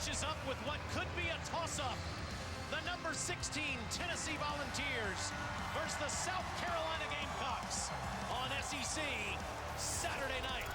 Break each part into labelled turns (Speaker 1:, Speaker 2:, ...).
Speaker 1: finishes up with what could be a toss-up. The number 16 Tennessee Volunteers versus the South Carolina Gamecocks on SEC Saturday night.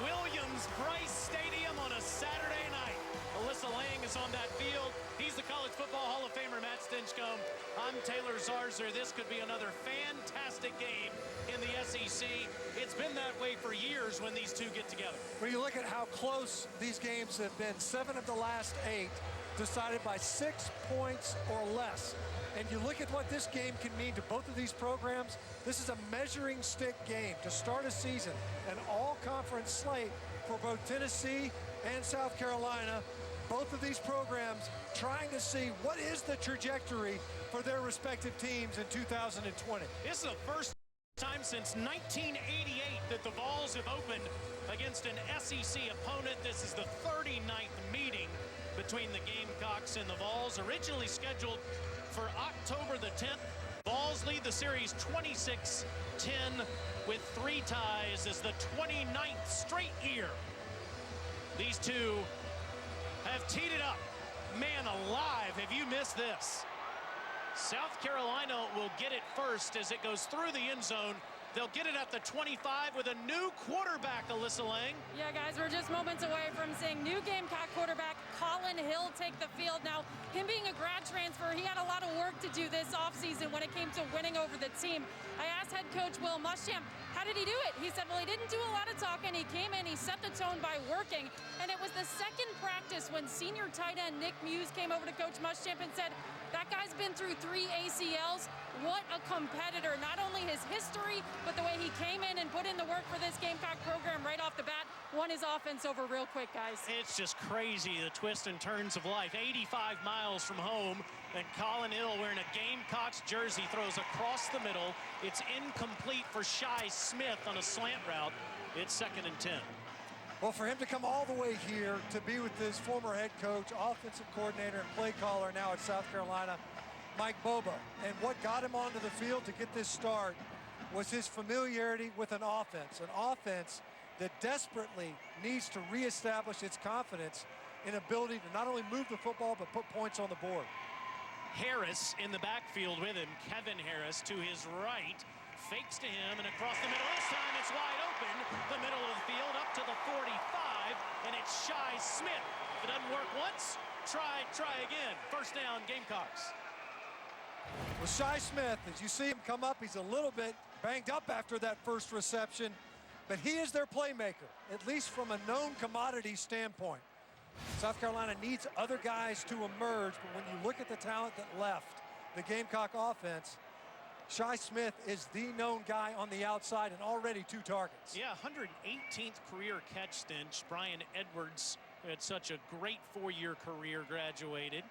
Speaker 1: Williams-Brice Stadium on a Saturday night. Alyssa Lang is on that field. He's the College Football Hall of Famer, Matt Stinchcomb. I'm Taylor Zarzour. This could be another fantastic game in the SEC. It's been that way for years when these two get together.
Speaker 2: When you look at how close these games have been, 7 of the last 8 decided by 6 points or less. And you look at what this game can mean to both of these programs. This is a measuring stick game to start a season, an all-conference slate for both Tennessee and South Carolina. Both of these programs trying to see what is the trajectory for their respective teams in 2020.
Speaker 1: This is the first time since 1988 that the Vols have opened against an SEC opponent. This is the 39th meeting between the Gamecocks and the Vols, originally scheduled for October the 10th. Vols lead the series 26-10 with 3 ties as the 29th straight year. These two have teed it up. Man alive, have you missed this? South Carolina will get it first as it goes through the end zone. They'll get it at the 25 with a new quarterback, Alyssa Lang.
Speaker 3: Yeah, guys, we're just moments away from seeing new Gamecock quarterback Collin Hill take the field. Now, him being a grad transfer, he had a lot of work to do this offseason when it came to winning over the team. I asked head coach Will Muschamp, how did he do it? He said, well, he didn't do a lot of talking. He came in, he set the tone by working, and it was the second practice when senior tight end Nick Muse came over to Coach Muschamp and said, that guy's been through 3 ACLs. What a competitor. Not only his history, but the way he came in and put in the work for this Gamecock program right off the bat. Won his offense over real quick, guys.
Speaker 1: It's just crazy, the twists and turns of life. 85 miles from home, and Collin Hill wearing a Gamecocks jersey throws across the middle. It's incomplete for Shi Smith on a slant route. It's 2nd and 10.
Speaker 2: Well, for him to come all the way here to be with his former head coach, offensive coordinator, and play caller now at South Carolina, Mike Bobo. And what got him onto the field to get this start was his familiarity with an offense that desperately needs to reestablish its confidence in ability to not only move the football, but put points on the board.
Speaker 1: Harris in the backfield with him. Kevin Harris to his right. Fakes to him and across the middle. This time it's wide open. The middle of the field up to the 45, and it's Shi Smith. If it doesn't work once, try again. First down, Gamecocks.
Speaker 2: Well, Shi Smith, as you see him come up, he's a little bit banged up after that first reception, but he is their playmaker, at least from a known commodity standpoint. South Carolina needs other guys to emerge, but when you look at the talent that left the Gamecock offense, Shi Smith is the known guy on the outside and already 2 targets.
Speaker 1: Yeah, 118th career catch stint. Brian Edwards had such a great 4-year career, graduated.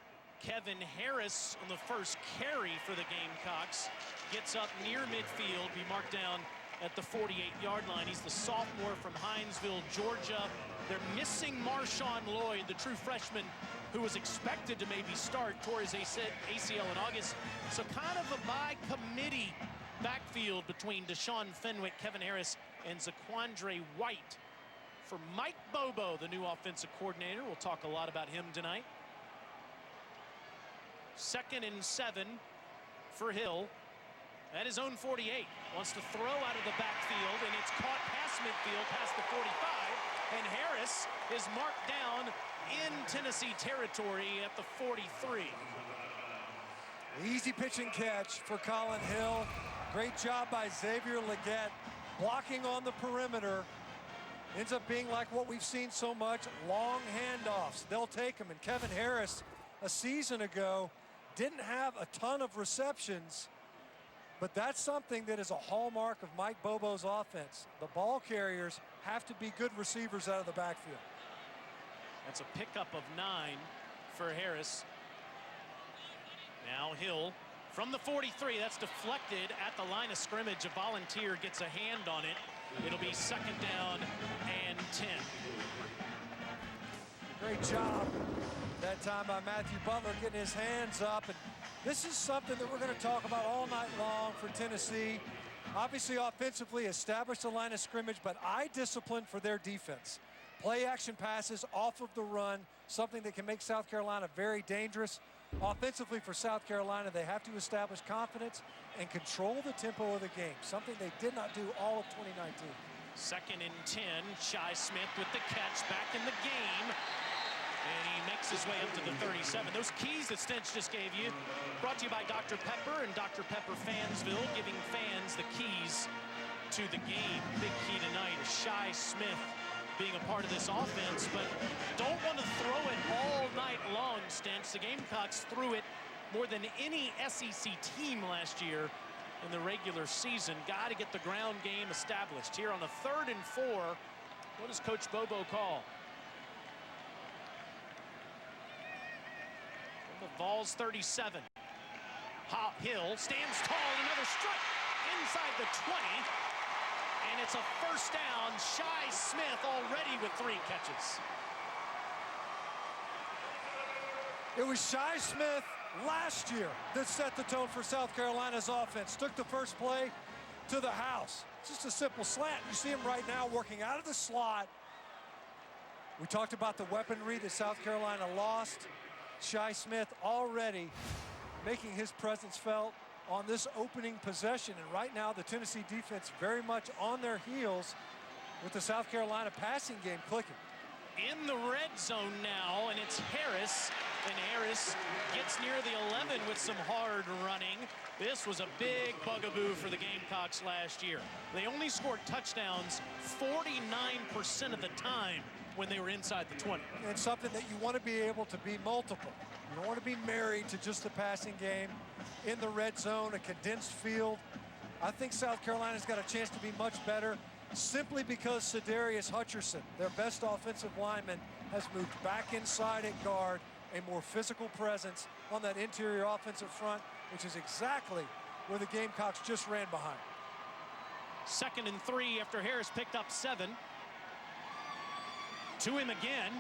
Speaker 1: Kevin Harris on the first carry for the Gamecocks gets up near midfield, be marked down at the 48-yard line. He's the sophomore from Hinesville, Georgia. They're missing Marshawn Lloyd, the true freshman who was expected to maybe start, tore his ACL in August. So kind of a by committee backfield between Deshaun Fenwick, Kevin Harris, and Zaquandre White. For Mike Bobo, the new offensive coordinator, we'll talk a lot about him tonight. 2nd and 7 for Hill at his own 48. Wants to throw out of the backfield, and it's caught past midfield, past the 45, and Harris is marked down in Tennessee territory at the 43.
Speaker 2: Easy pitch and catch for Collin Hill. Great job by Xavier Legette blocking on the perimeter. Ends up being like what we've seen so much, long handoffs. They'll take them, and Kevin Harris a season ago didn't have a ton of receptions, but that's something that is a hallmark of Mike Bobo's offense. The ball carriers have to be good receivers out of the backfield.
Speaker 1: That's a pickup of 9 for Harris. Now Hill from the 43. That's deflected at the line of scrimmage. A Volunteer gets a hand on it. It'll be 2nd down and 10.
Speaker 2: Great job that time by Matthew Butler getting his hands up. And this is something that we're going to talk about all night long for Tennessee. Obviously, offensively, established the line of scrimmage, but eye discipline for their defense. Play action passes off of the run, something that can make South Carolina very dangerous. Offensively for South Carolina, they have to establish confidence and control the tempo of the game, something they did not do all of 2019.
Speaker 1: 2nd and 10, Shi Smith with the catch back in the game. And he makes his way up to the 37. Those keys that Stench just gave you, brought to you by Dr. Pepper and Dr. Pepper Fansville, giving fans the keys to the game. Big key tonight is Shi Smith being a part of this offense, but don't want to throw it all night long, Stench. The Gamecocks threw it more than any SEC team last year in the regular season. Got to get the ground game established. Here on the 3rd and 4, what does Coach Bobo call? The Vols 37. Hill stands tall, another strike inside the 20. And it's a first down. Shi Smith already with 3 catches.
Speaker 2: It was Shi Smith last year that set the tone for South Carolina's offense. Took the first play to the house. Just a simple slant. You see him right now working out of the slot. We talked about the weaponry that South Carolina lost. Shi Smith already making his presence felt on this opening possession. And right now, the Tennessee defense very much on their heels with the South Carolina passing game clicking.
Speaker 1: In the red zone now, and it's Harris. And Harris gets near the 11 with some hard running. This was a big bugaboo for the Gamecocks last year. They only scored touchdowns 49% of the time when they were inside the 20.
Speaker 2: And something that you want to be able to be multiple. You don't want to be married to just the passing game. In the red zone, a condensed field. I think South Carolina's got a chance to be much better simply because Cedarius Hutcherson, their best offensive lineman, has moved back inside at guard, a more physical presence on that interior offensive front, which is exactly where the Gamecocks just ran behind.
Speaker 1: 2nd and 3 after Harris picked up 7. To him again,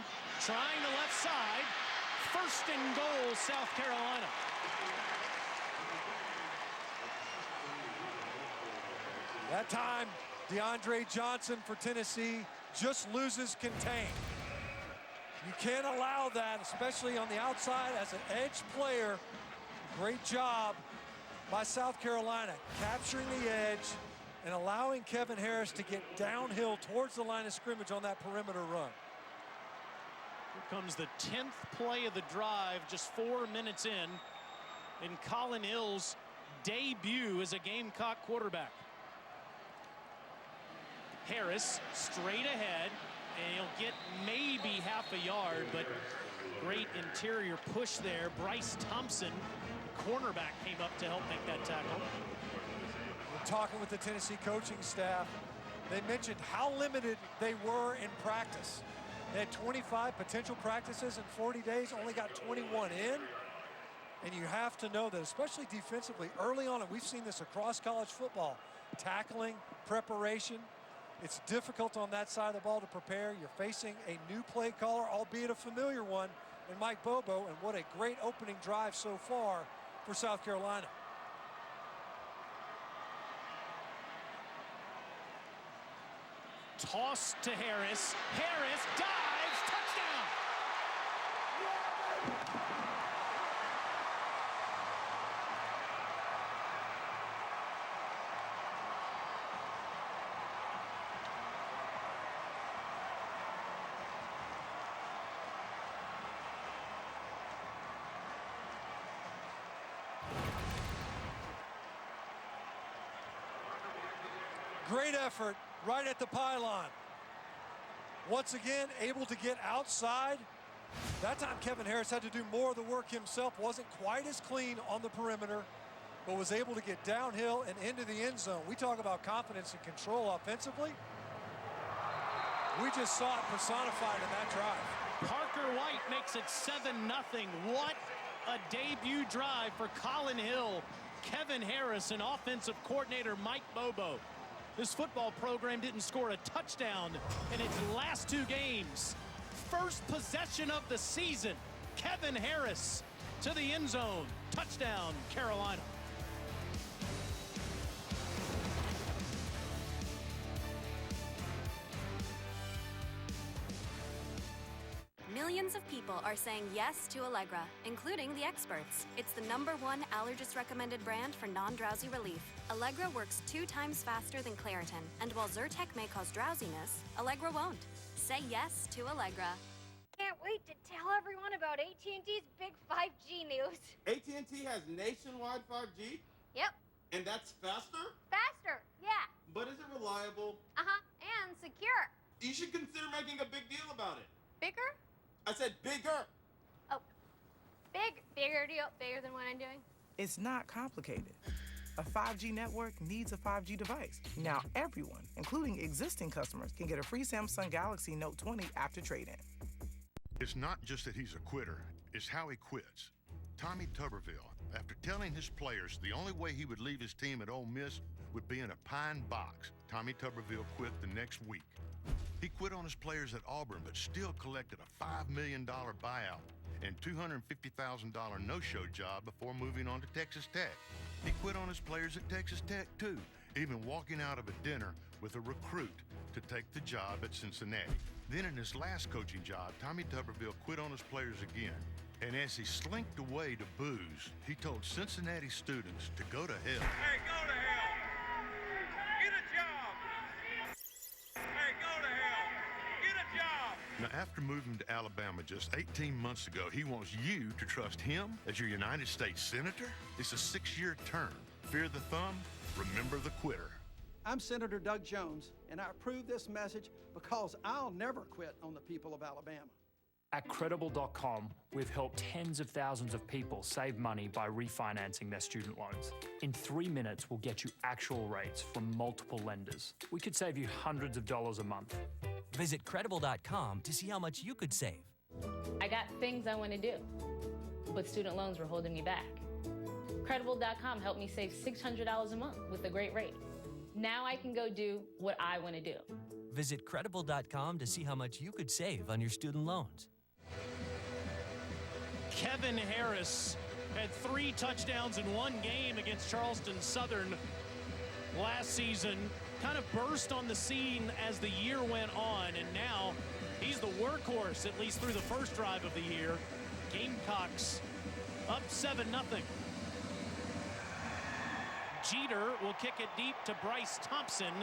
Speaker 1: trying the left side. 1st and goal, South Carolina.
Speaker 2: That time, DeAndre Johnson for Tennessee just loses contain. You can't allow that, especially on the outside as an edge player. Great job by South Carolina, capturing the edge and allowing Kevin Harris to get downhill towards the line of scrimmage on that perimeter run.
Speaker 1: Here comes the 10th play of the drive, just 4 minutes in Colin Hill's debut as a Gamecock quarterback. Harris straight ahead, and he'll get maybe half a yard, but great interior push there. Bryce Thompson, the cornerback, came up to help make that tackle.
Speaker 2: We're talking with the Tennessee coaching staff. They mentioned how limited they were in practice. They had 25 potential practices in 40 days, only got 21 in. And you have to know that, especially defensively, early on, and we've seen this across college football, tackling, preparation, it's difficult on that side of the ball to prepare. You're facing a new play caller, albeit a familiar one, in Mike Bobo, and what a great opening drive so far for South Carolina.
Speaker 1: Toss to Harris. Harris dives, touchdown!
Speaker 2: Great effort right at the pylon. Once again, able to get outside. That time Kevin Harris had to do more of the work himself. Wasn't quite as clean on the perimeter, but was able to get downhill and into the end zone. We talk about confidence and control offensively. We just saw it personified in that drive.
Speaker 1: Parker White makes it 7-0. What a debut drive for Colin Hill, Kevin Harris, and offensive coordinator Mike Bobo. This football program didn't score a touchdown in its last 2 games. First possession of the season, Kevin Harris to the end zone. Touchdown, Carolina.
Speaker 4: Millions of people are saying yes to Allegra, including the experts. It's the #1 allergist-recommended brand for non-drowsy relief. Allegra works 2 times faster than Claritin, and while Zyrtec may cause drowsiness, Allegra won't. Say yes to Allegra.
Speaker 5: Can't wait to tell everyone about AT&T's big 5G news.
Speaker 6: AT&T has nationwide 5G?
Speaker 5: Yep.
Speaker 6: And that's faster?
Speaker 5: Faster, yeah.
Speaker 6: But is it reliable?
Speaker 5: Uh-huh, and secure.
Speaker 6: You should consider making a big deal about it.
Speaker 5: Bigger?
Speaker 6: I said bigger.
Speaker 5: Oh, bigger deal, bigger than what I'm doing.
Speaker 7: It's not complicated. A 5G network needs a 5G device. Now everyone, including existing customers, can get a free Samsung Galaxy Note 20 after trade-in.
Speaker 8: It's not just that he's a quitter, it's how he quits. Tommy Tuberville, after telling his players the only way he would leave his team at Ole Miss would be in a pine box, Tommy Tuberville quit the next week. He quit on his players at Auburn, but still collected a $5 million buyout and $250,000 no-show job before moving on to Texas Tech. He quit on his players at Texas Tech, too, even walking out of a dinner with a recruit to take the job at Cincinnati. Then in his last coaching job, Tommy Tuberville quit on his players again. And as he slinked away to booze, he told Cincinnati students to go to hell.
Speaker 9: Hey, go to hell! Get a job! Hey, go to hell! Get a job!
Speaker 8: Now, after moving to Alabama just 18 months ago, he wants you to trust him as your United States Senator? It's a 6-year term. Fear the thumb, remember the quitter.
Speaker 10: I'm Senator Doug Jones, and I approve this message because I'll never quit on the people of Alabama.
Speaker 11: At Credible.com, we've helped tens of thousands of people save money by refinancing their student loans. In 3 minutes, we'll get you actual rates from multiple lenders. We could save you hundreds of dollars a month.
Speaker 12: Visit Credible.com to see how much you could save.
Speaker 13: I got things I want to do, but student loans were holding me back. Credible.com helped me save $600 a month with a great rate. Now I can go do what I want to do.
Speaker 12: Visit Credible.com to see how much you could save on your student loans.
Speaker 1: Kevin Harris had 3 touchdowns in 1 game against Charleston Southern last season. Kind of burst on the scene as the year went on, and now he's the workhorse, at least through the first drive of the year. Gamecocks up 7-0. Jeter will kick it deep to Bryce Thompson,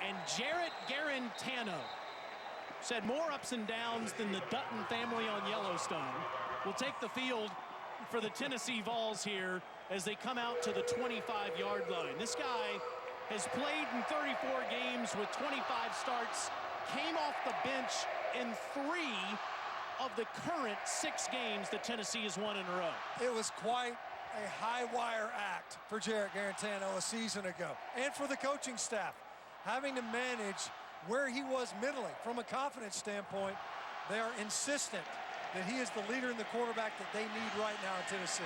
Speaker 1: and Jarrett Garantano said more ups and downs than the Dutton family on Yellowstone will take the field for the Tennessee Vols here as they come out to the 25-yard line. This guy has played in 34 games with 25 starts, came off the bench in 3 of the current 6 games that Tennessee has won in a row.
Speaker 2: It was quite a high-wire act for Jarrett Garantano a season ago, and for the coaching staff, having to manage where he was mentally. From a confidence standpoint, they are insistent that he is the leader and the quarterback that they need right now in Tennessee.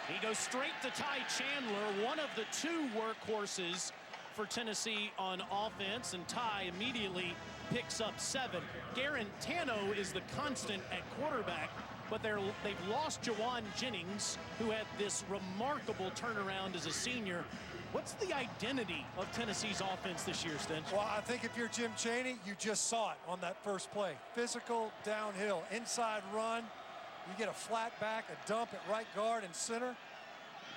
Speaker 1: He goes straight to Ty Chandler, one of the 2 workhorses for Tennessee on offense, and Ty immediately picks up 7. Garantano is the constant at quarterback, but they've lost Jawan Jennings, who had this remarkable turnaround as a senior. What's the identity of Tennessee's offense this year, Stench?
Speaker 2: Well, I think if you're Jim Chaney, you just saw it on that first play. Physical, downhill, inside run. You get a flat back, a dump at right guard and center.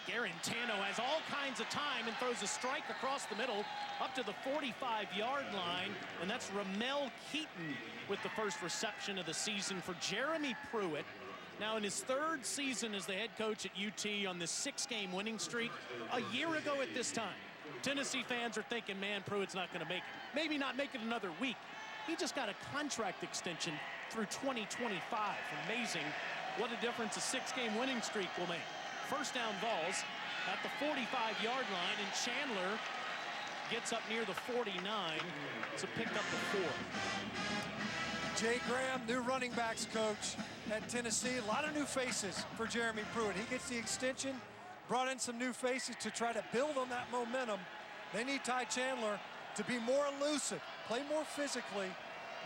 Speaker 1: Garantano has all kinds of time and throws a strike across the middle up to the 45-yard line, and that's Ramel Keaton with the first reception of the season for Jeremy Pruitt. Now in his 3rd season as the head coach at UT on this 6-game winning streak, a year ago at this time, Tennessee fans are thinking, man, Pruitt's not going to make it. Maybe not make it another week. He just got a contract extension through 2025. Amazing what a difference a 6-game winning streak will make. First down Vols at the 45-yard line, and Chandler gets up near the 49 to pick up the 4.
Speaker 2: Jay Graham, new running backs coach at Tennessee. A lot of new faces for Jeremy Pruitt. He gets the extension, brought in some new faces to try to build on that momentum. They need Ty Chandler to be more elusive, play more physically.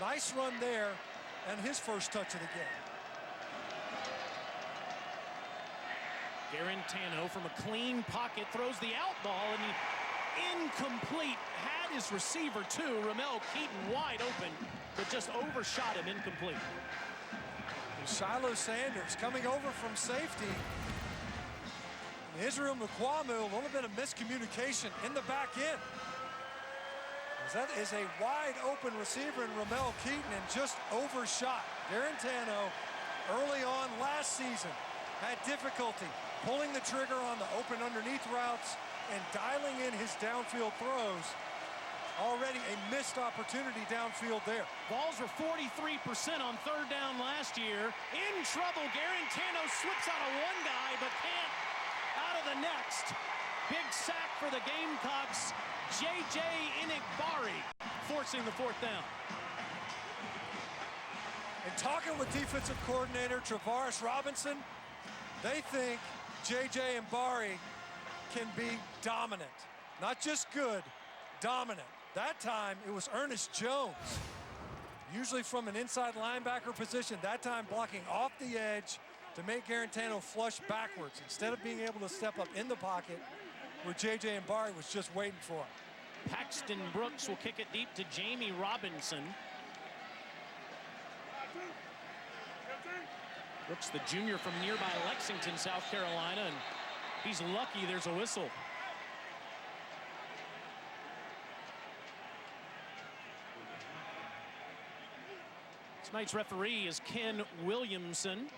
Speaker 2: Nice run there, and his first touch of the game.
Speaker 1: Garantano from a clean pocket throws the out ball, and he incomplete. Had his receiver too, Ramel Keaton, wide open, but just overshot him, incomplete.
Speaker 2: Shiloh Sanders coming over from safety. And Israel Mukwame, a little bit of miscommunication in the back end. That is a wide open receiver in Ramel Keaton and just overshot. Garantano early on last season had difficulty pulling the trigger on the open underneath routes and dialing in his downfield throws. Already a missed opportunity downfield there.
Speaker 1: Vols were 43% on third down last year. In trouble, Garantano slips out of one guy, but can't out of the next. Big sack for the Gamecocks. J.J. Inigbari forcing the fourth down.
Speaker 2: And talking with defensive coordinator Travaris Robinson, they think J.J. Inigbari can be dominant. Not just good, dominant. That time, it was Ernest Jones, usually from an inside linebacker position, that time blocking off the edge to make Garantano flush backwards instead of being able to step up in the pocket where J.J. Inigbari was just waiting for him.
Speaker 1: Paxton Brooks will kick it deep to Jamie Robinson. Brooks, the junior from nearby Lexington, South Carolina, and he's lucky there's a whistle. Tonight's referee is Ken Williamson.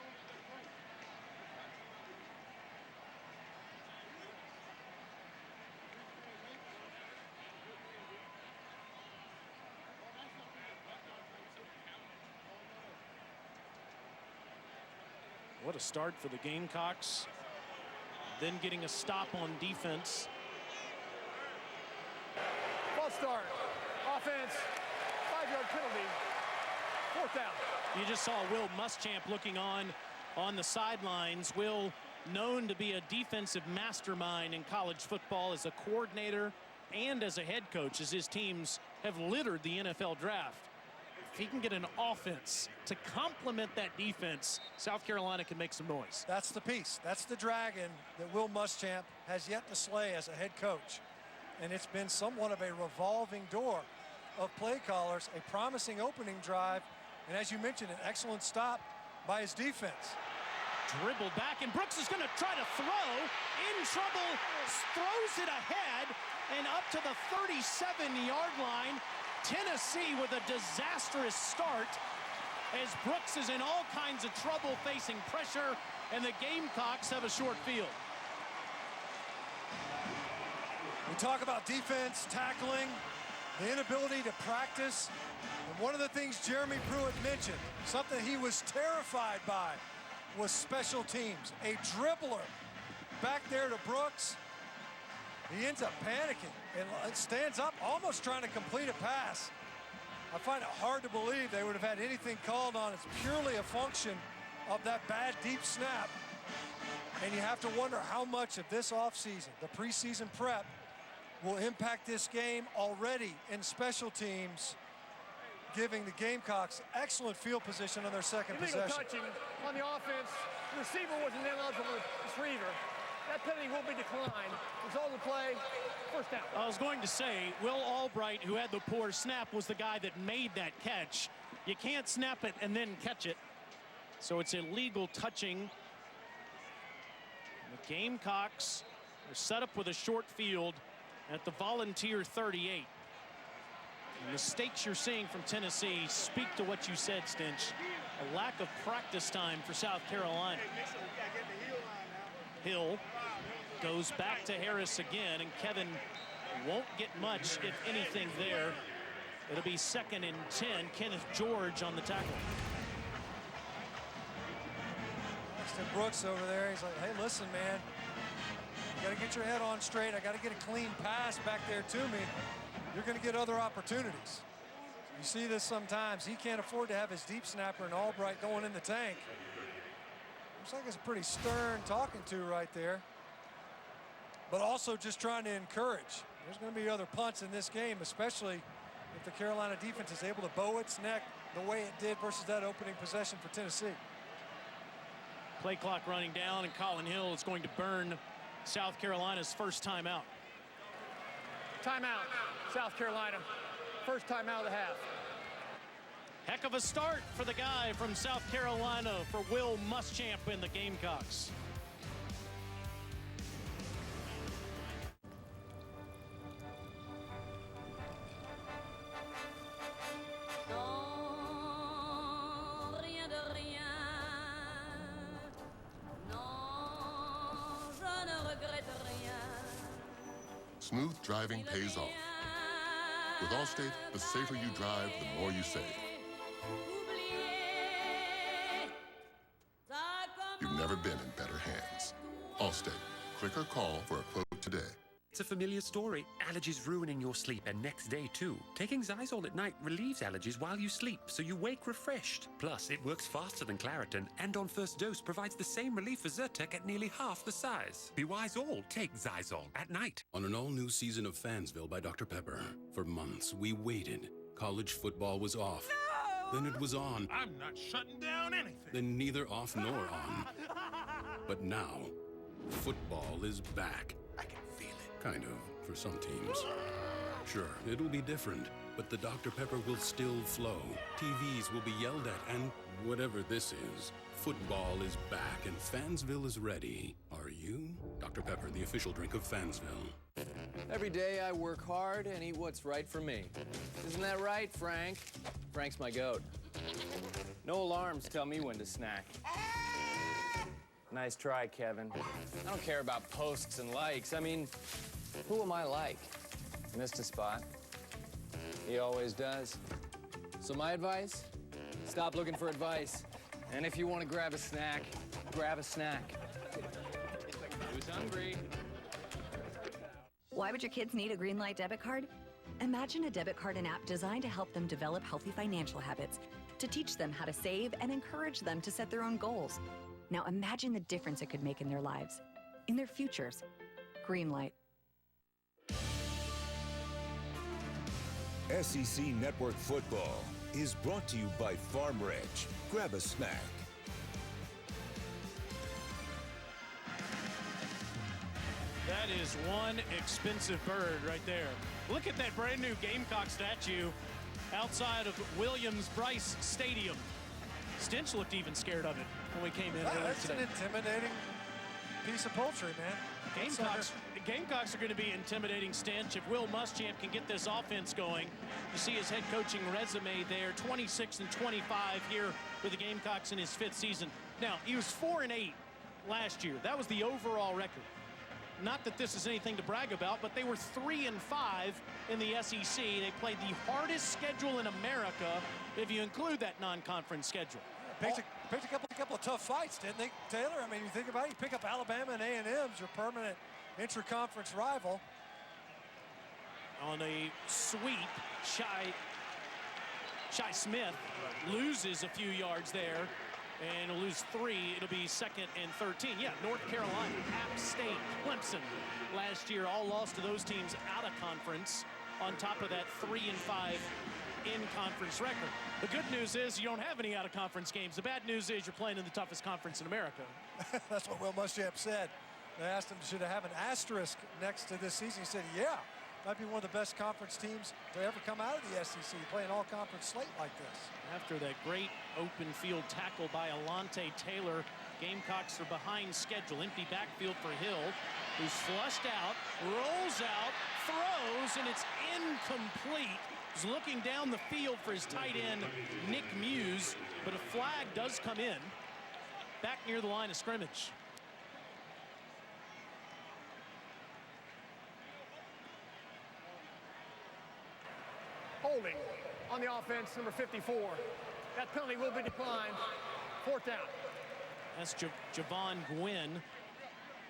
Speaker 1: What a start for the Gamecocks. Then getting a stop on defense.
Speaker 14: False start. Offense. 5-yard penalty. Fourth down.
Speaker 1: You just saw Will Muschamp looking on the sidelines. Will, known to be a defensive mastermind in college football as a coordinator and as a head coach, as his teams have littered the NFL draft. If he can get an offense to complement that defense, South Carolina can make some noise.
Speaker 2: That's the piece. That's the dragon that Will Muschamp has yet to slay as a head coach. And it's been somewhat of a revolving door of play callers, a promising opening drive, and as you mentioned, an excellent stop by his defense.
Speaker 1: Dribbled back, and Brooks is going to try to throw. In trouble, throws it ahead and up to the 37-yard line. Tennessee with a disastrous start as Brooks is in all kinds of trouble facing pressure, and the Gamecocks have a short field.
Speaker 2: We talk about defense, tackling, the inability to practice. And one of the things Jeremy Pruitt mentioned, something he was terrified by, was special teams. A dribbler back there to Brooks. He ends up panicking and stands up, almost trying to complete a pass. I find it hard to believe they would have had anything called on. It's purely a function of that bad deep snap. And you have to wonder how much of this offseason, the preseason prep, will impact this game already in special teams, giving the Gamecocks excellent field position on their second
Speaker 14: Illegal
Speaker 2: possession.
Speaker 14: touching on the offense. The receiver wasn't ineligible receiver. That penalty will be declined. Result of the play, first down.
Speaker 1: I was going to say, Will Albright, who had the poor snap, was the guy that made that catch. You can't snap it and then catch it. So it's illegal touching. The Gamecocks are set up with a short field at the Volunteer 38. The mistakes you're seeing from Tennessee speak to what you said, Stinch. A lack of practice time for South Carolina. Hill goes back to Harris again, and Kevin won't get much, if anything, there. It'll be 2nd and 10. Kenneth George on the tackle.
Speaker 2: Austin Brooks over there, he's like, hey, listen, man, you got to get your head on straight. I got to get a clean pass back there to me. You're going to get other opportunities. You see this sometimes. He can't afford to have his deep snapper and Albright going in the tank. Looks like it's a pretty stern talking to right there. But also just trying to encourage. There's going to be other punts in this game, especially if the Carolina defense is able to bow its neck the way it did versus that opening possession for Tennessee.
Speaker 1: Play clock running down, and Colin Hill is going to burn South Carolina's first timeout.
Speaker 14: Timeout, South Carolina. First timeout of the half.
Speaker 1: Heck of a start for the guy from South Carolina, for Will Muschamp in the Gamecocks.
Speaker 15: Smooth driving pays off. With Allstate, the safer you drive, the more you save. You've never been in better hands. Allstate. Click or call for a quote today.
Speaker 16: It's a familiar story. Allergies ruining your sleep, and next day too. Taking Zysol at night relieves allergies while you sleep, so you wake refreshed. Plus, it works faster than Claritin, and on first dose provides the same relief as Zyrtec at nearly half the size. Be wise all. Take Zysol at night.
Speaker 17: On an all-new season of Fansville by Dr. Pepper, for months we waited. College football was off. No! Then it was on.
Speaker 9: I'm not shutting down anything.
Speaker 17: Then neither off nor on. But now, football is back.
Speaker 9: I can feel it.
Speaker 17: Kind of, for some teams. Sure, it'll be different, but the Dr. Pepper will still flow. TVs will be yelled at, and whatever this is, football is back, and Fansville is ready. Are you? Dr. Pepper, the official drink of Fansville.
Speaker 18: Every day I work hard and eat what's right for me. Isn't that right, Frank? Frank's my goat. No alarms tell me when to snack. Nice try, Kevin. I don't care about posts and likes. I mean, who am I like? Missed a spot. He always does. So my advice? Stop looking for advice. And if you want to grab a snack, grab a snack. Who's hungry?
Speaker 19: Why would your kids need a Greenlight debit card? Imagine a debit card and app designed to help them develop healthy financial habits, to teach them how to save and encourage them to set their own goals. Now imagine the difference it could make in their lives, in their futures. Greenlight.
Speaker 20: SEC Network Football is brought to you by Farm Ranch. Grab a snack.
Speaker 1: That is one expensive bird right there. Look at that brand new Gamecock statue outside of Williams-Brice Stadium. Stinch looked even scared of it when we came in earlier
Speaker 2: That's
Speaker 1: today.
Speaker 2: an intimidating piece of poultry, man.
Speaker 1: Gamecocks are going to be intimidating, Stinch. If Will Muschamp can get this offense going, you see his head coaching resume there, 26-25 here with the Gamecocks in his 5th season. Now, he was 4-8 last year. That was the overall record. Not that this is anything to brag about, but they were 3-5 in the SEC. They played the hardest schedule in America if you include that non-conference schedule.
Speaker 2: Picked a couple of tough fights, didn't they, Taylor? I mean, you think about it, you pick up Alabama and A&M's, your permanent intra-conference rival.
Speaker 1: On a sweep, Shi Smith loses a few yards there, and will lose 3. It'll be 2nd and 13. Yeah, North Carolina, App State, Clemson last year all lost to those teams out of conference on top of that 3-5 in-conference record. The good news is you don't have any out-of-conference games. The bad news is you're playing in the toughest conference in America.
Speaker 2: That's what Will Muschamp said. They asked him, should I have an asterisk next to this season? He said, yeah, might be one of the best conference teams to ever come out of the SEC, play an all-conference slate like this.
Speaker 1: After that great open field tackle by Alontae Taylor, Gamecocks are behind schedule. Empty backfield for Hill, who's flushed out, rolls out, throws, and it's incomplete. He's looking down the field for his tight end, Nick Muse, but a flag does come in back near the line of scrimmage.
Speaker 14: Holding on the offense, number 54. That penalty will be declined. 4th down.
Speaker 1: That's Javon Gwynn,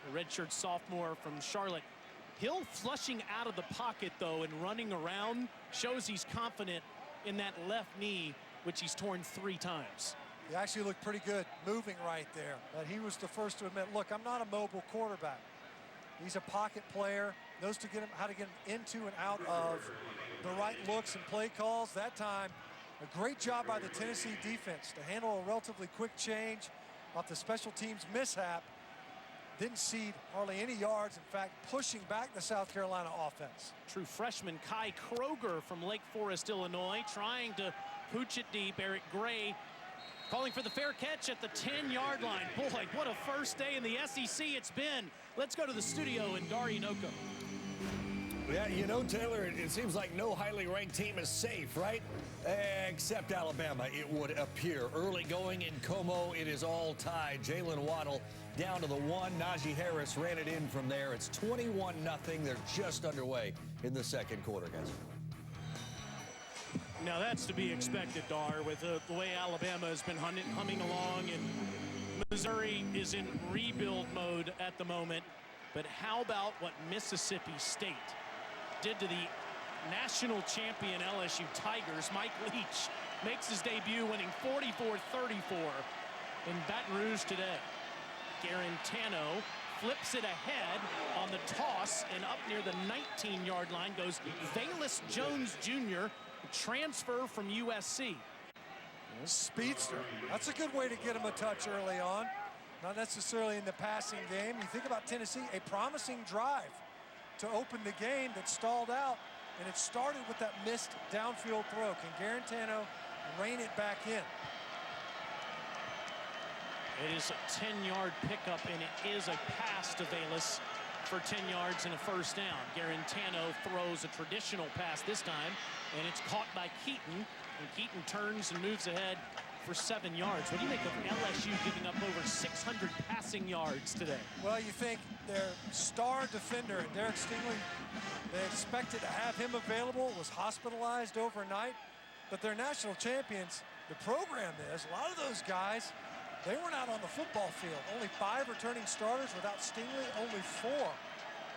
Speaker 1: a redshirt sophomore from Charlotte. Hill flushing out of the pocket, though, and running around shows he's confident in that left knee, which he's torn 3 times.
Speaker 2: He actually looked pretty good moving right there. But he was the first to admit, look, I'm not a mobile quarterback. He's a pocket player, knows how to get him into and out of the right looks and play calls. That time, a great job by the Tennessee defense to handle a relatively quick change off the special teams mishap didn't cede hardly any yards. In fact, pushing back the South Carolina offense.
Speaker 1: True freshman Kai Kroger from Lake Forest, Illinois, trying to pooch it deep. Eric Gray calling for the fair catch at the 10-yard line. Boy, what a first day in the SEC it's been. Let's go to the studio in Darien-Oco.
Speaker 21: Yeah, you know, Taylor, it seems like no highly ranked team is safe, right? Except Alabama, it would appear. Early going in Como, it is all tied. Jalen Waddle down to the 1. Najee Harris ran it in from there. It's 21-0. They're just underway in the second quarter, guys.
Speaker 1: Now that's to be expected, Dar, with the way Alabama has been humming along, and Missouri is in rebuild mode at the moment. But how about what Mississippi State did to the national champion LSU Tigers? Mike Leach makes his debut, winning 44-34 in Baton Rouge today. Garantano flips it ahead on the toss, and up near the 19-yard line goes Velus Jones Jr., transfer from USC.
Speaker 2: Speedster. That's a good way to get him a touch early on. Not necessarily in the passing game. You think about Tennessee, a promising drive to open the game that stalled out, and it started with that missed downfield throw. Can Garantano rein it back in?
Speaker 1: It is a 10-yard pickup, and it is a pass to Velus for 10 yards and a first down. Garantano throws a traditional pass this time, and it's caught by Keaton, and Keaton turns and moves ahead for 7 yards. What do you think of LSU giving up over 600 passing yards today?
Speaker 2: Well, you think their star defender, Derek Stingley, they expected to have him available, was hospitalized overnight, but they're national champions. The program is, a lot of those guys, they weren't out on the football field. Only 5 returning starters without Stingley, only 4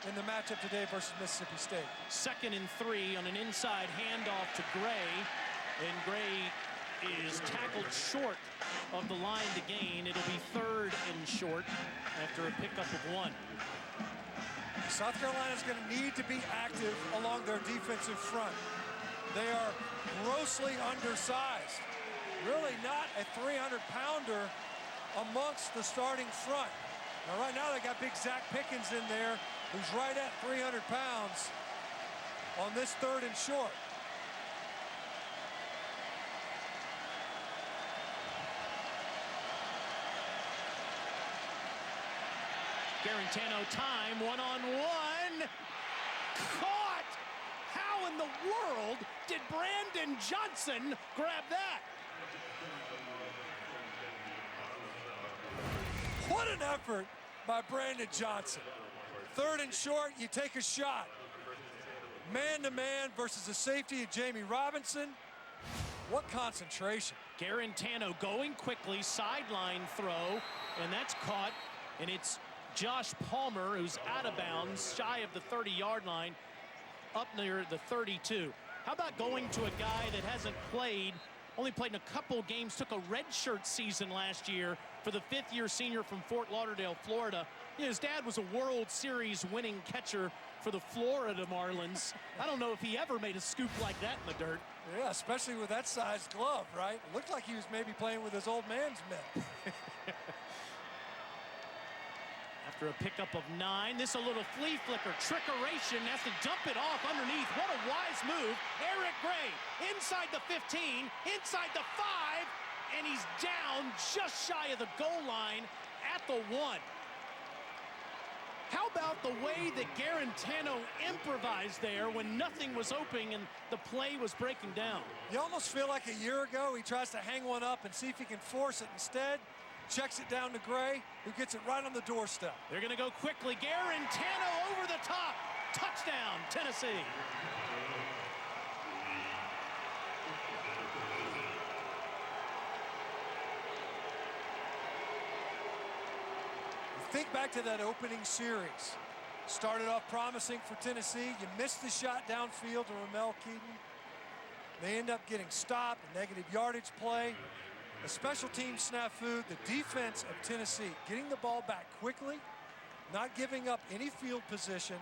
Speaker 2: in the matchup today versus Mississippi State.
Speaker 1: 2nd and 3 on an inside handoff to Gray, and Gray is tackled short of the line to gain. It'll be 3rd and short after a pickup of 1.
Speaker 2: South Carolina's going to need to be active along their defensive front. They are grossly undersized. Really not a 300-pounder amongst the starting front. Now, right now, they got big Zach Pickens in there, who's right at 300 pounds on this 3rd and short.
Speaker 1: Garantano time, one-on-one. Caught! How in the world did Brandon Johnson grab that?
Speaker 2: What an effort by Brandon Johnson. 3rd and short, you take a shot. Man-to-man versus the safety of Jamie Robinson. What concentration.
Speaker 1: Garantano going quickly, sideline throw, and that's caught, and it's Josh Palmer, who's out of bounds, shy of the 30-yard line, up near the 32. How about going to a guy that hasn't played, only played in a couple games, took a redshirt season last year for the 5th-year senior from Fort Lauderdale, Florida. His dad was a World Series winning catcher for the Florida Marlins. I don't know if he ever made a scoop like that in the dirt.
Speaker 2: Yeah, especially with that size glove, right? Looked like he was maybe playing with his old man's mitt.
Speaker 1: After a pickup of 9, this a little flea flicker, trickeration, has to dump it off underneath. What a wise move. Eric Gray inside the 15, inside the 5, and he's down just shy of the goal line at the 1. How about the way that Garantano improvised there when nothing was open and the play was breaking down?
Speaker 2: You almost feel like a year ago he tries to hang one up and see if he can force it instead. Checks it down to Gray, who gets it right on the doorstep.
Speaker 1: They're going to go quickly. Garantano over the top. Touchdown, Tennessee.
Speaker 2: Think back to that opening series. Started off promising for Tennessee. You missed the shot downfield to Ramel Keaton. They end up getting stopped, a negative yardage play. A special team snafu, the defense of Tennessee getting the ball back quickly, not giving up any field position,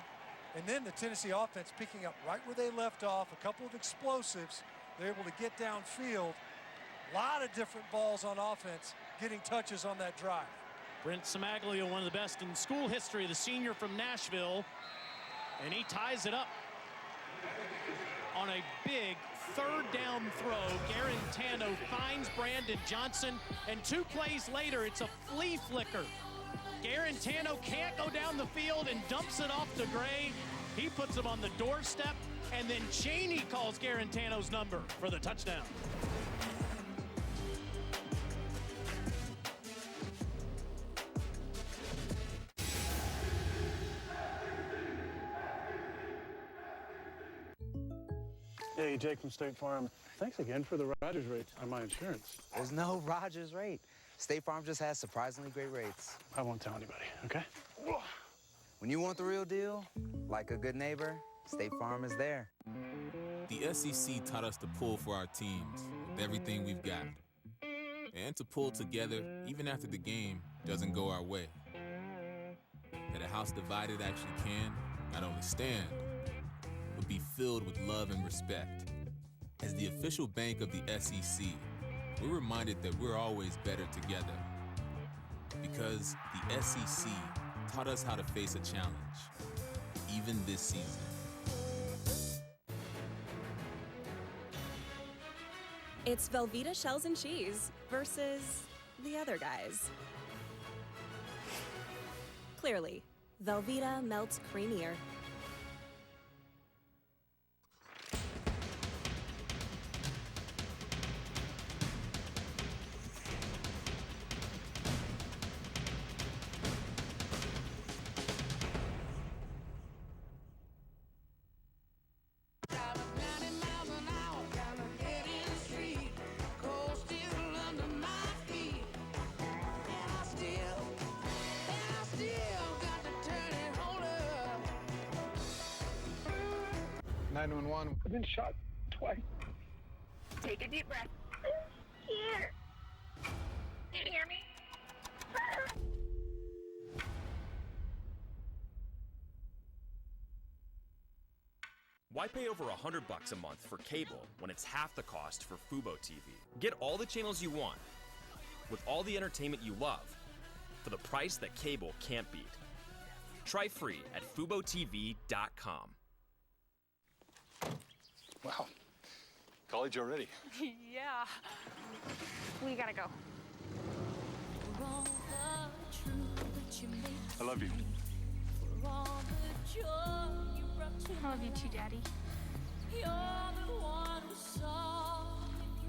Speaker 2: and then the Tennessee offense picking up right where they left off, a couple of explosives. They're able to get downfield. A lot of different balls on offense getting touches on that drive.
Speaker 1: Brent Samaglio, one of the best in school history, the senior from Nashville, and he ties it up on a big third down throw. Garantano finds Brandon Johnson, and 2 plays later, it's a flea flicker. Garantano can't go down the field and dumps it off to Gray. He puts him on the doorstep, and then Cheney calls Garantano's number for the touchdown.
Speaker 3: Hey, Jake from State Farm. Thanks again for the Rogers rates on my insurance.
Speaker 22: There's no Rogers rate. State Farm just has surprisingly great rates.
Speaker 3: I won't tell anybody, okay?
Speaker 22: When you want the real deal, like a good neighbor, State Farm is there.
Speaker 23: The SEC taught us to pull for our teams with everything we've got. And to pull together even after the game doesn't go our way. That a house divided actually can not only stand, but be filled with love and respect. As the official bank of the SEC, we're reminded that we're always better together. Because the SEC taught us how to face a challenge, even this season.
Speaker 24: It's Velveeta shells and cheese versus the other guys. Clearly, Velveeta melts creamier.
Speaker 3: I've been shot twice.
Speaker 5: Take a deep breath. Here. Can you hear me?
Speaker 25: Why pay over $100 a month for cable when it's half the cost for Fubo TV? Get all the channels you want with all the entertainment you love for the price that cable can't beat. Try free at FuboTV.com.
Speaker 3: Wow. College already.
Speaker 5: Yeah. We gotta go.
Speaker 3: I love you.
Speaker 5: I love you too, Daddy.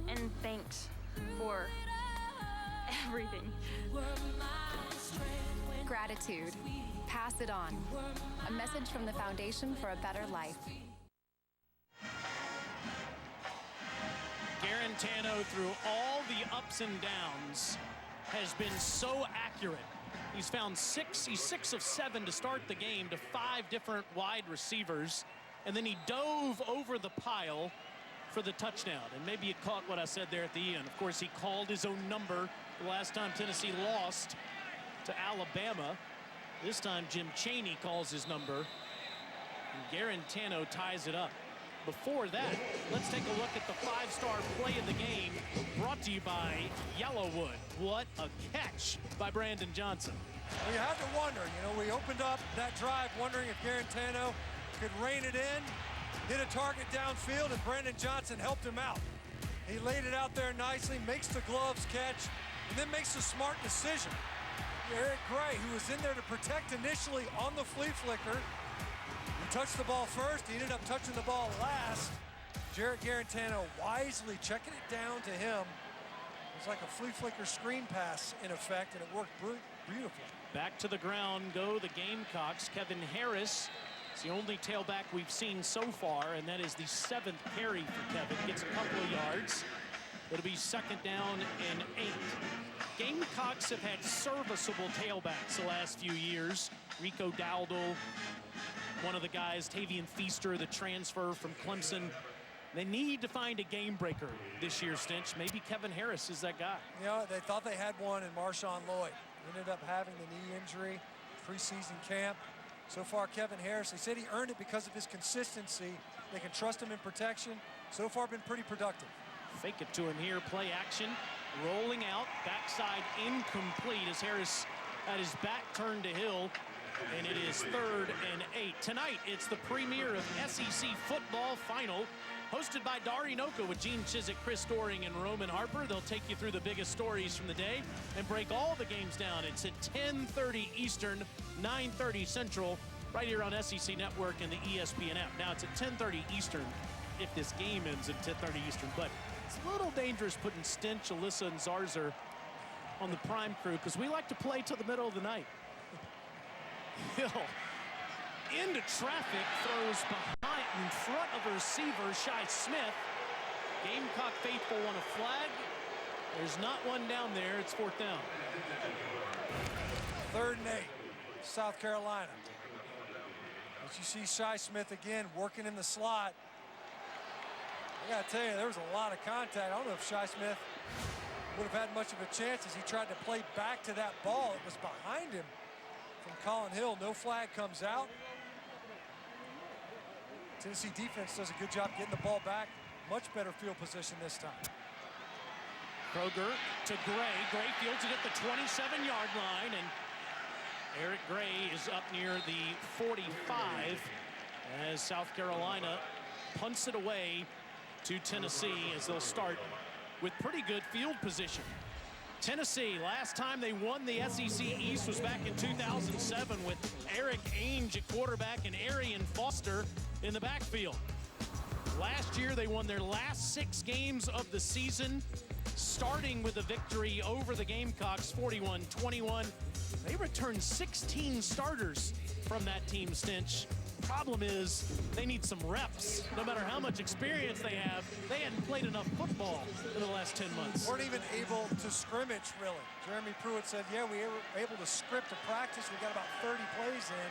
Speaker 5: And thanks for everything.
Speaker 26: Gratitude. Pass it on. A message from the Foundation for a Better Life.
Speaker 1: Garantano, through all the ups and downs, has been so accurate. He's found he's 6 of 7 to start the game to 5 different wide receivers, and then he dove over the pile for the touchdown. And maybe you caught what I said there at the end. Of course, he called his own number the last time Tennessee lost to Alabama. This time, Jim Cheney calls his number, and Garantano ties it up. Before that, let's take a look at the 5-star play of the game, brought to you by Yellowwood. What a catch by Brandon Johnson.
Speaker 2: Well, you had to wonder, we opened up that drive wondering if Garantano could rein it in, hit a target downfield, and Brandon Johnson helped him out. He laid it out there nicely, makes the gloves catch, and then makes a smart decision. Eric Gray, who was in there to protect initially on the flea flicker, he touched the ball first. He ended up touching the ball last. Jarrett Garantano wisely checking it down to him. It was like a flea flicker screen pass in effect, and it worked beautifully.
Speaker 1: Back to the ground go the Gamecocks. Kevin Harris is the only tailback we've seen so far, and that is the 7th carry for Kevin. Gets a couple of yards. It'll be 2nd down and 8. Gamecocks have had serviceable tailbacks the last few years. Rico Dowdle, one of the guys, Tavian Feaster, the transfer from Clemson. They need to find a game breaker this year, Stinch. Maybe Kevin Harris is that guy.
Speaker 2: They thought they had one in Marshawn Lloyd. Ended up having the knee injury preseason camp. So far, Kevin Harris, they said he earned it because of his consistency. They can trust him in protection. So far, been pretty productive.
Speaker 1: Fake it to him here, play action. Rolling out, backside incomplete as Harris at his back turned to Hill, and it is 3rd and 8. Tonight, it's the premiere of SEC football final, hosted by Dari Nowkhah with Gene Chizik, Chris Doering, and Roman Harper. They'll take you through the biggest stories from the day and break all the games down. It's at 10:30 Eastern, 9:30 Central, right here on SEC Network and the ESPN app. Now, it's at 10:30 Eastern if this game ends at 10:30 Eastern, but it's a little dangerous putting Stinch, Alyssa, and Zarzer on the prime crew because we like to play till the middle of the night. Hill into traffic, throws behind in front of a receiver, Shi Smith. Gamecock faithful want a flag. There's not one down there. It's 4th down.
Speaker 2: 3rd and 8, South Carolina. As you see Shi Smith again working in the slot. I gotta tell you, there was a lot of contact. I don't know if Shi Smith would have had much of a chance as he tried to play back to that ball. It was behind him from Colin Hill. No flag comes out. Tennessee defense does a good job getting the ball back. Much better field position this time.
Speaker 1: Kroger to Gray. Gray fields it at the 27-yard line, and Eric Gray is up near the 45 as South Carolina punts it away to Tennessee as they'll start with pretty good field position. Tennessee, last time they won the SEC East was back in 2007 with Eric Ainge at quarterback and Arian Foster in the backfield. Last year, they won their last 6 games of the season, starting with a victory over the Gamecocks, 41-21. They returned 16 starters from that team, Stinch. Problem is, they need some reps. No matter how much experience they have, they hadn't played enough football in the last 10 months.
Speaker 2: Weren't even able to scrimmage, really. Jeremy Pruitt said, yeah, we were able to script a practice. We got about 30 plays in,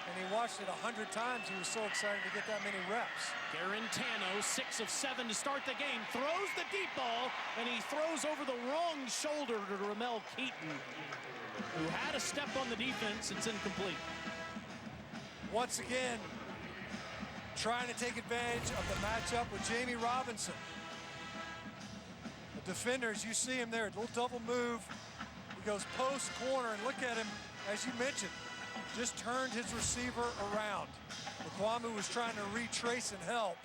Speaker 2: and he watched it 100 times. He was so excited to get that many reps.
Speaker 1: Garantano, 6 of 7 to start the game, throws the deep ball, and he throws over the wrong shoulder to Ramel Keaton, who had a step on the defense. It's incomplete.
Speaker 2: Once again, trying to take advantage of the matchup with Jamie Robinson. The defenders, you see him there, a little double move. He goes post corner, and look at him, as you mentioned, just turned his receiver around. Kwame was trying to retrace and help.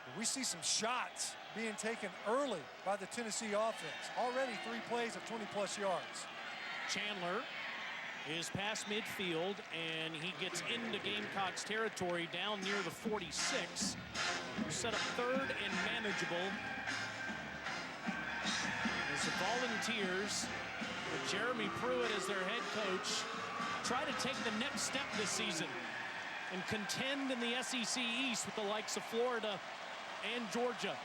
Speaker 2: But we see some shots being taken early by the Tennessee offense. Already 3 plays of 20-plus yards.
Speaker 1: Chandler is past midfield, and he gets into Gamecocks territory down near the 46. Set up 3rd and manageable as the Volunteers, with Jeremy Pruitt as their head coach, try to take the next step this season and contend in the SEC East with the likes of Florida and Georgia.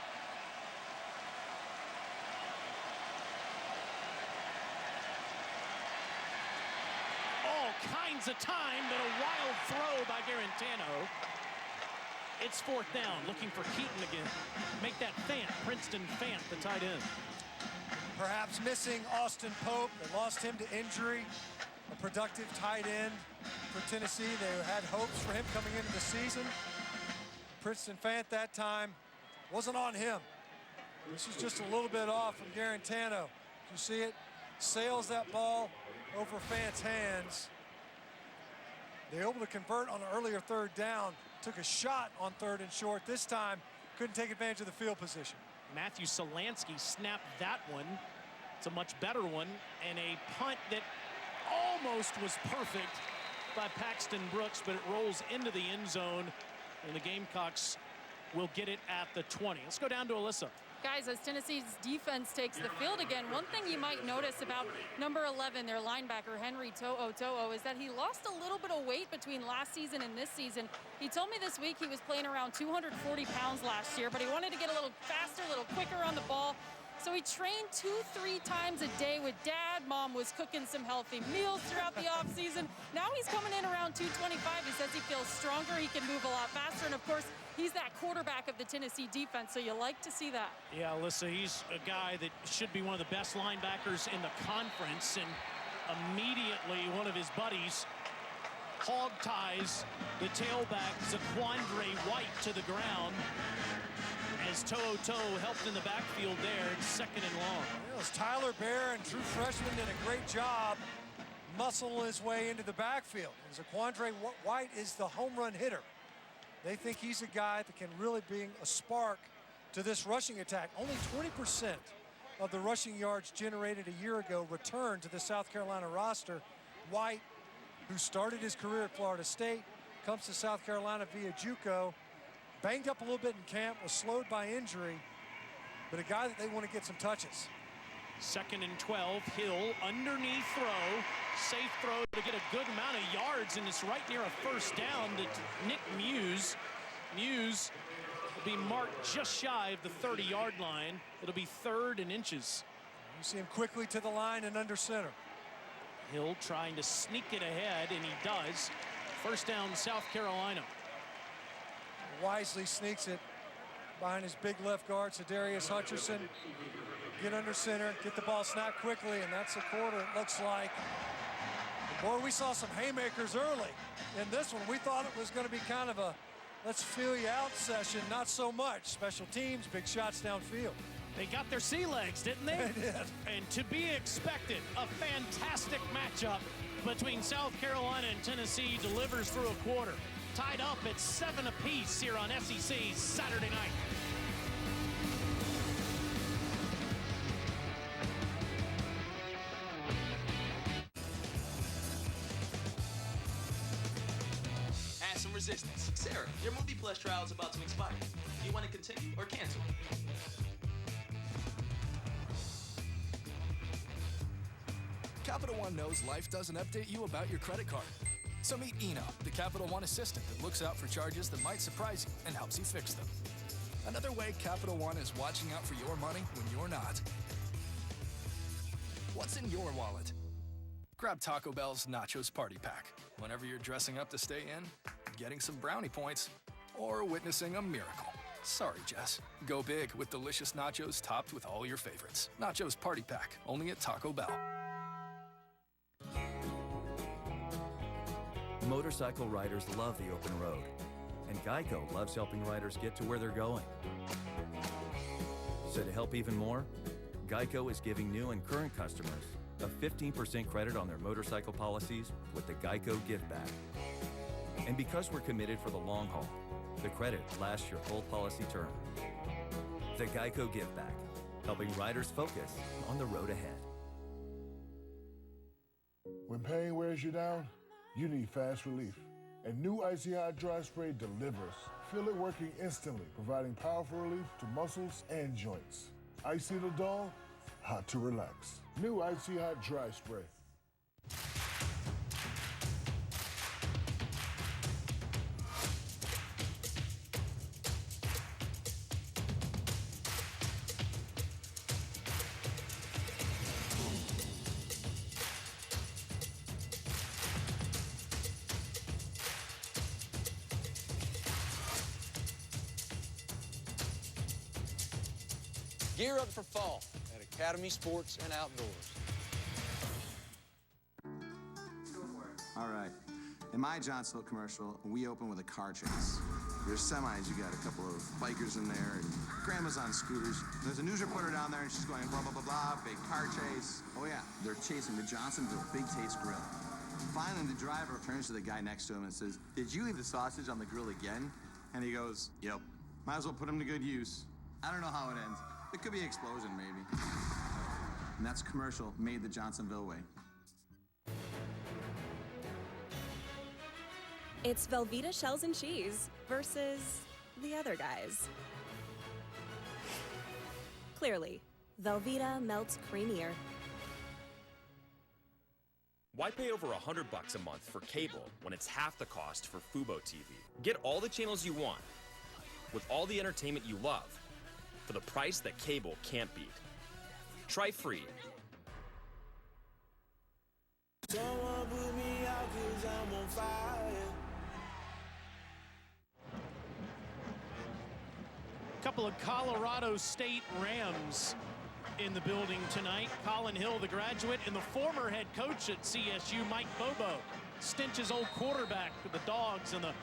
Speaker 1: Kinds of time, but a wild throw by Garantano. It's 4th down, looking for Keaton again. Make that Fant, Princeton Fant, the tight end.
Speaker 2: Perhaps missing Austin Pope. They lost him to injury. A productive tight end for Tennessee. They had hopes for him coming into the season. Princeton Fant that time wasn't on him. This is just a little bit off from Garantano. You see it? Sails that ball over Fant's hands. They were able to convert on an earlier 3rd down. Took a shot on 3rd and short. This time, couldn't take advantage of the field position.
Speaker 1: Matthew Solansky snapped that one. It's a much better one. And a punt that almost was perfect by Paxton Brooks, but it rolls into the end zone. And the Gamecocks will get it at the 20. Let's go down to Alyssa.
Speaker 4: Guys, as Tennessee's defense takes the field again, one thing you might notice about number 11, their linebacker, Henry To'o, is that he lost a little bit of weight between last season and this season. He told me this week he was playing around 240 pounds last year, but he wanted to get a little faster, a little quicker on the ball. So he trained 2-3 times a day with Dad. Mom was cooking some healthy meals throughout the offseason. Now he's coming in around 225. He says he feels stronger. He can move a lot faster. And, of course, he's that quarterback of the Tennessee defense, so you like to see that.
Speaker 1: Yeah, Alyssa, he's a guy that should be one of the best linebackers in the conference. And immediately one of his buddies hog ties the tailback, Zaquandre White, to the ground. As To'o helped in the backfield there, it's 2nd and long.
Speaker 2: It was Tyler Bear, and true freshman did a great job muscle his way into the backfield. Zaquandre White is the home run hitter. They think he's a guy that can really bring a spark to this rushing attack. Only 20% of the rushing yards generated a year ago returned to the South Carolina roster. White, who started his career at Florida State, comes to South Carolina via JUCO, banged up a little bit in camp, was slowed by injury, but a guy that they want to get some touches.
Speaker 1: 2nd and 12, Hill underneath throw, safe throw to get a good amount of yards, and it's right near a first down to Nick Muse. Muse will be marked just shy of the 30-yard line. It'll be 3rd and inches.
Speaker 2: You see him quickly to the line and under center.
Speaker 1: Hill trying to sneak it ahead, and he does. First down, South Carolina.
Speaker 2: Wisely sneaks it behind his big left guard, Sadarius Hutcherson. Get under center, get the ball snapped quickly, and that's a quarter, it looks like. Boy, we saw some haymakers early in this one. We thought it was going to be kind of a let's feel you out session. Not so much. Special teams, big shots downfield.
Speaker 1: They got their sea legs, didn't they?
Speaker 2: They did.
Speaker 1: And to be expected, a fantastic matchup between South Carolina and Tennessee delivers through a quarter. Tied up at 7 apiece here on SEC Saturday night.
Speaker 6: Add some resistance. Sarah, your Movie Plus trial is about to expire. Do you want to continue or cancel?
Speaker 7: Capital One knows life doesn't update you about your credit card. So meet Eno, the Capital One assistant that looks out for charges that might surprise you and helps you fix them. Another way Capital One is watching out for your money when you're not. What's in your wallet? Grab Taco Bell's Nachos Party Pack whenever you're dressing up to stay in, getting some brownie points, or witnessing a miracle. Sorry, Jess. Go big with delicious nachos topped with all your favorites. Nachos Party Pack, only at Taco Bell.
Speaker 8: Motorcycle riders love the open road, and Geico loves helping riders get to where they're going. So to help even more, Geico is giving new and current customers a 15% credit on their motorcycle policies with the Geico Give Back. And because we're committed for the long haul, the credit lasts your full policy term. The Geico Give Back, helping riders focus on the road ahead.
Speaker 10: When pain wears you down, you need fast relief. And new Icy Hot Dry Spray delivers. Feel it working instantly, providing powerful relief to muscles and joints. Icy to dull, hot to relax. New Icy Hot Dry Spray.
Speaker 11: Gear up for fall at Academy Sports and Outdoors.
Speaker 13: All right. In my John Silk commercial, we open with a car chase. There's semis, you got a couple of bikers in there, and grandmas on scooters. There's a news reporter down there, and she's going blah, blah, blah, blah, big car chase. Oh, yeah, they're chasing the Johnsonville Big Taste Grill. Finally, the driver turns to the guy next to him and says, "Did you leave the sausage on the grill again?" And he goes, "Yep. Might as well put him to good use." I don't know how it ends. It could be an explosion, maybe. And that's commercial made the Johnsonville way.
Speaker 24: It's Velveeta Shells and Cheese versus the other guys. Clearly, Velveeta melts creamier.
Speaker 25: Why pay over $100 a month for cable when it's half the cost for Fubo TV? Get all the channels you want with all the entertainment you love for the price that cable can't beat. Try free.
Speaker 27: Someone put me out 'cause I'm on fire.
Speaker 1: Couple of Colorado State Rams in the building tonight. Colin Hill, the graduate, and the former head coach at CSU, Mike Bobo. Stinch's old quarterback with the Dogs in the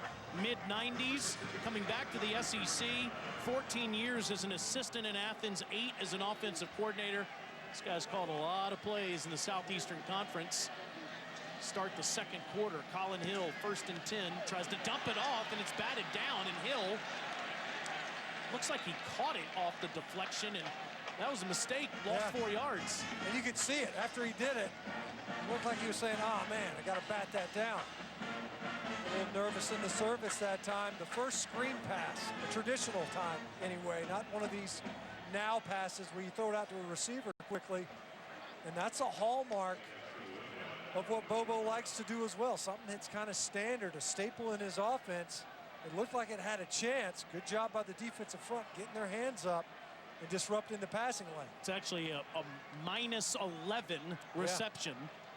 Speaker 1: mid-90s, coming back to the SEC. 14 years as an assistant in Athens, 8 as an offensive coordinator. This guy's called a lot of plays in the Southeastern Conference. start the second quarter. Colin Hill, 1st and 10, tries to dump it off, and it's batted down, and Hill looks like he caught it off the deflection, and that was a mistake, lost 4 yards.
Speaker 2: And you could see it after he did it. It looked like he was saying, oh man, I got to bat that down. A little nervous in the service that time. The first screen pass, a traditional time anyway, not one of these now passes where you throw it out to a receiver quickly. And that's a hallmark of what Bobo likes to do as well. Something that's kind of standard, a staple in his offense. It looked like it had a chance. Good job by the defensive front getting their hands up and disrupting the passing lane.
Speaker 1: It's actually a minus 11 reception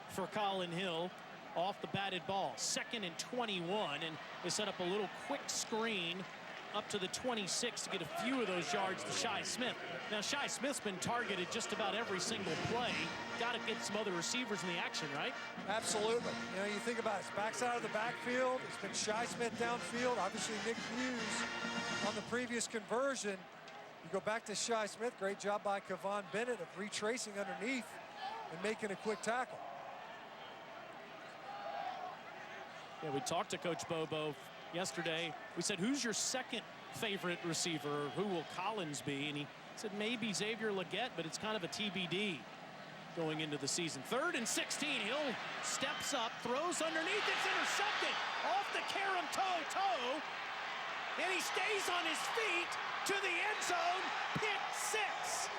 Speaker 1: for Colin Hill off the batted ball. 2nd and 21, and they set up a little quick screen up to the 26 to get a few of those yards to Shi Smith. Now, Shi Smith's been targeted just about every single play. Got to get some other receivers in the action, right?
Speaker 2: Absolutely. You know, you think about it, it's backside of the backfield. It's been Shi Smith downfield. Obviously, Nick Hughes on the previous conversion. You go back to Shi Smith. Great job by Kevon Bennett of retracing underneath and making a quick tackle.
Speaker 1: Yeah, we talked to Coach Bobo yesterday. We said, who's your second favorite receiver? Who will Collins be? And he said maybe Xavier Legette, but it's kind of a TBD going into the season. 3rd and 16. Hill steps up, throws underneath. It's intercepted off the Karam Toe. And he stays on his feet to the end zone. Pick 6.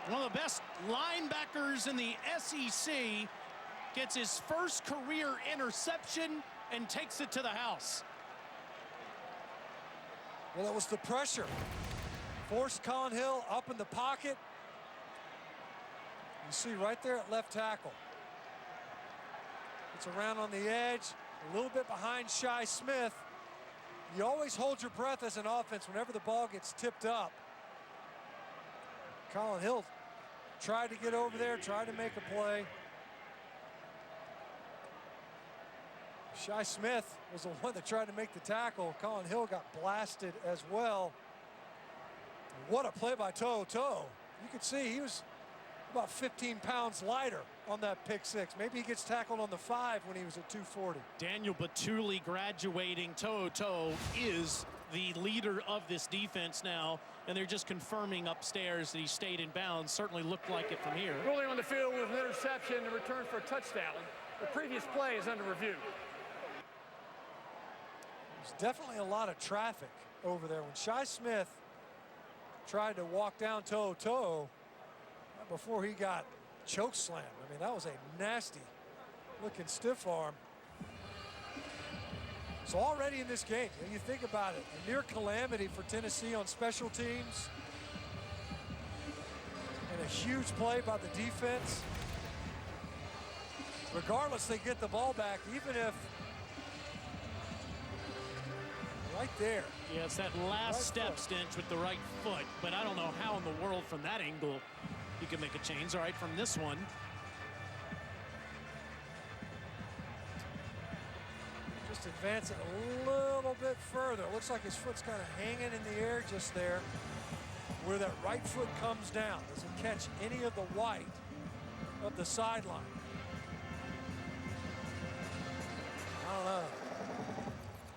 Speaker 1: One of the best linebackers in the SEC gets his first career interception and takes it to the house.
Speaker 2: Well, it was the pressure. Forced Colin Hill up in the pocket. You see right there at left tackle. It's around on the edge, a little bit behind Shi Smith. You always hold your breath as an offense whenever the ball gets tipped up. Colin Hill tried to get over there, tried to make a play. Shi Smith was the one that tried to make the tackle. Colin Hill got blasted as well. What a play by Toe. You could see he was about 15 pounds lighter on that pick 6. Maybe he gets tackled on the 5 when he was at 240.
Speaker 1: Daniel Batuli graduating. Toe is the leader of this defense now, and they're just confirming upstairs that he stayed in bounds. Certainly looked like it from here.
Speaker 14: Rolling on the field with an interception and return for a touchdown. The previous play is under review.
Speaker 2: There's definitely a lot of traffic over there. When Shi Smith tried to walk down Toe before he got choke slammed. I mean, that was a nasty looking stiff arm. So already in this game, when you think about it, a near calamity for Tennessee on special teams. And a huge play by the defense. Regardless, they get the ball back, even if right there.
Speaker 1: Yeah, it's that last step, Stinch, with the right foot. But I don't know how in the world from that angle you can make a change. All right, from this one.
Speaker 2: Just advance it a little bit further. It looks like his foot's kind of hanging in the air just there. Where that right foot comes down. Doesn't catch any of the white of the sideline. I don't know.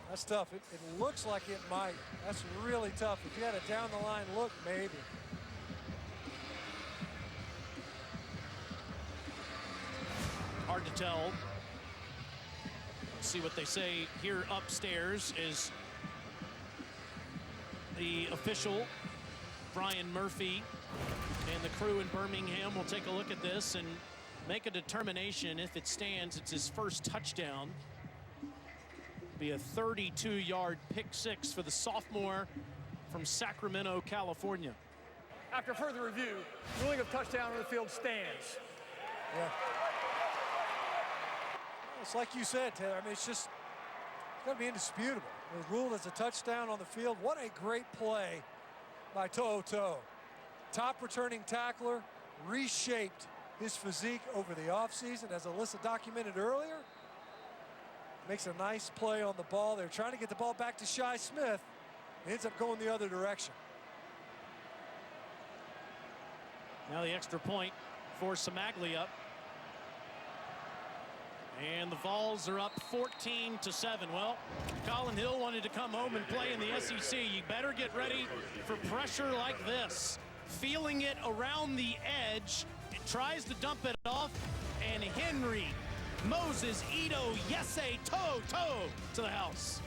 Speaker 2: That's tough. It looks like it might. That's really tough. If you had a down the line look, maybe.
Speaker 1: Hard to tell. Let's see what they say here upstairs is the official, Brian Murphy, and the crew in Birmingham will take a look at this and make a determination. If it stands, it's his first touchdown. Be a 32-yard pick 6 for the sophomore from Sacramento, California.
Speaker 14: After further review, ruling of touchdown on the field stands.
Speaker 2: Yeah. It's like you said, Taylor. I mean, it's just got to be indisputable. It was ruled as a touchdown on the field. What a great play by Toe. Top returning tackler, reshaped his physique over the offseason, as Alyssa documented earlier. Makes a nice play on the ball. They're trying to get the ball back to Shi Smith. He ends up going the other direction.
Speaker 1: Now the extra point for Samaglia. And the Vols are up 14-7. Well, Colin Hill wanted to come home and play in the SEC. You better get ready for pressure like this. Feeling it around the edge. It tries to dump it off. And Henry, Moses, Ito, Yese, toe to the house.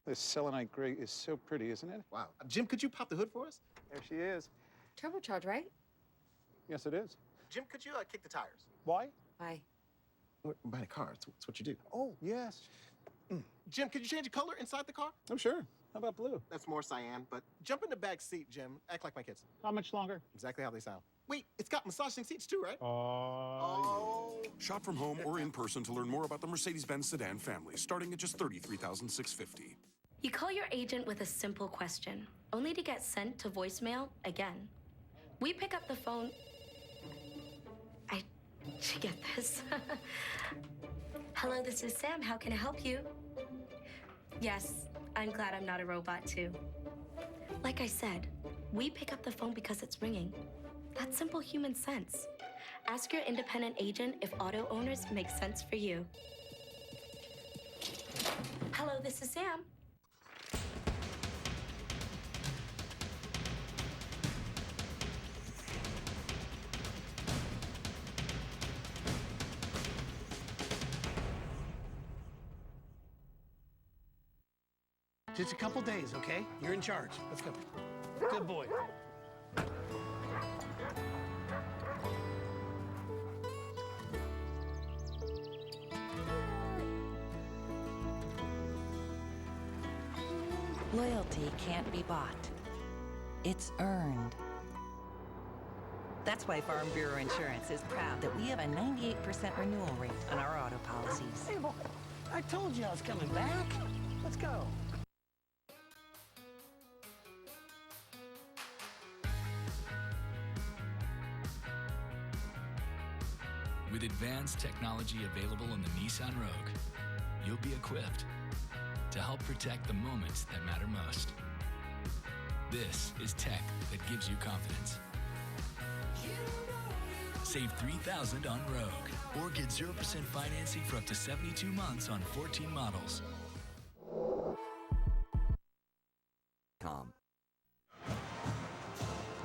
Speaker 9: This selenite gray is so pretty, isn't it?
Speaker 12: Wow. Jim, could you pop the hood for us?
Speaker 9: There she is.
Speaker 15: Turbocharge, right?
Speaker 9: Yes, it is.
Speaker 12: Jim, could you kick the tires?
Speaker 9: Why?
Speaker 15: Why?
Speaker 12: We're buying a car. It's what you do.
Speaker 9: Oh, yes.
Speaker 12: Jim, could you change the color inside the car?
Speaker 9: Oh, sure. How about blue?
Speaker 12: That's more cyan, but jump in the back seat, Jim. Act like my kids.
Speaker 9: How much longer?
Speaker 12: Exactly how they sound. Wait, it's got massaging seats too, right?
Speaker 9: Oh.
Speaker 16: Shop from home or in person to learn more about the Mercedes-Benz sedan family, starting at just $33,650.
Speaker 17: You call your agent with a simple question, only to get sent to voicemail again. We pick up the phone. Did you get this? Hello, this is Sam. How can I help you? Yes, I'm glad I'm not a robot, too. Like I said, we pick up the phone because it's ringing. That's simple human sense. Ask your independent agent if auto owners make sense for you. Hello, this is Sam.
Speaker 18: Just a couple days, okay? You're in charge. Let's go. Good boy.
Speaker 19: Loyalty can't be bought. It's earned. That's why Farm Bureau Insurance is proud that we have a 98% renewal rate on our auto policies.
Speaker 18: Hey, boy, I told you I was coming back. Let's go.
Speaker 28: With advanced technology available on the Nissan Rogue, you'll be equipped to help protect the moments that matter most. This is tech that gives you confidence. Save $3,000 on Rogue, or get 0% financing for up to 72 months on 14 models.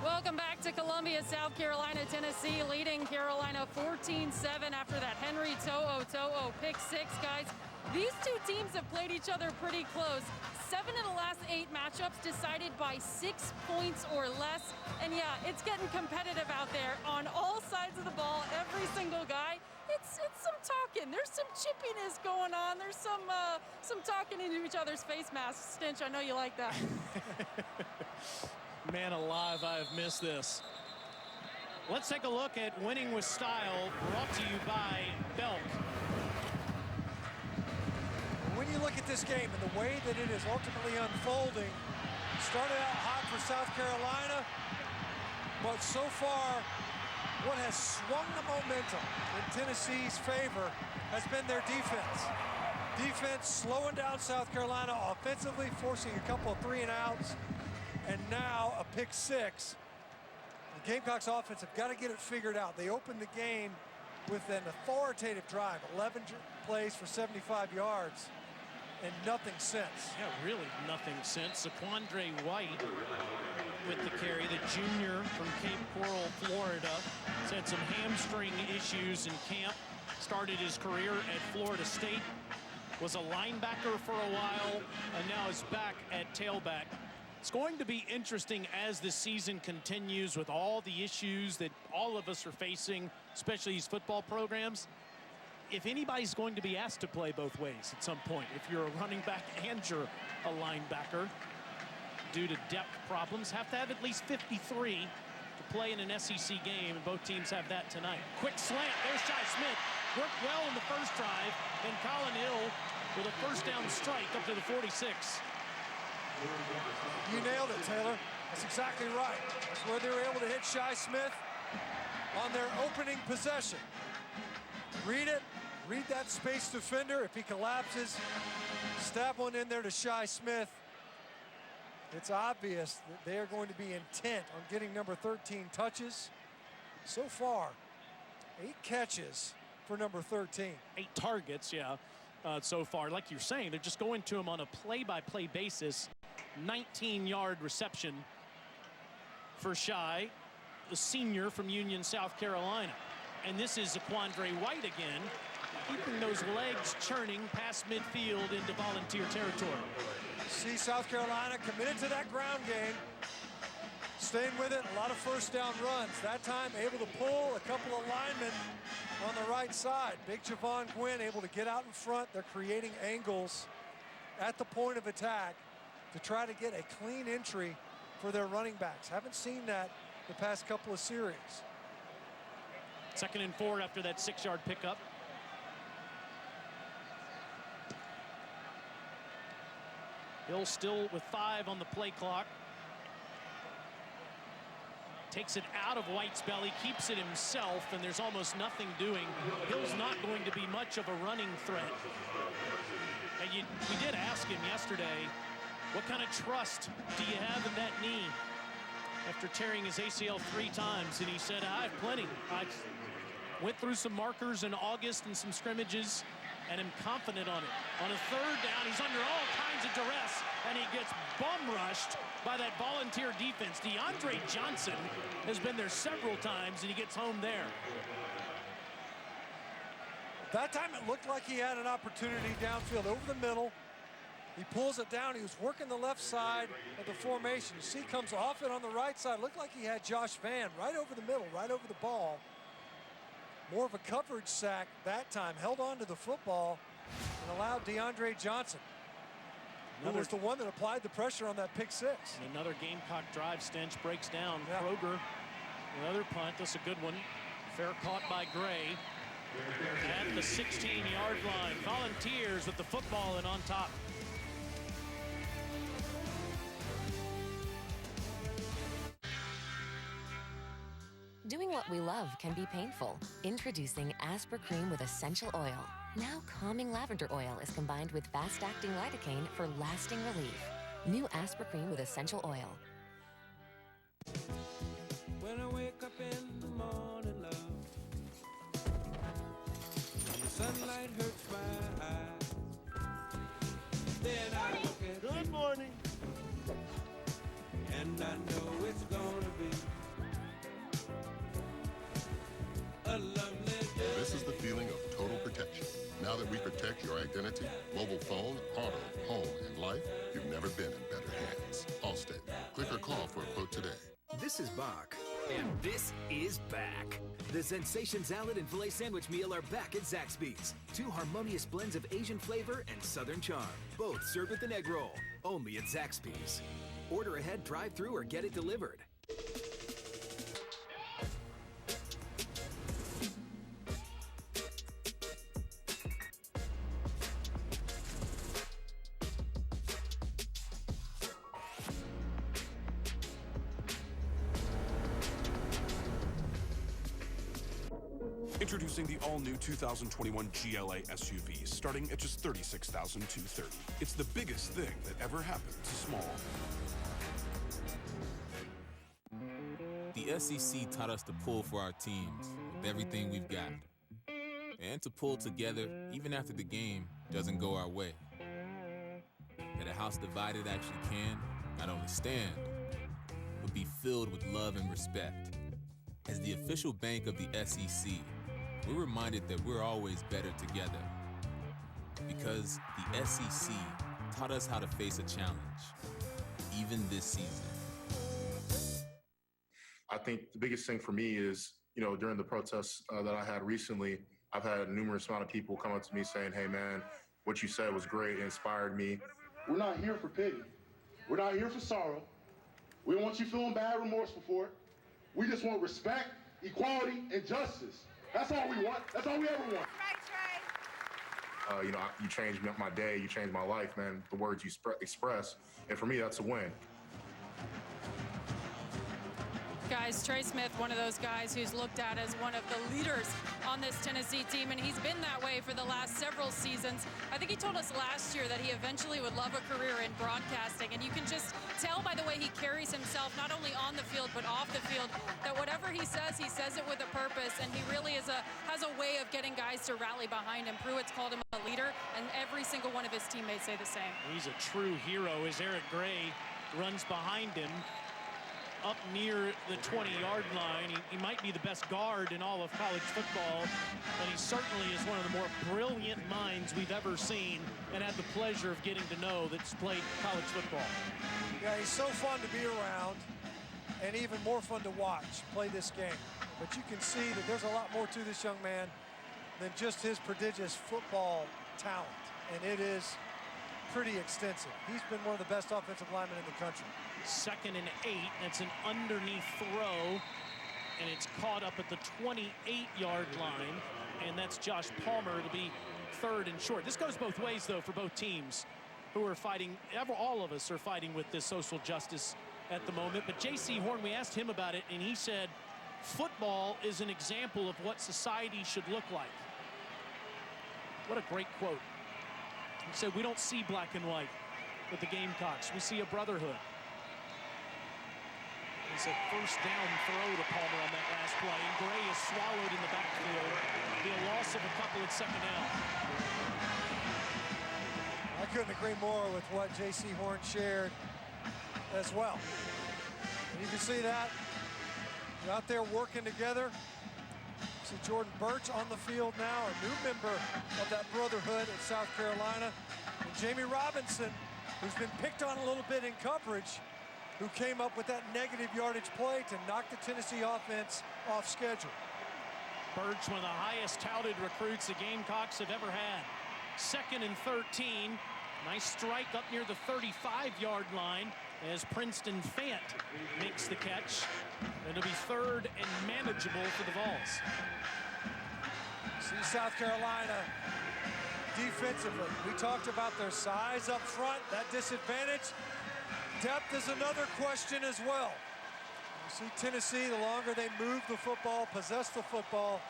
Speaker 4: Welcome back to Columbia, South Carolina, Tennessee, leading Carolina 14-7 after that Henry To'o pick six, guys. These two teams have played each other pretty close. 7 of the last 8 matchups decided by 6 points or less. And yeah, it's getting competitive out there on all sides of the ball, every single guy. It's some talking. There's some chippiness going on. There's some talking into each other's face masks. Stinch, I know you like that.
Speaker 1: Man alive, I've missed this. Let's take a look at Winning with Style, brought to you by Belk.
Speaker 2: When you look at this game and the way that it is ultimately unfolding, started out hot for South Carolina, but so far, what has swung the momentum in Tennessee's favor has been their defense. Defense slowing down South Carolina, offensively forcing a couple of 3-and-outs, and now a pick six. The Gamecocks offense have got to get it figured out. They opened the game with an authoritative drive, 11 plays for 75 yards, and nothing since.
Speaker 1: Yeah, really nothing since. Zaquandre White with the carry, the junior from Cape Coral, Florida. He's had some hamstring issues in camp. Started his career at Florida State. Was a linebacker for a while, and now is back at tailback. It's going to be interesting as the season continues with all the issues that all of us are facing, especially these football programs. If anybody's going to be asked to play both ways at some point, if you're a running back and you're a linebacker, due to depth problems, have to have at least 53 to play in an SEC game, and both teams have that tonight. Quick slant, there's Shi Smith. Worked well in the first drive, then Colin Hill with a first down strike up to the 46.
Speaker 2: You nailed it, Taylor. That's exactly right. That's where they were able to hit Shi Smith on their opening possession. Read it, Read that space defender. If he collapses, stab one in there to Shi Smith. It's obvious that they are going to be intent on getting number 13 touches. So far, 8 catches for number 13.
Speaker 1: 8 targets, yeah, so far. Like you're saying, they're just going to him on a play-by-play basis. 19-yard reception for Shi, the senior from Union, South Carolina. And this is Zaquandre White again, keeping those legs churning past midfield into Volunteer territory.
Speaker 2: See South Carolina committed to that ground game, staying with it, a lot of first down runs. That time able to pull a couple of linemen on the right side. Big Javon Gwynn able to get out in front. They're creating angles at the point of attack to try to get a clean entry for their running backs. Haven't seen that the past couple of series.
Speaker 1: 2nd and 4 after that 6-yard pickup. Hill still with 5 on the play clock. Takes it out of White's belly, keeps it himself, and there's almost nothing doing. Hill's not going to be much of a running threat. And we did ask him yesterday, what kind of trust do you have in that knee after tearing his ACL 3 times? And he said, I have plenty. I went through some markers in August and some scrimmages, and am confident on it. On a 3rd down, he's under all kinds of duress, and he gets bum rushed by that Volunteer defense. DeAndre Johnson has been there several times, and he gets home there.
Speaker 2: That time it looked like he had an opportunity downfield over the middle. He pulls it down. He was working the left side of the formation. You see, comes off it on the right side. Looked like he had Josh Vann right over the middle, right over the ball. More of a coverage sack that time. Held on to the football and allowed DeAndre Johnson, who was the one that applied the pressure on that pick 6.
Speaker 1: And another Gamecock drive. Stench breaks down. Yeah. Kroger, another punt. That's a good one. Fair caught by Gray at the 16-yard line. Volunteers with the football and on top.
Speaker 3: Doing what we love can be painful. Introducing Aspercreme with essential oil. Now calming lavender oil is combined with fast-acting lidocaine for lasting relief. New Aspercreme with essential oil.
Speaker 27: When I wake up in the morning, love, and the sunlight hurts my eyes, then I look at good morning, and I know it's gonna be a lovely day.
Speaker 5: This is the feeling of total protection. Now that we protect your identity, mobile phone, auto, home, and life, you've never been in better hands. Allstate. Click or call for a quote today.
Speaker 15: This is Bach, and this is back. The Sensation Salad and Filet Sandwich Meal are back at Zaxby's. 2 harmonious blends of Asian flavor and Southern charm, both served with an egg roll. Only at Zaxby's. Order ahead, drive-thru, or get it delivered.
Speaker 16: Introducing the all-new 2021 GLA SUV, starting at just $36,230. It's the biggest thing that ever happened to small.
Speaker 20: The SEC taught us to pull for our teams with everything we've got. And to pull together even after the game doesn't go our way. That a house divided actually can not only stand, but be filled with love and respect. As the official bank of the SEC, we're reminded that we're always better together. Because the SEC taught us how to face a challenge, even this season.
Speaker 21: I think the biggest thing for me is, during the protests that I had recently, I've had numerous amount of people come up to me saying, hey man, what you said was great, it inspired me.
Speaker 10: We're not here for pity. We're not here for sorrow. We don't want you feeling bad, remorseful for it. We just want respect, equality, and justice. That's all we want. That's all we ever want.
Speaker 21: You changed my day. You changed my life, man. The words you express. And for me, that's a win.
Speaker 4: Guys, Trey Smith, one of those guys who's looked at as one of the leaders on this Tennessee team, and he's been that way for the last several seasons. I think he told us last year that he eventually would love a career in broadcasting, and you can just tell by the way he carries himself, not only on the field but off the field, that whatever he says it with a purpose, and he really has a way of getting guys to rally behind him. Pruitt's called him a leader, and every single one of his teammates say the same.
Speaker 1: He's a true hero as Eric Gray runs behind him up near the 20-yard line. He might be the best guard in all of college football, but he certainly is one of the more brilliant minds we've ever seen and had the pleasure of getting to know that's played college football.
Speaker 2: Yeah, he's so fun to be around and even more fun to watch play this game. But you can see that there's a lot more to this young man than just his prodigious football talent, and it is pretty extensive. He's been one of the best offensive linemen in the country.
Speaker 1: 2nd and 8. That's an underneath throw, and it's caught up at the 28-yard line, and that's Josh Palmer. It'll be 3rd and short. This goes both ways, though, for both teams who are fighting. All of us are fighting with this social justice at the moment. But J.C. Horn, we asked him about it, and he said football is an example of what society should look like. What a great quote. He said, we don't see black and white with the Gamecocks. We see a brotherhood. It's a first down throw to Palmer on that last play, and Gray is swallowed in the backfield. Be a loss of a couple at 2nd down.
Speaker 2: I couldn't agree more with what J.C. Horn shared as well. And you can see that. They're out there working together. See Jordan Burch on the field now, a new member of that brotherhood at South Carolina. And Jamie Robinson, who's been picked on a little bit in coverage, who came up with that negative yardage play to knock the Tennessee offense off schedule.
Speaker 1: Burch, one of the highest touted recruits the Gamecocks have ever had. 2nd and 13. Nice strike up near the 35-yard line as Princeton Fant makes the catch. It'll be 3rd and manageable for the Vols.
Speaker 2: See South Carolina defensively. We talked about their size up front, that disadvantage. Depth is another question as well. You see Tennessee, the longer they move the football, possess the football,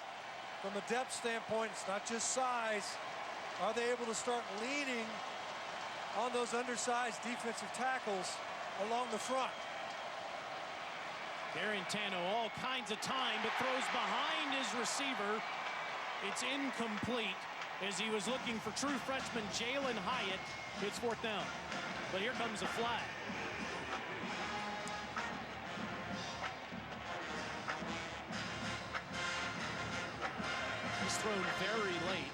Speaker 2: from a depth standpoint, it's not just size. Are they able to start leaning on those undersized defensive tackles along the front?
Speaker 1: Garantano all kinds of time, but throws behind his receiver. It's incomplete as he was looking for true freshman Jalen Hyatt. It's 4th down. But here comes a flag. He's thrown very late.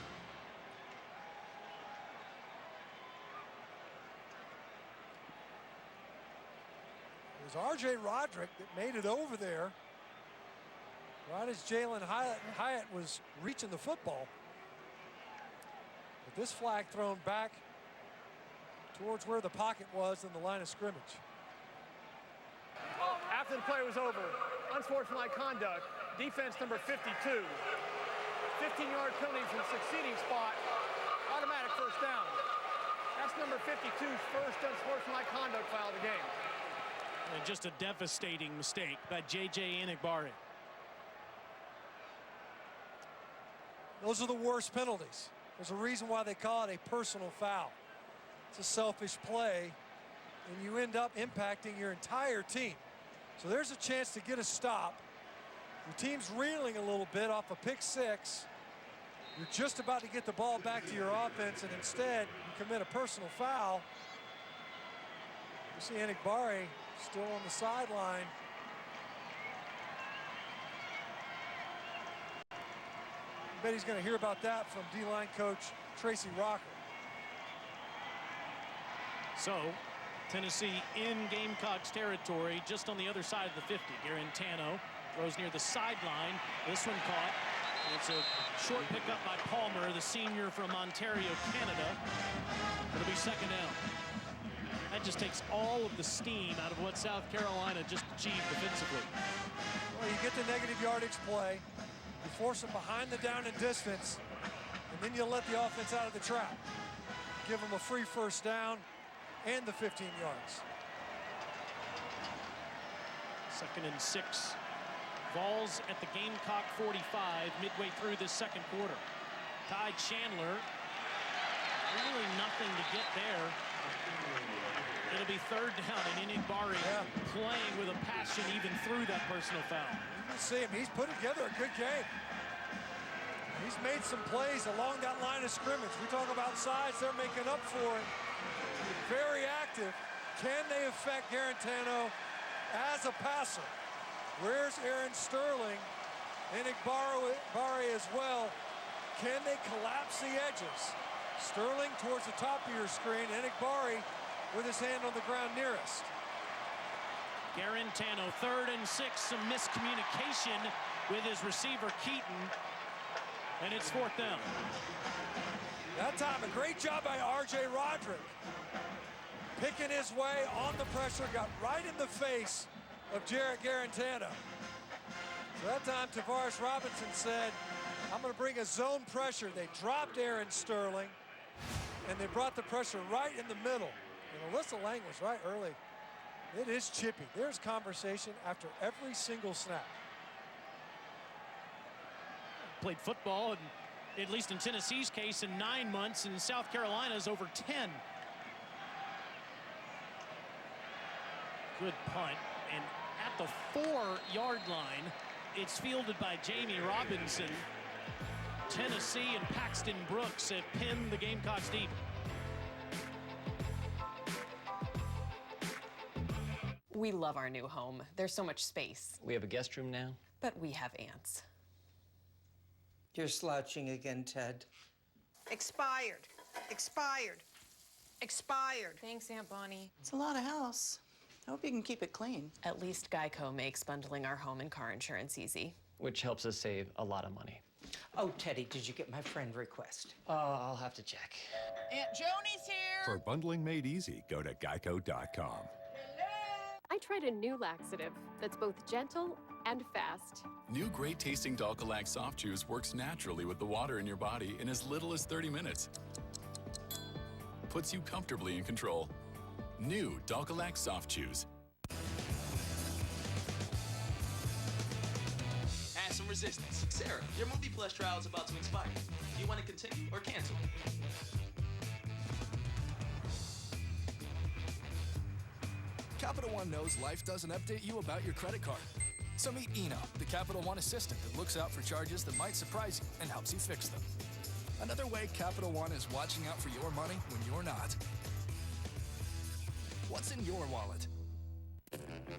Speaker 2: It was R.J. Roderick that made it over there right as Jalen Hyatt was reaching the football. But this flag thrown back towards where the pocket was in the line of scrimmage.
Speaker 14: After the play was over, unsportsmanlike conduct, defense number 52. 15-yard penalty from the succeeding spot, automatic first down. That's number 52's first unsportsmanlike conduct foul of the game.
Speaker 1: And just a devastating mistake by J.J. Enagbare.
Speaker 2: Those are the worst penalties. There's a reason why they call it a personal foul. It's a selfish play, and you end up impacting your entire team. So there's a chance to get a stop. Your team's reeling a little bit off a pick six. You're just about to get the ball back to your offense, and instead you commit a personal foul. You see Enagbare still on the sideline. I bet he's going to hear about that from D-line coach Tracy Rocker.
Speaker 1: So Tennessee in Gamecocks territory, just on the other side of the 50. Garantano throws near the sideline. This one caught. It's a short pickup by Palmer, the senior from Ontario, Canada. It'll be 2nd down. That just takes all of the steam out of what South Carolina just achieved defensively.
Speaker 2: Well, you get the negative yardage play, you force them behind the down and distance, and then you let the offense out of the trap. Give them a free first down and the 15 yards.
Speaker 1: 2nd and 6. Vols at the Gamecock 45 midway through this second quarter. Ty Chandler, really nothing to get there. It'll be 3rd down, and Enigbari playing with a passion even through that personal foul.
Speaker 2: You can see him. He's put together a good game. He's made some plays along that line of scrimmage. We talk about size, they're making up for it. Very active. Can they affect Garantano as a passer? Where's Aaron Sterling? Enigbari as well. Can they collapse the edges? Sterling towards the top of your screen. Enigbari with his hand on the ground nearest.
Speaker 1: Garantano, 3rd and 6. Some miscommunication with his receiver, Keaton. And it's 4th down.
Speaker 2: That time, a great job by R.J. Roderick. Picking his way on the pressure, got right in the face of Jarrett Garantano. So that time, Tavares Robinson said, I'm going to bring a zone pressure. They dropped Aaron Sterling, and they brought the pressure right in the middle. And Alyssa Lang was right early. It is chippy. There's conversation after every single snap.
Speaker 1: Played football, and at least in Tennessee's case, in 9 months. In South Carolina's over 10. Good punt, and at the 4-yard line, it's fielded by Jamie Robinson. Tennessee and Paxton Brooks have pinned the Gamecocks deep.
Speaker 6: We love our new home. There's so much space.
Speaker 7: We have a guest room now?
Speaker 6: But we have ants.
Speaker 8: You're slouching again, Ted.
Speaker 11: Expired. Expired. Expired.
Speaker 6: Thanks, Aunt Bonnie.
Speaker 11: It's a lot of house. I hope you can keep it clean.
Speaker 6: At least Geico makes bundling our home and car insurance easy.
Speaker 7: Which helps us save a lot of money.
Speaker 8: Oh, Teddy, did you get my friend request?
Speaker 7: I'll have to check.
Speaker 11: Aunt Joni's here.
Speaker 13: For bundling made easy, go to geico.com.
Speaker 22: I tried a new laxative that's both gentle and fast.
Speaker 23: New great tasting Dalcolac soft chews works naturally with the water in your body in as little as 30 minutes. Puts you comfortably in control. New Dalcolac soft chews.
Speaker 26: Add some resistance. Sarah, your Movie Plus trial is about to expire. Do you want to continue or cancel?
Speaker 29: Capital One knows life doesn't update you about your credit card. So meet Eno, the Capital One assistant that looks out for charges that might surprise you and helps you fix them. Another way Capital One is watching out for your money when you're not. What's in your wallet?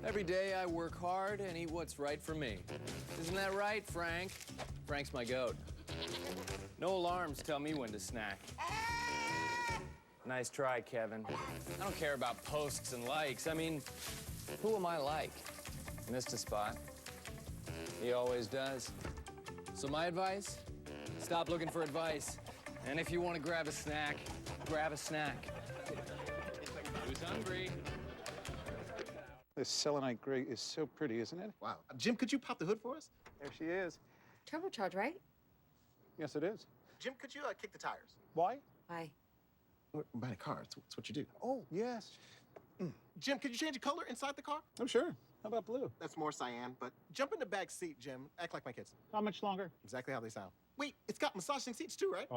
Speaker 30: Every day I work hard and eat what's right for me. Isn't that right, Frank? Frank's my goat. No alarms tell me when to snack. Nice try, Kevin. I don't care about posts and likes. I mean, who am I like? Missed a spot. He always does. So my advice? Stop looking for advice. And if you want to grab a snack, grab a snack. Who's hungry?
Speaker 9: This selenite gray is so pretty, isn't it?
Speaker 12: Wow. Jim, could you pop the hood for us?
Speaker 9: There she is.
Speaker 22: Turbocharged, right?
Speaker 9: Yes, it is.
Speaker 12: Jim, could you kick the tires?
Speaker 9: Why?
Speaker 22: Why?
Speaker 12: We're buying a car. It's what you do.
Speaker 9: Oh, yes.
Speaker 12: Jim, could you change the color inside the car?
Speaker 9: I'm sure. How about blue?
Speaker 12: That's more cyan, but jump in the back seat, Jim. Act like my kids.
Speaker 9: How much longer?
Speaker 12: Exactly how they sound. Wait, it's got massaging seats too, right?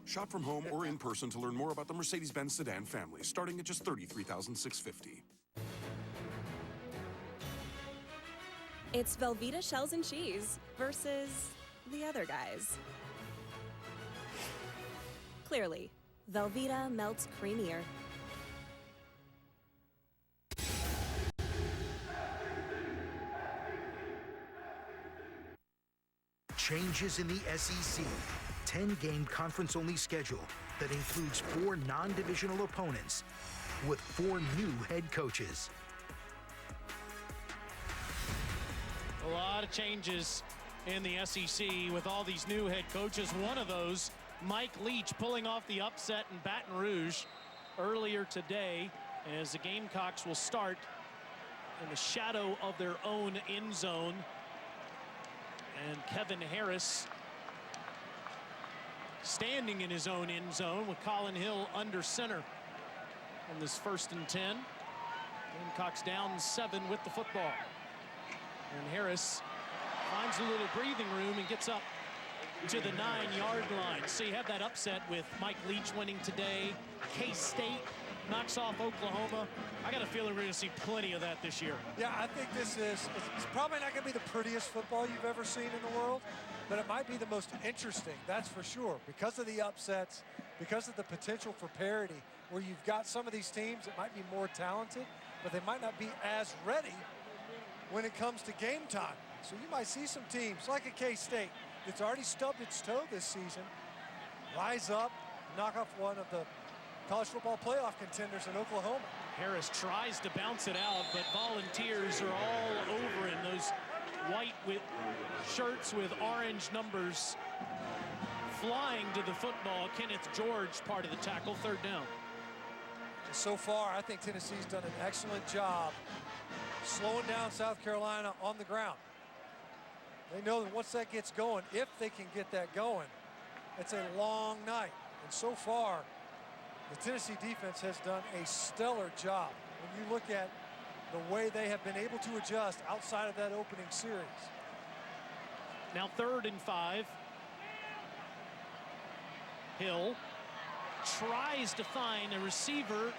Speaker 16: Shop from home or in person to learn more about the Mercedes-Benz sedan family, starting at just $33,650.
Speaker 24: It's Velveeta Shells and Cheese versus the other guys. Clearly, Velveeta melts creamier.
Speaker 31: Changes in the SEC. 10-game conference-only schedule that includes 4 non-divisional opponents with 4 new head coaches.
Speaker 1: A lot of changes in the SEC with all these new head coaches. One of those, Mike Leach, pulling off the upset in Baton Rouge earlier today, as the Gamecocks will start in the shadow of their own end zone. And Kevin Harris standing in his own end zone with Colin Hill under center on this 1st and 10. Gamecocks down 7 with the football. And Harris finds a little breathing room and gets up to the 9-yard line. So you have that upset with Mike Leach winning today. K-State knocks off Oklahoma. I got a feeling we're going to see plenty of that this year.
Speaker 2: Yeah, I think this is, it's probably not going to be the prettiest football you've ever seen in the world, but it might be the most interesting, that's for sure, because of the upsets, because of the potential for parity, where you've got some of these teams that might be more talented, but they might not be as ready when it comes to game time. So you might see some teams like a K-State that's already stubbed its toe this season rise up, knock off one of the college football playoff contenders in Oklahoma.
Speaker 1: Harris tries to bounce it out, but Volunteers are all over in those white with shirts with orange numbers. Flying to the football, Kenneth George part of the tackle, 3rd down.
Speaker 2: So far, I think Tennessee's done an excellent job slowing down South Carolina on the ground. They know that once that gets going, if they can get that going, it's a long night. And so far, the Tennessee defense has done a stellar job. When you look at the way they have been able to adjust outside of that opening series.
Speaker 1: Now 3rd and 5. Hill tries to find a receiver,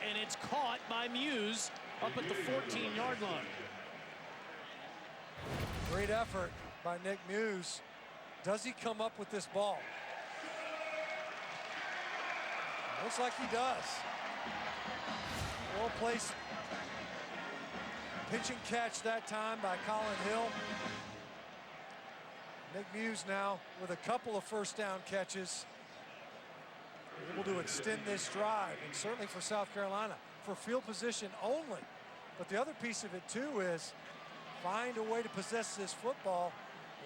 Speaker 1: and it's caught by Muse up at the 14-yard line.
Speaker 2: Great effort by Nick Muse. Does he come up with this ball? Looks like he does. Well placed pitch and catch that time by Colin Hill. Nick Muse now with a couple of 1st down catches, able to extend this drive, and certainly for South Carolina for field position only. But the other piece of it too is find a way to possess this football,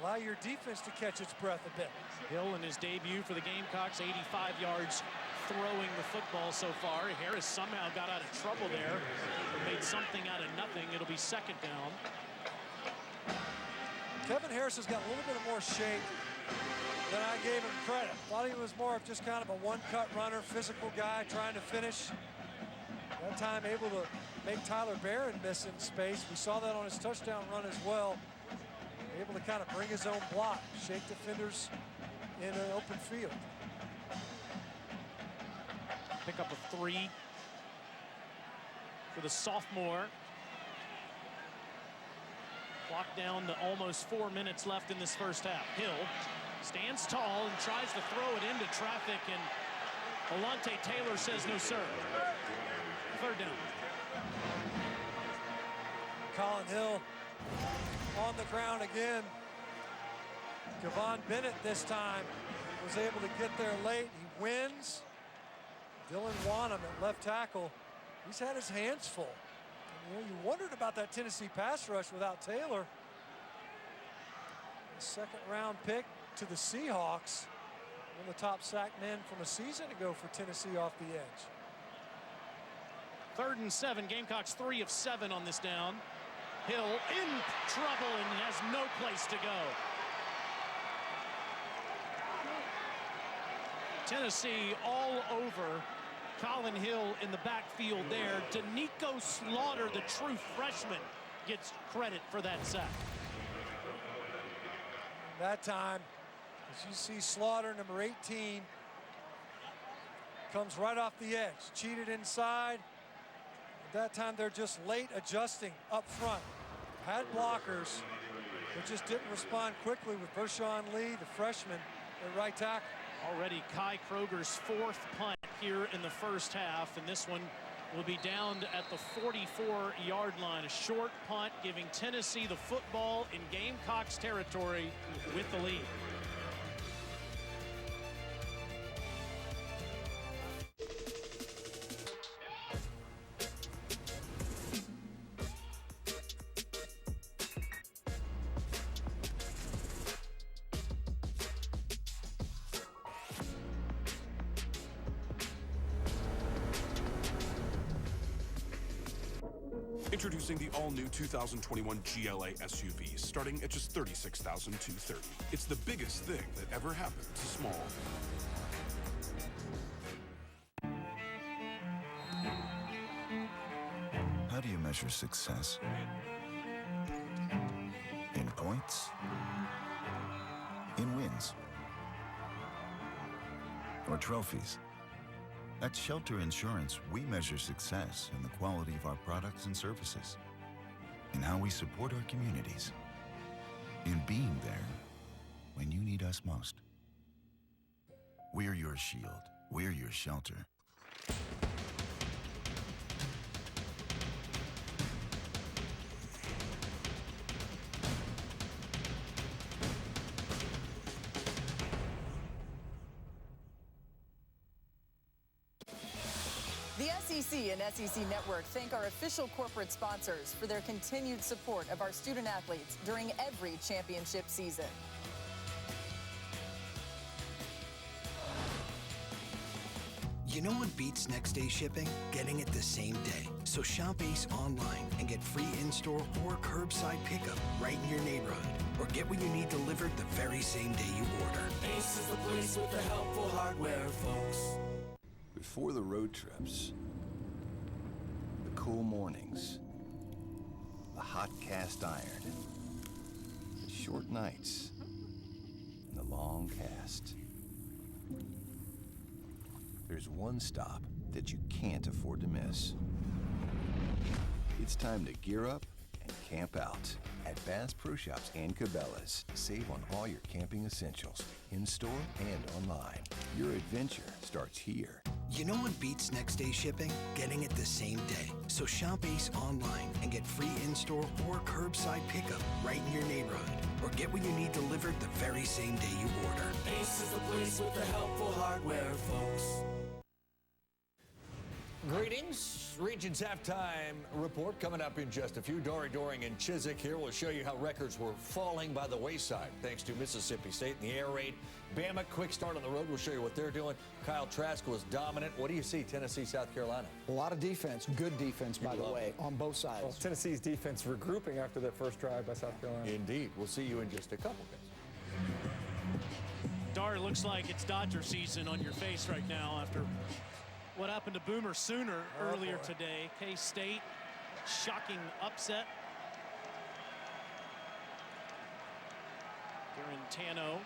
Speaker 2: allow your defense to catch its breath a bit.
Speaker 1: Hill in his debut for the Gamecocks, 85 yards throwing the football so far. Harris somehow got out of trouble there, made something out of nothing. It'll be 2nd down.
Speaker 2: Kevin Harris has got a little bit more shape than I gave him credit. Thought he was more of just kind of a one-cut runner, physical guy trying to finish. That time able to make Tyler Barron miss in space. We saw that on his touchdown run as well. Able to kind of bring his own block, shake defenders in an open field.
Speaker 1: Pick up a 3 for the sophomore. Clock down to almost 4 minutes left in this 1st half. Hill stands tall and tries to throw it into traffic, and Alontae Taylor says no, sir. 3rd down.
Speaker 2: Colin Hill on the ground again. Kevon Bennett this time was able to get there late. He wins. Dylan Wanham at left tackle. He's had his hands full. You know, you wondered about that Tennessee pass rush without Taylor. The 2nd round pick to the Seahawks. One of the top sack men from a season ago for Tennessee off the edge.
Speaker 1: 3rd and 7. Gamecocks 3 of 7 on this down. Hill in trouble and has no place to go. Tennessee all over Colin Hill in the backfield there. Danico Slaughter, the true freshman, gets credit for that sack.
Speaker 2: That time, as you see Slaughter, number 18, comes right off the edge, cheated inside. At that time, they're just late adjusting up front. Had blockers, but just didn't respond quickly with Vershawn Lee, the freshman, at right tackle.
Speaker 1: Already Kai Kroger's 4th punt here in the 1st half, and this one will be down at the 44-yard line. A short punt giving Tennessee the football in Gamecocks territory with the lead.
Speaker 16: Introducing the all-new 2021 GLA SUV, starting at just $36,230. It's the biggest thing that ever happened to small.
Speaker 3: measure success? In points? In wins? Or trophies? At Shelter Insurance, we measure success in the quality of our products and services, in how we support our communities, in being there when you need us most. We're your shield. We're your shelter.
Speaker 5: The SEC and SEC Network thank our official corporate sponsors for their continued support of our student athletes during every championship season.
Speaker 10: You know what beats next day shipping? Getting it the same day. So shop Ace online and get free in-store or curbside pickup right in your neighborhood. Or get what you need delivered the very same day you order.
Speaker 15: Ace is the place with the helpful hardware, folks.
Speaker 13: Before the road trips, the cool mornings, the hot cast iron, the short nights, and the long cast. There's one stop that you can't afford to miss. It's time to gear up and camp out at Bass Pro Shops and Cabela's. Save on all your camping essentials, in-store and online. Your adventure starts here.
Speaker 10: You know what beats next day shipping? Getting it the same day. So shop Ace online and get free in-store or curbside pickup right in your neighborhood. Or get what you need delivered the very same day you order.
Speaker 15: Ace is the place with the helpful hardware, folks.
Speaker 17: Greetings. Regions halftime report coming up in just a few. Dory Doring and Chiswick here will show you how records were falling by the wayside thanks to Mississippi State in the air raid. Bama, quick start on the road. We'll show you what they're doing. Kyle Trask was dominant. What do you see, Tennessee, South Carolina?
Speaker 18: A lot of defense, good defense, by the way, on both sides.
Speaker 14: Well, Tennessee's defense regrouping after that first drive by South Carolina.
Speaker 17: Indeed. We'll see you in just a couple, guys.
Speaker 1: Dar, looks like it's Dodger season on your face right now after what happened to Boomer Sooner earlier today. K-State, shocking upset. Garantano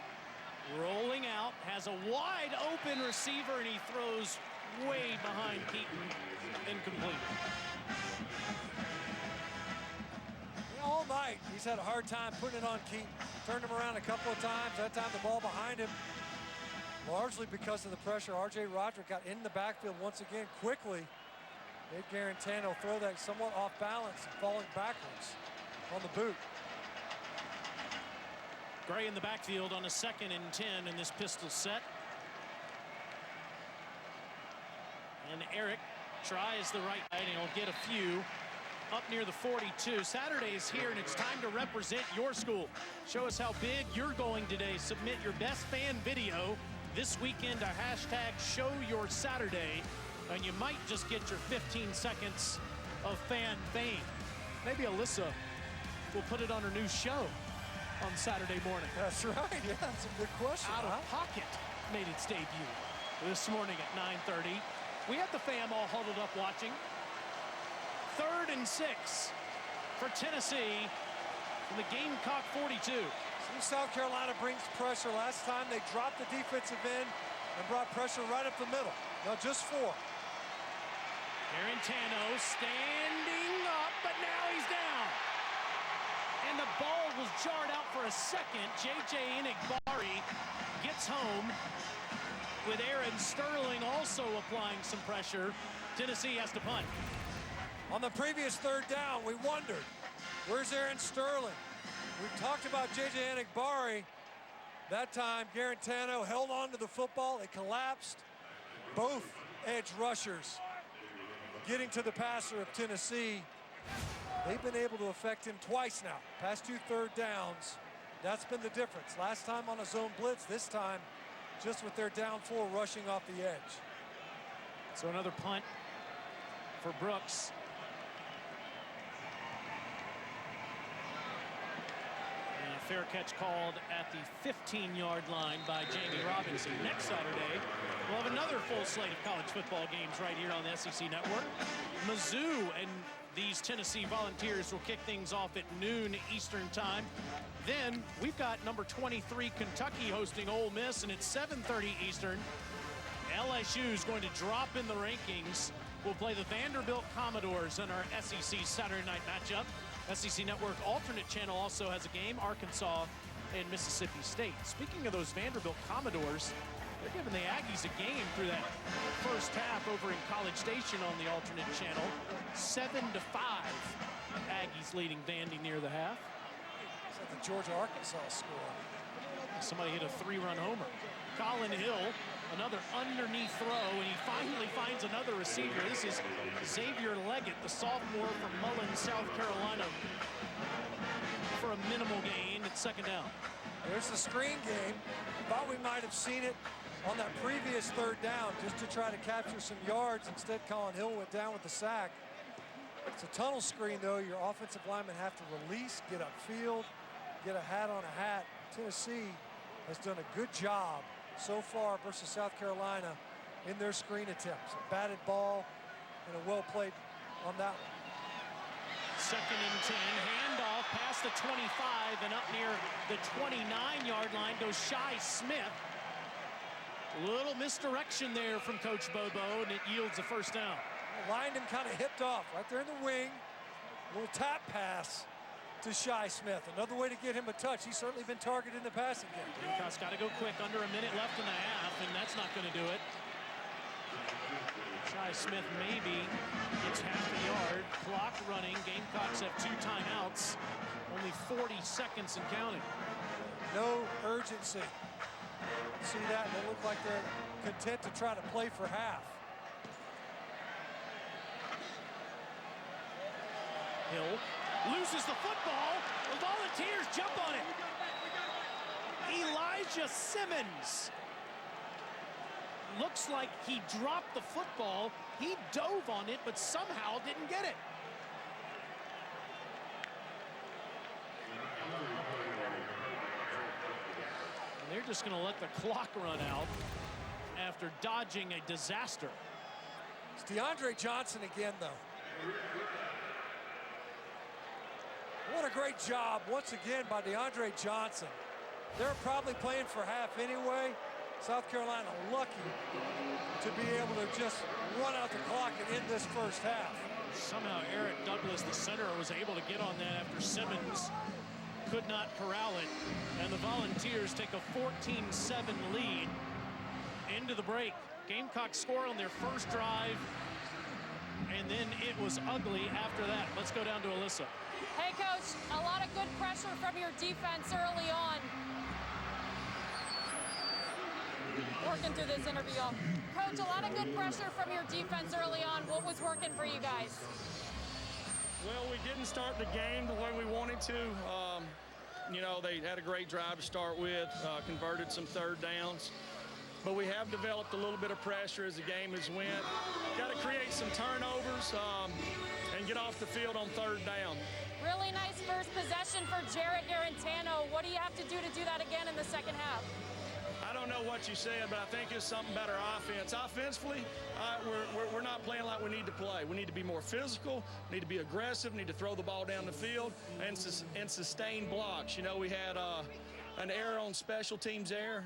Speaker 1: rolling out, has a wide open receiver, and he throws way behind Keaton, incomplete.
Speaker 2: All night, he's had a hard time putting it on Keaton. Turned him around a couple of times. That time the ball behind him. Largely because of the pressure, R.J. Roderick got in the backfield once again quickly. Made Garantano throw that somewhat off balance and falling backwards on the boot.
Speaker 1: Gray in the backfield on a 2nd and 10 in this pistol set. And Eric tries the right side, and he'll get a few up near the 42. Saturday is here, and it's time to represent your school. Show us how big you're going today. Submit your best fan video this weekend to hashtag #ShowYourSaturday, and you might just get your 15 seconds of fan fame. Maybe Alyssa will put it on her new show on Saturday morning.
Speaker 2: That's right. Yeah, that's a good question.
Speaker 1: Out of Pocket made its debut this morning at 9:30. We had the fam all huddled up watching. 3rd and 6 for Tennessee from the Gamecock 42.
Speaker 2: South Carolina brings pressure. Last time they dropped the defensive end and brought pressure right up the middle. Now just 4.
Speaker 1: Garantano standing up, but now he's down. And the ball was jarred out for a second. J.J. Enigbari gets home with Aaron Sterling also applying some pressure. Tennessee has to punt.
Speaker 2: On the previous 3rd down, we wondered, where's Aaron Sterling? We talked about J.J. Enigbari. That time, Garantano held on to the football. It collapsed. Both edge rushers getting to the passer of Tennessee. They've been able to affect him twice now. Past 2 3rd downs. That's been the difference. Last time on a zone blitz, this time just with their down 4 rushing off the edge.
Speaker 1: So another punt for Brooks. Fair catch called at the 15-yard line by Jamie Robinson. Next Saturday, we'll have another full slate of college football games right here on the SEC Network. Mizzou and These Tennessee Volunteers will kick things off at noon Eastern time. Then we've got number 23 Kentucky hosting Ole Miss, and it's 7:30 Eastern. LSU is going to drop in the rankings. We'll play the Vanderbilt Commodores in our SEC Saturday night matchup. SEC Network alternate channel also has a game, Arkansas and Mississippi State. Speaking of those Vanderbilt Commodores, they're giving the Aggies a game through that first half over in College Station on the alternate channel. 7-5. Aggies leading Vandy near the half.
Speaker 2: It's like the Georgia-Arkansas score.
Speaker 1: Somebody hit a 3-run homer. Colin Hill, another underneath throw, and he finally finds another receiver. This is Xavier Leggett, the sophomore from Mullen, South Carolina, for a minimal gain at second down.
Speaker 2: There's the screen game. Thought we might have seen it on that previous third down just to try to capture some yards. Instead, Colin Hill went down with the sack. It's a tunnel screen, though. Your offensive linemen have to release, get upfield, get a hat on a hat. Tennessee has done a good job so far versus South Carolina in their screen attempts. A batted ball and a well played on that one.
Speaker 1: 2nd and 10, handoff past the 25 and up near the 29-yard line goes Shi Smith. Little misdirection there from Coach Bobo, and it yields a first down.
Speaker 2: Lined him kind of hipped off right there in the wing. Little tap pass to Shi Smith. Another way to get him a touch. He's certainly been targeted in the passing game.
Speaker 1: Gamecocks got to go quick, under a minute left in the half, and that's not going to do it. Shi Smith maybe gets half a yard. Clock running. Gamecocks have 2 timeouts. Only 40 seconds and counting.
Speaker 2: No urgency. See that? They look like they're content to try to play for half.
Speaker 1: Hill loses the football. The Volunteers jump on it. Elijah Simmons. Looks like he dropped the football. He dove on it, but somehow didn't get it. And they're just going to let the clock run out after dodging a disaster.
Speaker 2: It's DeAndre Johnson again, though. What a great job, once again, by DeAndre Johnson. They're probably playing for half anyway. South Carolina lucky to be able to just run out the clock and end this first half.
Speaker 1: Somehow Eric Douglas, the center, was able to get on that after Simmons could not corral it. And the Volunteers take a 14-7 lead into the break. Gamecocks score on their first drive, and then it was ugly after that. Let's go down to Alyssa.
Speaker 4: Hey, Coach, a lot of good pressure from your defense early on. Working through this interview. Coach, a lot of good pressure from your defense early on. What was working for you guys?
Speaker 6: Well, we didn't start the game the way we wanted to. You know, they had a great drive to start with, converted some third downs. But we have developed a little bit of pressure as the game has went. Got to create some turnovers and get off the field on third down.
Speaker 4: Really nice first possession for Jarrett Garantano. What do you have to do that again in the second half?
Speaker 6: I don't know what you said, but I think it's something about our offense. Offensively, we're not playing like we need to play. We need to be more physical, need to be aggressive, need to throw the ball down the field, and sustain blocks. You know, we had an error on special teams there.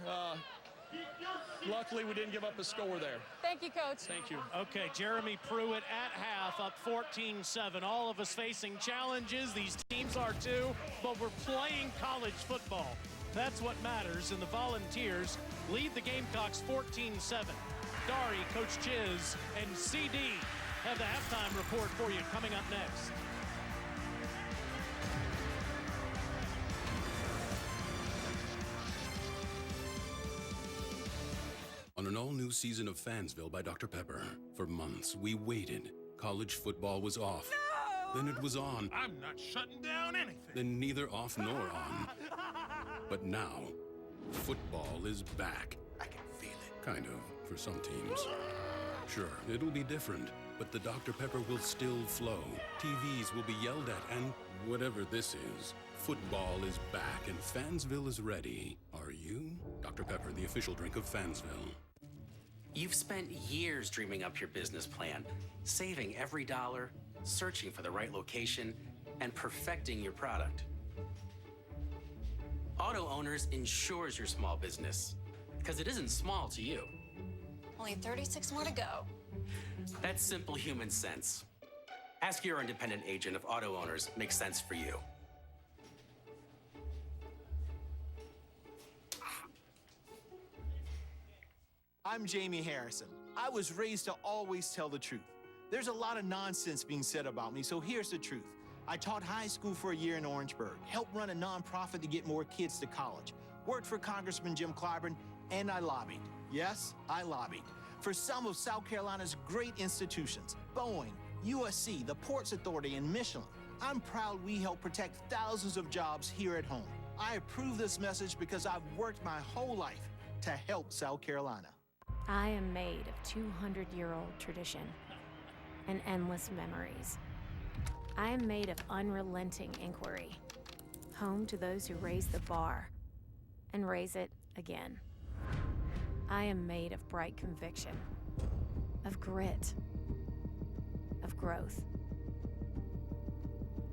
Speaker 6: Luckily, we didn't give up a score there.
Speaker 4: Thank you, Coach.
Speaker 6: Thank you.
Speaker 1: Okay, Jeremy Pruitt at half, up 14-7. All of us facing challenges. These teams are too, but we're playing college football. That's what matters, and the Volunteers lead the Gamecocks 14-7. Dari, Coach Chiz, and CD have the halftime report for you coming up next.
Speaker 16: On an all-new season of Fansville by Dr. Pepper, for months we waited. College football was off. No! Then it was on.
Speaker 7: I'm not shutting down anything.
Speaker 16: Then neither off nor on. But now, football is back.
Speaker 7: I can feel it.
Speaker 16: Kind of, for some teams. Sure, it'll be different, but the Dr. Pepper will still flow. TVs will be yelled at, and whatever this is, football is back, and Fansville is ready. Are you? Dr. Pepper, the official drink of Fansville.
Speaker 8: You've spent years dreaming up your business plan, saving every dollar, searching for the right location, and perfecting your product. Auto Owners insures your small business because it isn't small to you.
Speaker 11: Only 36 more to go.
Speaker 8: That's simple human sense. Ask your independent agent if Auto Owners makes sense for you.
Speaker 19: I'm Jamie Harrison. I was raised to always tell the truth. There's a lot of nonsense being said about me, so here's the truth. I taught high school for a year in Orangeburg, helped run a nonprofit to get more kids to college, worked for Congressman Jim Clyburn, and I lobbied. Yes, I lobbied for some of South Carolina's great institutions, Boeing, USC, the Ports Authority, and Michelin. I'm proud we help protect thousands of jobs here at home. I approve this message because I've worked my whole life to help South Carolina.
Speaker 20: I am made of 200-year-old tradition and endless memories. I am made of unrelenting inquiry, home to those who raise the bar and raise it again. I am made of bright conviction, of grit, of growth,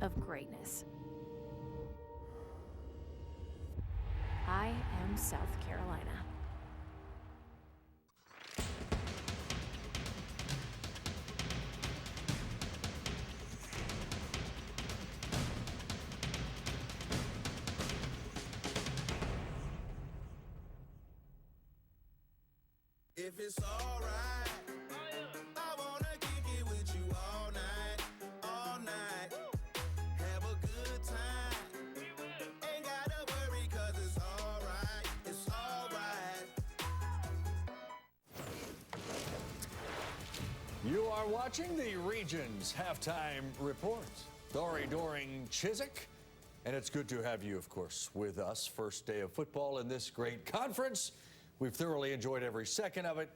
Speaker 20: of greatness. I am South Carolina.
Speaker 15: If it's alright, I wanna kick it with you all night, all night. Have a good time. Ain't gotta worry, cause it's alright, it's alright.
Speaker 17: You are watching the Regions Halftime Report. Dory Doring Chiswick. And it's good to have you, of course, with us. First day of football in this great conference. We've thoroughly enjoyed every second of it,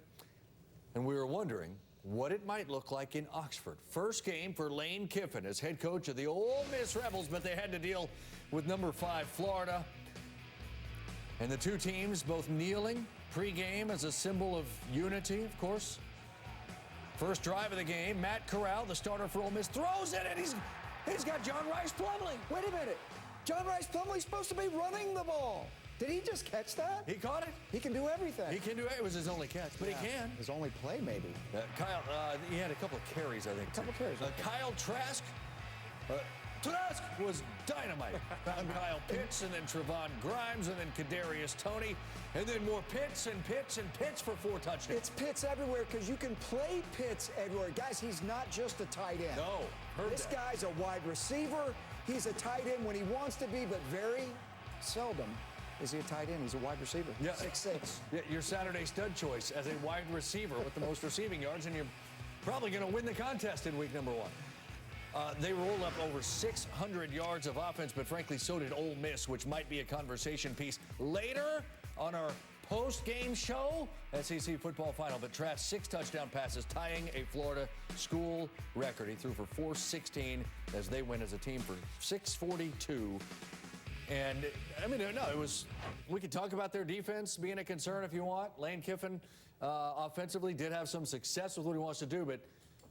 Speaker 17: and we were wondering what it might look like in Oxford. First game for Lane Kiffin as head coach of the Ole Miss Rebels, but they had to deal with number 5 Florida. And the two teams both kneeling pregame as a symbol of unity, of course. First drive of the game, Matt Corral, the starter for Ole Miss, throws it, and he's got John Rice Plumlee.
Speaker 18: Wait a minute. John Rice Plumlee's supposed to be running the ball. Did he just catch that?
Speaker 17: He caught it.
Speaker 18: He can do everything.
Speaker 17: He can do it. It was his only catch, but he can.
Speaker 18: His only play, maybe.
Speaker 17: Kyle, he had a couple of carries, I think.
Speaker 18: A couple of carries.
Speaker 17: Kyle Trask. Trask was dynamite. Found Kyle Pitts, and then Trevon Grimes, and then Kadarius Toney, and then more Pitts and Pitts and Pitts for 4 touchdowns.
Speaker 18: It's Pitts everywhere because you can play Pitts everywhere. Guys, he's not just a tight end.
Speaker 17: No.
Speaker 18: This guy's a wide receiver. He's a tight end when he wants to be, but very seldom is he a tight end. He's a wide receiver.
Speaker 17: Yeah.
Speaker 18: 6'6".
Speaker 17: Yeah, your Saturday stud choice as a wide receiver with the most receiving yards, and you're probably going to win the contest in week number 1. They rolled up over 600 yards of offense, but frankly, so did Ole Miss, which might be a conversation piece later on our post-game show. SEC football final, but Trask 6 touchdown passes, tying a Florida school record. He threw for 416 as they win as a team for 642. And, I mean, no, it was, we could talk about their defense being a concern if you want. Lane Kiffin offensively did have some success with what he wants to do, but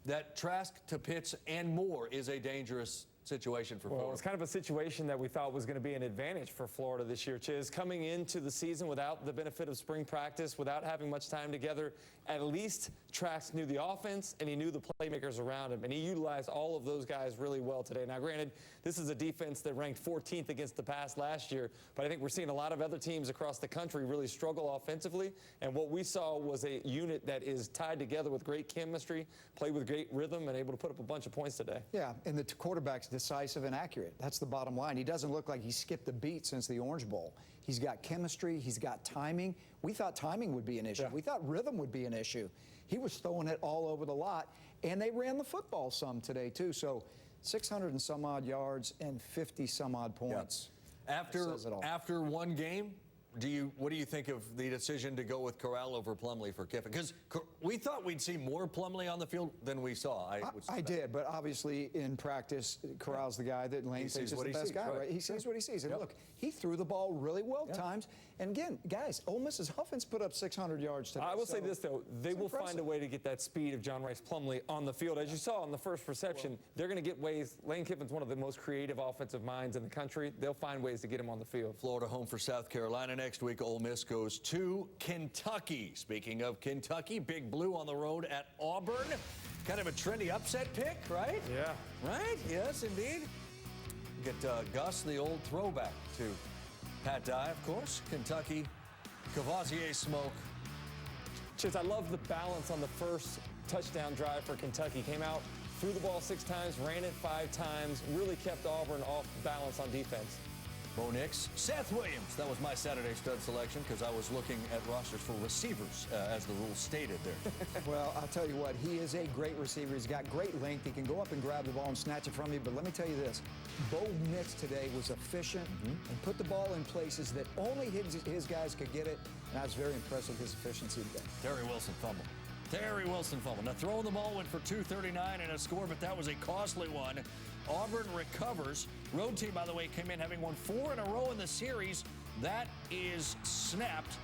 Speaker 17: that Trask to Pitts and more is a dangerous situation for Florida.
Speaker 21: Well, it's kind of a situation that we thought was going to be an advantage for Florida this year, Chiz. Coming into the season without the benefit of spring practice, without having much time together, at least Trask knew the offense and he knew the playmakers around him, and he utilized all of those guys really well today. Now, granted, this is a defense that ranked 14th against the pass last year, but I think we're seeing a lot of other teams across the country really struggle offensively, and what we saw was a unit that is tied together with great chemistry, played with great rhythm, and able to put up a bunch of points today.
Speaker 18: Yeah, and the quarterback's decisive and accurate. That's the bottom line. He doesn't look like he skipped a beat since the Orange Bowl. He's got chemistry. He's got timing. We thought timing would be an issue. Yeah. We thought rhythm would be an issue. He was throwing it all over the lot, and they ran the football some today, too. So 600 and some odd yards and 50 some odd points.
Speaker 17: Yeah. After one game, what do you think of the decision to go with Corral over Plumlee for Kiffin? Because we thought we'd see more Plumlee on the field than we saw.
Speaker 18: I did, but obviously in practice, Corral's the guy that Lane thinks is the best guy, right? He sees what he sees. And look, he threw the ball really well times. And again, guys, Ole Miss's offense put up 600 yards today.
Speaker 21: I will say this, though. They will find a way to get that speed of John Rice Plumlee on the field. As you saw on the first reception, they're going to get ways. Lane Kiffin's one of the most creative offensive minds in the country. They'll find ways to get him on the field.
Speaker 17: Florida home for South Carolina next week. Ole Miss goes to Kentucky. Speaking of Kentucky, Big Blue on the road at Auburn. Kind of a trendy upset pick, right?
Speaker 21: Yeah.
Speaker 17: Right? Yes, indeed. Get Gus, the old throwback to Pat Dye, of course. Kentucky, Cavassier smoke.
Speaker 21: Chiz, I love the balance on the first touchdown drive for Kentucky. Came out, threw the ball 6 times, ran it 5 times, really kept Auburn off balance on defense.
Speaker 17: Bo Nix, Seth Williams. That was my Saturday stud selection because I was looking at rosters for receivers, as the rules stated there.
Speaker 18: Well, I'll tell you what, he is a great receiver. He's got great length. He can go up and grab the ball and snatch it from you. But let me tell you this, Bo Nix today was efficient and put the ball in places that only his guys could get it. And I was very impressed with his efficiency today.
Speaker 17: Terry Wilson fumble. Terry Wilson fumble. Now, throwing the ball went for 239 and a score, but that was a costly one. Auburn recovers. Road team, by the way, came in having won 4 in a row in the series. That is snapped.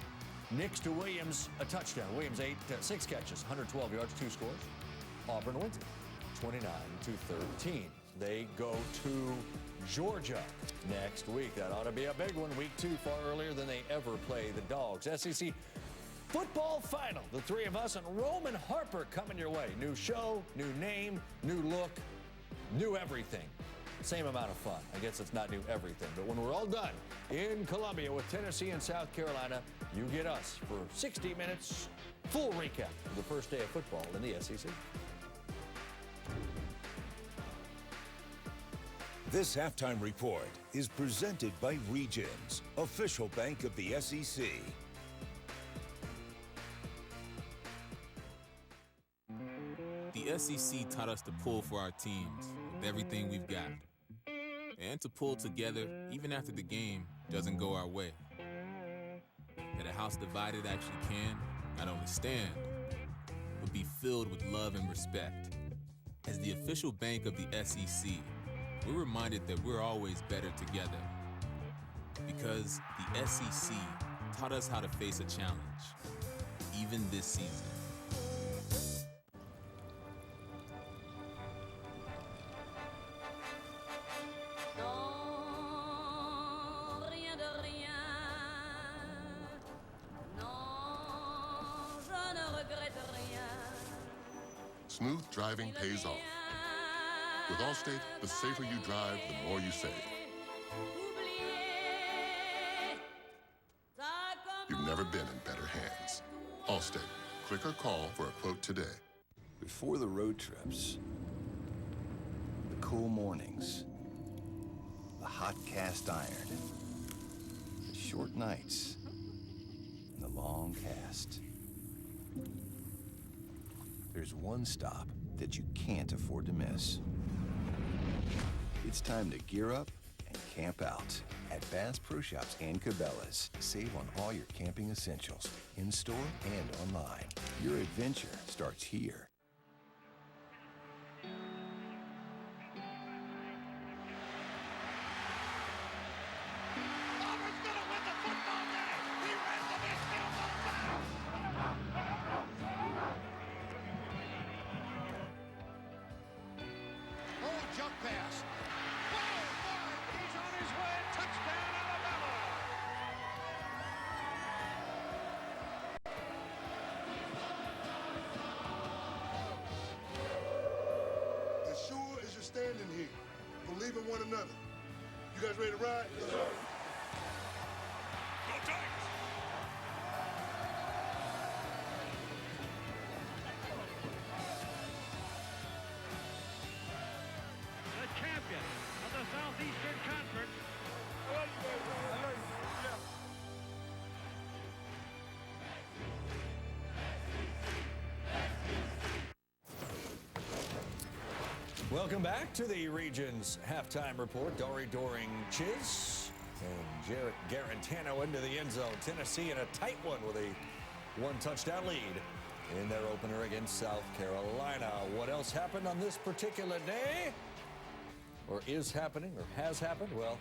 Speaker 17: Nix to Williams, a touchdown. Williams 6 catches, 112 yards, 2 scores. Auburn wins it, 29-13. They go to Georgia next week. That ought to be a big one. Week 2, far earlier than they ever play the Dogs. SEC football final. The 3 of us and Roman Harper coming your way. New show, new name, new look, new everything. Same amount of fun. I guess it's not new everything. But when we're all done in Columbia with Tennessee and South Carolina, you get us for 60 minutes, full recap of the first day of football in the SEC.
Speaker 9: This halftime report is presented by Regions, official bank of the SEC.
Speaker 12: The SEC taught us to pull for our teams with everything we've got. And to pull together, even after the game doesn't go our way. That a house divided actually can, not only stand, but be filled with love and respect. As the official bank of the SEC, we're reminded that we're always better together. Because the SEC taught us how to face a challenge, even this season.
Speaker 22: Smooth driving pays off. With Allstate, the safer you drive, the more you save. You've never been in better hands. Allstate. Click or call for a quote today.
Speaker 13: Before the road trips, the cool mornings, the hot cast iron, the short nights, and the long cast. There's one stop that you can't afford to miss. It's time to gear up and camp out at Bass Pro Shops and Cabela's. Save on all your camping essentials, in-store and online. Your adventure starts here.
Speaker 22: Standing here, believe in one another. You guys ready to ride? Yes, sir. Go Tigers!
Speaker 23: The champion of the Southeastern Conference.
Speaker 17: Welcome back to the Regions Halftime Report. Dory Doring Chiz. And Jarrett Garantano into the end zone. Tennessee in a tight one with a one-touchdown lead in their opener against South Carolina. What else happened on this particular day? Or is happening, or has happened? Well,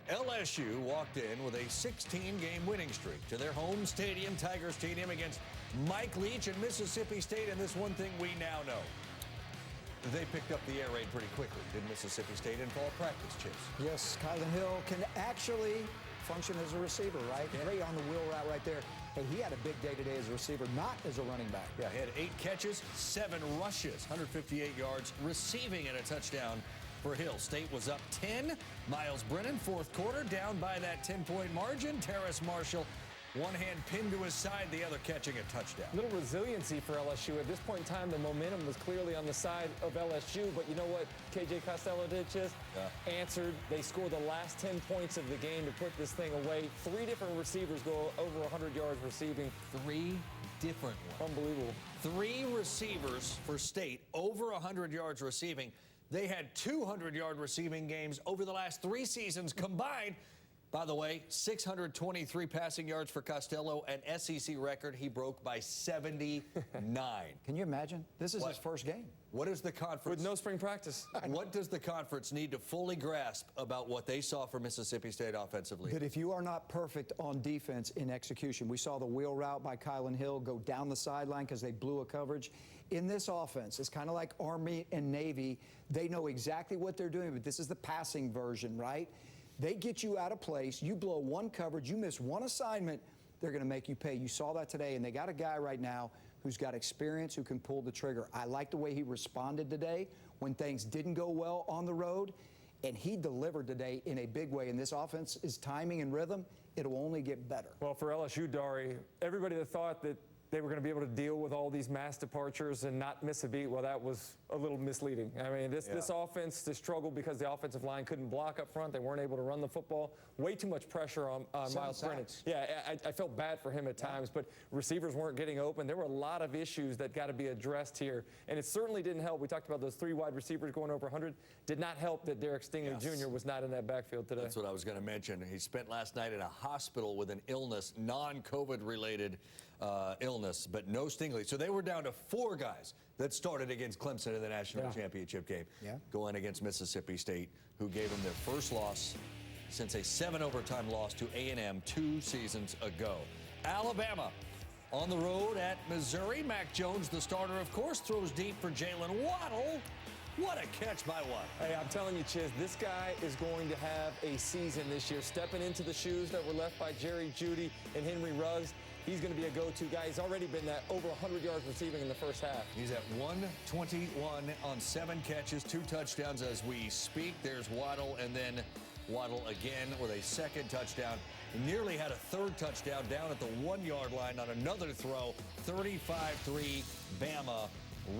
Speaker 17: LSU walked in with a 16-game winning streak to their home stadium, Tiger Stadium, against Mike Leach and Mississippi State. And this one thing we now know. They picked up the air raid pretty quickly, did Mississippi State in fall practice, Chase?
Speaker 18: Yes, Kylan Hill can actually function as a receiver, right? Great on the wheel route right there. Hey, he had a big day today as a receiver, not as a running back.
Speaker 17: Yeah, he had 8 catches, 7 rushes, 158 yards, receiving and a touchdown for Hill. State was up 10. Miles Brennan, fourth quarter, down by that 10-point margin. Terrace Marshall, one hand pinned to his side, the other catching a touchdown.
Speaker 21: Little resiliency for LSU. At this point in time, the momentum was clearly on the side of LSU, but you know what KJ Costello did, Chiz? Answered. They scored the last 10 points of the game to put this thing away. 3 different receivers go over 100 yards receiving.
Speaker 17: 3 different ones.
Speaker 21: Unbelievable.
Speaker 17: 3 receivers for State, over 100 yards receiving. They had 200-yard receiving games over the last 3 seasons combined. By the way, 623 passing yards for Costello, an SEC record he broke by 79.
Speaker 18: Can you imagine? This is his first game.
Speaker 17: What is the conference?
Speaker 21: With no spring practice.
Speaker 17: What does the conference need to fully grasp about what they saw from Mississippi State offensively?
Speaker 18: That if you are not perfect on defense in execution, we saw the wheel route by Kylan Hill go down the sideline because they blew a coverage. In this offense, it's kind of like Army and Navy. They know exactly what they're doing, but this is the passing version, right? They get you out of place. You blow one coverage. You miss one assignment. They're going to make you pay. You saw that today, and they got a guy right now who's got experience, who can pull the trigger. I like the way he responded today when things didn't go well on the road, and he delivered today in a big way. And this offense is timing and rhythm. It'll only get better.
Speaker 21: Well, for LSU, Dari, everybody that thought that they were going to be able to deal with all these mass departures and not miss a beat, well, that was a little misleading. I mean, this offense, they struggled because the offensive line couldn't block up front. They weren't able to run the football. Way too much pressure on Miles Brennan. Yeah, I felt bad for him at times, but receivers weren't getting open. There were a lot of issues that got to be addressed here, and it certainly didn't help. We talked about those 3 wide receivers going over 100. Did not help that Derek Stingley Jr. was not in that backfield today.
Speaker 17: That's what I was going to mention. He spent last night in a hospital with an illness, non-COVID related illness, but no Stingley. So they were down to 4 guys that started against Clemson in the national championship game, going against Mississippi State, who gave them their first loss since a 7-overtime loss to A&M 2 seasons ago. Alabama on the road at Missouri. Mac Jones, the starter, of course, throws deep for Jalen Waddle. What a catch by Waddle.
Speaker 21: Hey, I'm telling you, Chiz, this guy is going to have a season this year, stepping into the shoes that were left by Jerry Jeudy and Henry Ruggs. He's going to be a go-to guy. He's already been that over 100 yards receiving in the first half.
Speaker 17: He's at 121 on 7 catches, 2 touchdowns as we speak. There's Waddle, and then Waddle again with a second touchdown. He nearly had a 3rd touchdown down at the 1-yard line on another throw. 35-3 Bama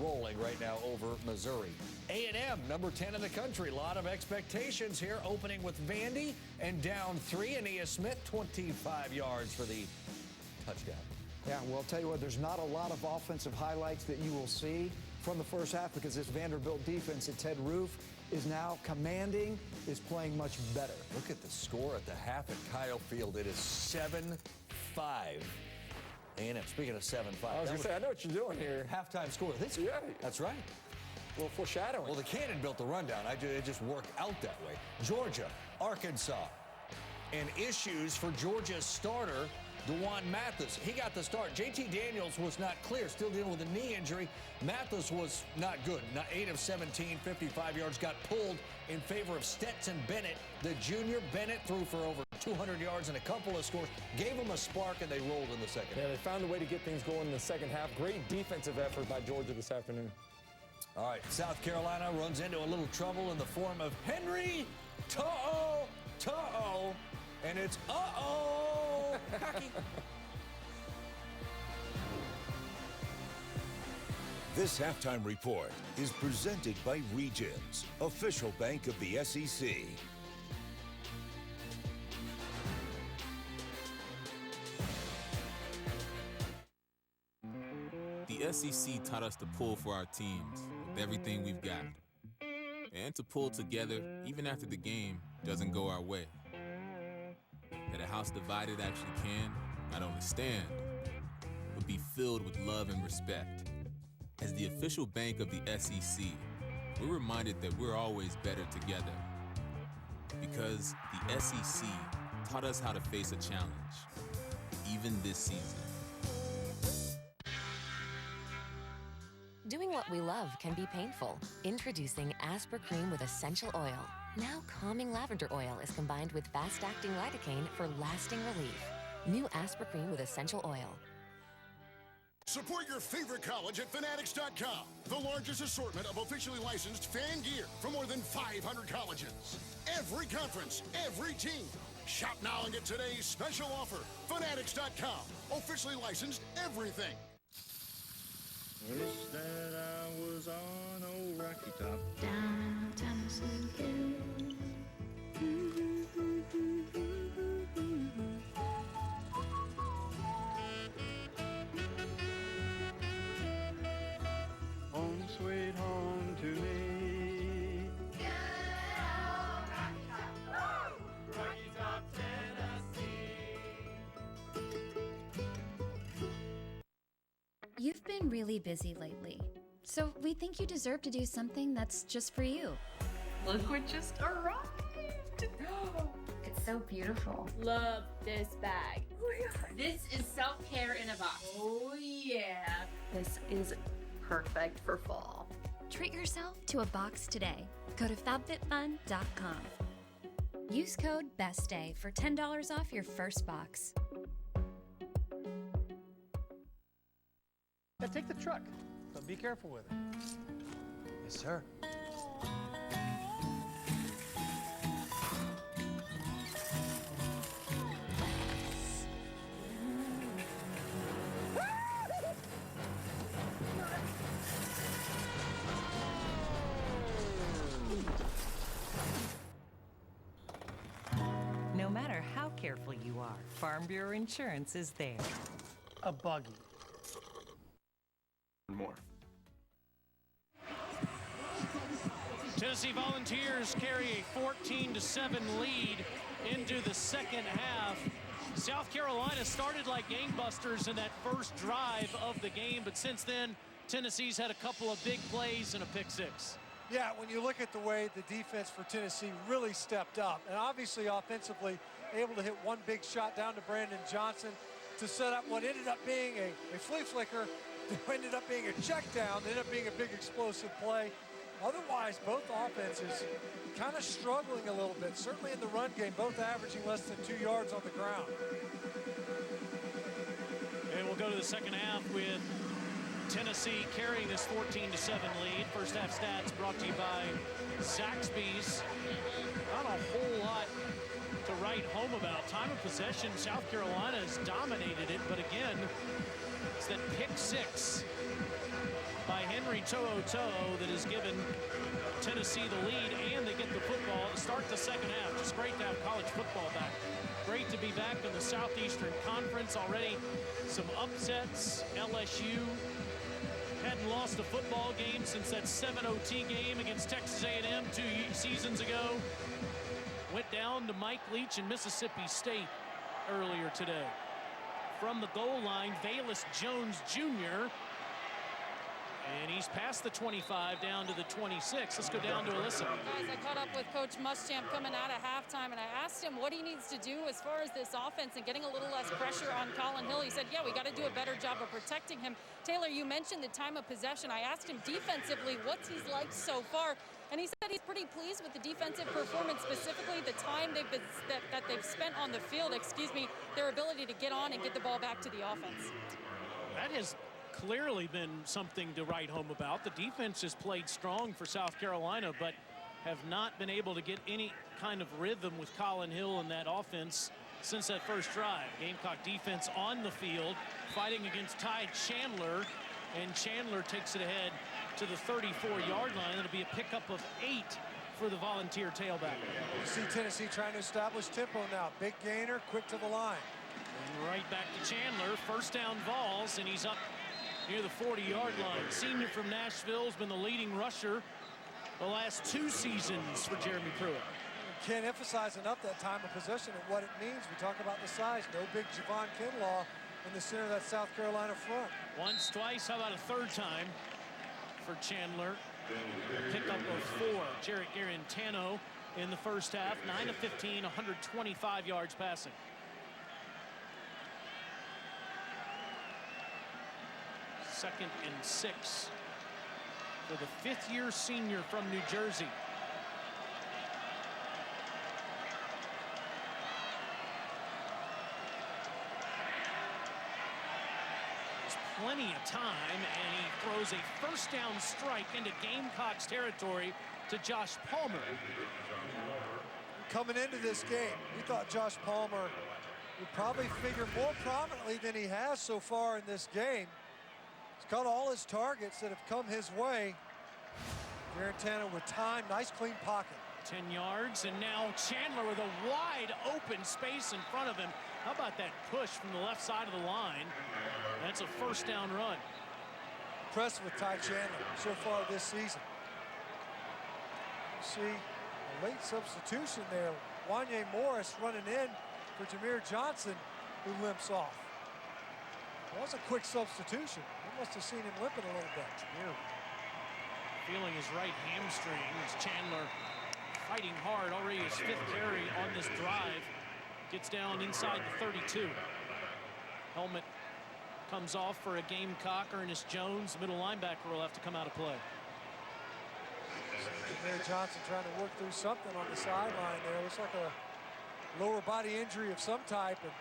Speaker 17: rolling right now over Missouri. A&M, number 10 in the country. A lot of expectations here, opening with Vandy and down 3. Aeneas Smith, 25 yards for the touchdown.
Speaker 18: Yeah, well, I'll tell you what, there's not a lot of offensive highlights that you will see from the first half because this Vanderbilt defense that Ted Roof is now commanding is playing much better.
Speaker 17: Look at the score at the half at Kyle Field. It is 7-5. A&M, speaking of 7-5.
Speaker 21: I was going to say, I know what you're doing here.
Speaker 17: Halftime score. That's right.
Speaker 21: A little foreshadowing.
Speaker 17: Well, the Cannon built the rundown. It just worked out that way. Georgia, Arkansas. And issues for Georgia's starter, Dewan Mathis. He got the start. JT Daniels was not clear, still dealing with a knee injury. Mathis was not good. 8 of 17, 55 yards, got pulled in favor of Stetson Bennett. The junior Bennett threw for over 200 yards and a couple of scores. Gave him a spark, and they rolled in the second half.
Speaker 21: Yeah, they found a way to get things going in the second half. Great defensive effort by Georgia this afternoon.
Speaker 17: All right, South Carolina runs into a little trouble in the form of Henry To'o, and it's hockey.
Speaker 9: This halftime report is presented by Regions, official bank of the SEC.
Speaker 12: The SEC taught us to pull for our teams with everything we've got. And to pull together even after the game doesn't go our way. A house divided actually can not only stand, but be filled with love and respect. As the official bank of the SEC, we're reminded that we're always better together. Because the SEC taught us how to face a challenge, even this season.
Speaker 3: Doing what we love can be painful. Introducing Aspercreme with essential oil. Now calming lavender oil is combined with fast-acting lidocaine for lasting relief. New Aspercreme with essential oil.
Speaker 5: Support your favorite college at Fanatics.com. The largest assortment of officially licensed fan gear from more than 500 colleges. Every conference, every team. Shop now and get today's special offer. Fanatics.com. Officially licensed everything.
Speaker 23: Wish that I was on old Rocky Top.
Speaker 10: Down Tennessee.
Speaker 23: Home sweet home to me.
Speaker 15: Rocky Top, Tennessee.
Speaker 24: You've been really busy lately, so we think you deserve to do something that's just for you.
Speaker 25: Look what just arrived.
Speaker 24: It's so beautiful.
Speaker 4: Love this bag.
Speaker 25: This is self-care in a box. Oh yeah. This is perfect for fall.
Speaker 24: Treat yourself to a box today. Go to FabFitFun.com. Use code BESTDAY for $10 off your first box.
Speaker 2: Yeah, take the truck, so be careful with it. Yes, sir.
Speaker 26: No matter how careful you are, Farm Bureau Insurance is there.
Speaker 2: A buggy.
Speaker 27: More.
Speaker 1: Tennessee Volunteers carry a 14-7 lead into the second half. South Carolina started like gangbusters in that first drive of the game, but since then, Tennessee's had a couple of big plays and a pick six.
Speaker 2: Yeah, when you look at the way the defense for Tennessee really stepped up, and obviously offensively able to hit one big shot down to Brandon Johnson to set up what ended up being a flea flicker, ended up being a check down, ended up being a big explosive play. Otherwise, both offenses kind of struggling a little bit. Certainly in the run game, both averaging less than 2 yards on the ground.
Speaker 1: And we'll go to the second half with Tennessee carrying this 14-7 lead. First half stats brought to you by Zaxby's. Not a whole lot to write home about. Time of possession, South Carolina has dominated it, but again, it's that pick six by Henry To'oTo'o that has given Tennessee the lead, and they get the football to start the second half. Just great to have college football back. Great to be back in the Southeastern Conference. Already some upsets. LSU hadn't lost a football game since that 7 OT game against Texas A&M 2 seasons ago. Went down to Mike Leach and Mississippi State earlier today. From the goal line, Velus Jones Jr., and he's past the 25 down to the 26. Let's go down to Alyssa.
Speaker 4: Guys, I caught up with Coach Muschamp coming out of halftime, and I asked him what he needs to do as far as this offense and getting a little less pressure on Collin Hill. He said, yeah, we got to do a better job of protecting him. Taylor, you mentioned the time of possession. I asked him defensively what's he's liked so far, and he said he's pretty pleased with the defensive performance, specifically the time that they've spent on the field, their ability to get on and get the ball back to the offense.
Speaker 1: That has clearly been something to write home about. The defense has played strong for South Carolina, but have not been able to get any kind of rhythm with Collin Hill in that offense since that first drive. Gamecock defense on the field, fighting against Ty Chandler, and Chandler takes it ahead to the 34-yard line. It'll be a pickup of 8 for the Volunteer tailback.
Speaker 2: You see Tennessee trying to establish tempo now. Big gainer, quick to the line.
Speaker 1: And right back to Chandler. First down Vols, and he's up near the 40-yard line. Senior from Nashville has been the leading rusher the last 2 seasons for Jeremy Pruitt.
Speaker 2: Can't emphasize enough that time of possession and what it means. We talk about the size. No big Javon Kinlaw in the center of that South Carolina front.
Speaker 1: Once, twice, how about a third time for Chandler? Pickup of 4. Jarrett Garantano in the first half, 9 of 15, 125 yards passing. Second and 6 for the fifth-year senior from New Jersey. There's plenty of time, and he throws a first down strike into Gamecocks territory to Josh Palmer.
Speaker 2: Coming into this game, we thought Josh Palmer would probably figure more prominently than he has so far in this game. He's got all his targets that have come his way. Garantano with time, nice clean pocket.
Speaker 1: 10 yards, and now Chandler with a wide open space in front of him. How about that push from the left side of the line? That's a first down run.
Speaker 2: Impressed with Ty Chandler so far this season. You see a late substitution there. Wanye Morris running in for Jameer Johnson, who limps off. That was a quick substitution. He must have seen him limping a little bit.
Speaker 1: Jameer feeling his right hamstring as Chandler fighting hard. Already his 5th carry on this drive. Gets down inside the 32. Helmet comes off for a Gamecock. Ernest Jones, middle linebacker, will have to come out of play.
Speaker 2: Jameer Johnson trying to work through something on the sideline there. Looks like a lower body injury of some type, and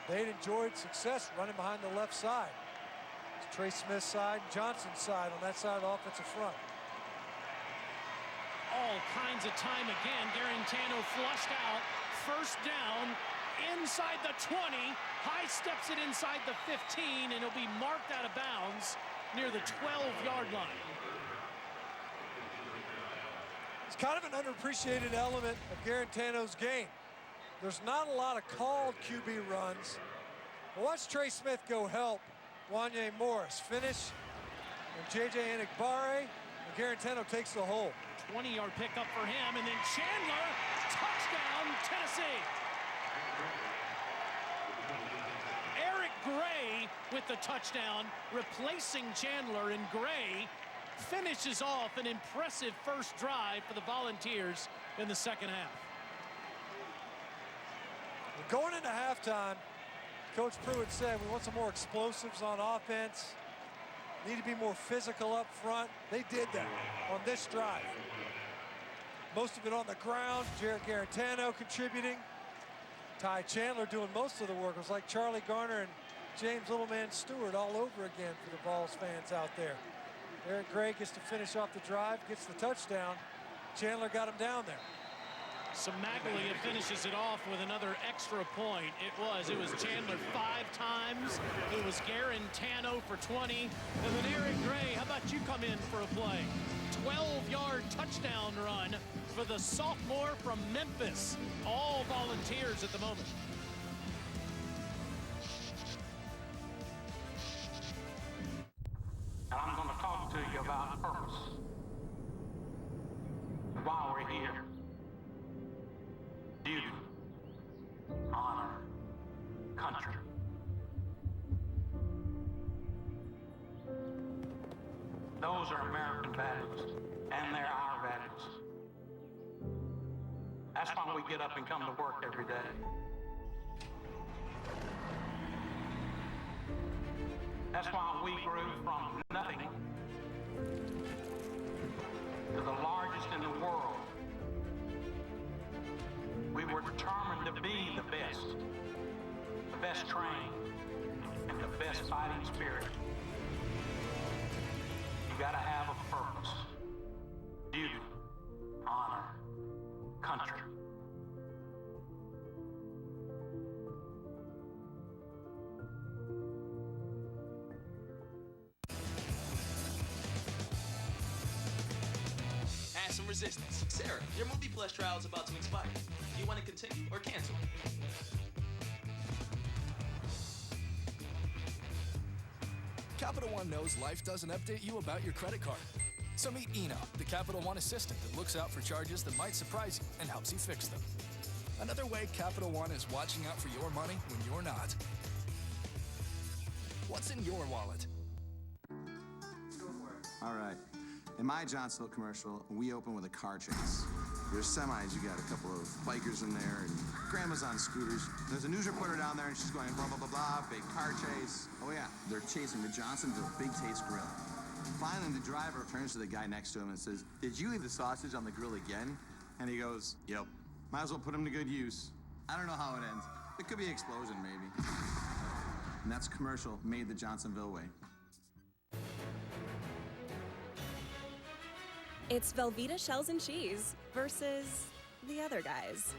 Speaker 2: they'd enjoyed success running behind the left side. It's Trey Smith's side, Johnson's side on that side of the offensive front.
Speaker 1: All kinds of time again. Garantano flushed out. First down inside the 20. High steps it inside the 15, and it'll be marked out of bounds near the 12-yard line.
Speaker 2: It's kind of an underappreciated element of Garantano's game. There's not a lot of called QB runs. But watch Trey Smith go help Wanye Morris finish, and J.J. Enigbare, and Garantano takes the hole.
Speaker 1: 20-yard pickup for him, and then Chandler, touchdown, Tennessee. Eric Gray with the touchdown, replacing Chandler, and Gray finishes off an impressive first drive for the Volunteers in the second half.
Speaker 2: Going into halftime, Coach Pruitt said we want some more explosives on offense. Need to be more physical up front. They did that on this drive. Most of it on the ground. Jarrett Garantano contributing. Ty Chandler doing most of the work. It was like Charlie Garner and James Littleman Stewart all over again for the Vols fans out there. Eric Gray gets to finish off the drive, gets the touchdown. Chandler got him down there.
Speaker 1: Samaglia finishes it off with another extra point. It was Chandler 5 times. It was Garantano for 20. And then Eric Gray, how about you come in for a play? 12-yard touchdown run for the sophomore from Memphis. All Volunteers at the moment.
Speaker 6: And I'm going to talk to you about purpose. Why we're here. Duty, honor, country. Those are American values, and they're our values. That's why we get up and come to work every day. That's why we grew from nothing to the largest in the world. We were determined to be the best trained, and the best fighting spirit. You gotta have a purpose, duty, honor, country.
Speaker 7: Add some resistance. Sarah, your Movie Plus trial is about to expire. Do you want to continue or cancel?
Speaker 8: Capital One knows life doesn't update you about your credit card. So meet Eno, the Capital One assistant that looks out for charges that might surprise you and helps you fix them. Another way Capital One is watching out for your money when you're not. What's in your wallet?
Speaker 11: All right. In my Johnsonville commercial, we open with a car chase. There's semis, you got a couple of bikers in there, and grandmas on scooters. There's a news reporter down there, and she's going blah, blah, blah, blah, big car chase. Oh, yeah, they're chasing the Johnsonville Big Taste Grill. Finally, the driver turns to the guy next to him and says, "Did you leave the sausage on the grill again?" And he goes, "Yep. Might as well put him to good use." I don't know how it ends. It could be an explosion, maybe. And that's a commercial made the Johnsonville way.
Speaker 14: It's Velveeta shells and cheese versus the other guys.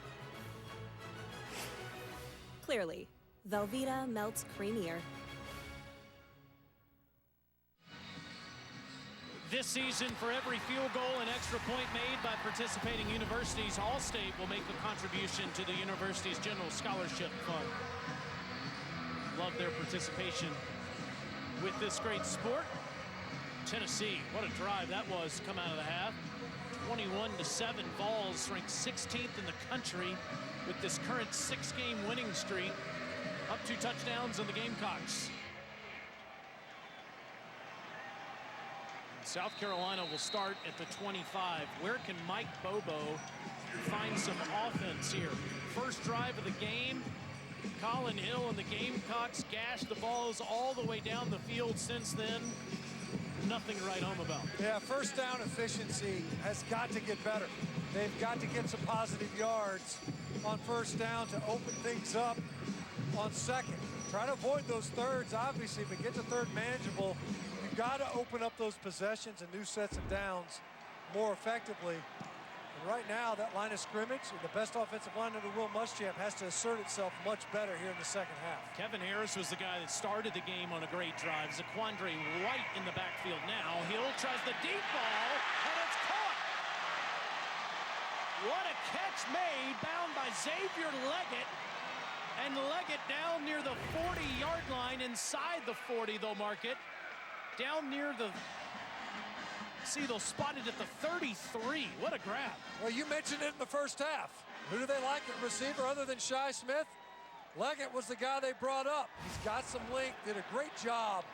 Speaker 14: Clearly, Velveeta melts creamier.
Speaker 1: This season, for every field goal and extra point made by participating universities, Allstate will make a contribution to the university's general scholarship fund. Love their participation with this great sport. Tennessee, what a drive that was come out of the half. 21-7, Vols ranked 16th in the country with this current 6-game winning streak. Up 2 touchdowns on the Gamecocks. South Carolina will start at the 25. Where can Mike Bobo find some offense here? First drive of the game, Colin Hill and the Gamecocks gashed the balls all the way down the field since then. Nothing to write home about.
Speaker 2: Yeah, first down efficiency has got to get better. They've got to get some positive yards on first down to open things up on second. Try to avoid those thirds, obviously, but get the third manageable. You've got to open up those possessions and new sets of downs more effectively. And right now, that line of scrimmage, the best offensive line under Will Muschamp, has to assert itself much better here in the second half.
Speaker 1: Kevin Harris was the guy that started the game on a great drive. Zaquandre White in the backfield now. Hill tries the deep ball, and it's caught. What a catch made, bound by Xavier Leggett. And Leggett down near the 40-yard line, inside the 40, they'll mark it. Down near the... See, they'll spot it at the 33. What a grab.
Speaker 2: Well, you mentioned it in the first half. Who do they like at receiver other than Shi Smith? Leggett was the guy they brought up. He's got some length, did a great job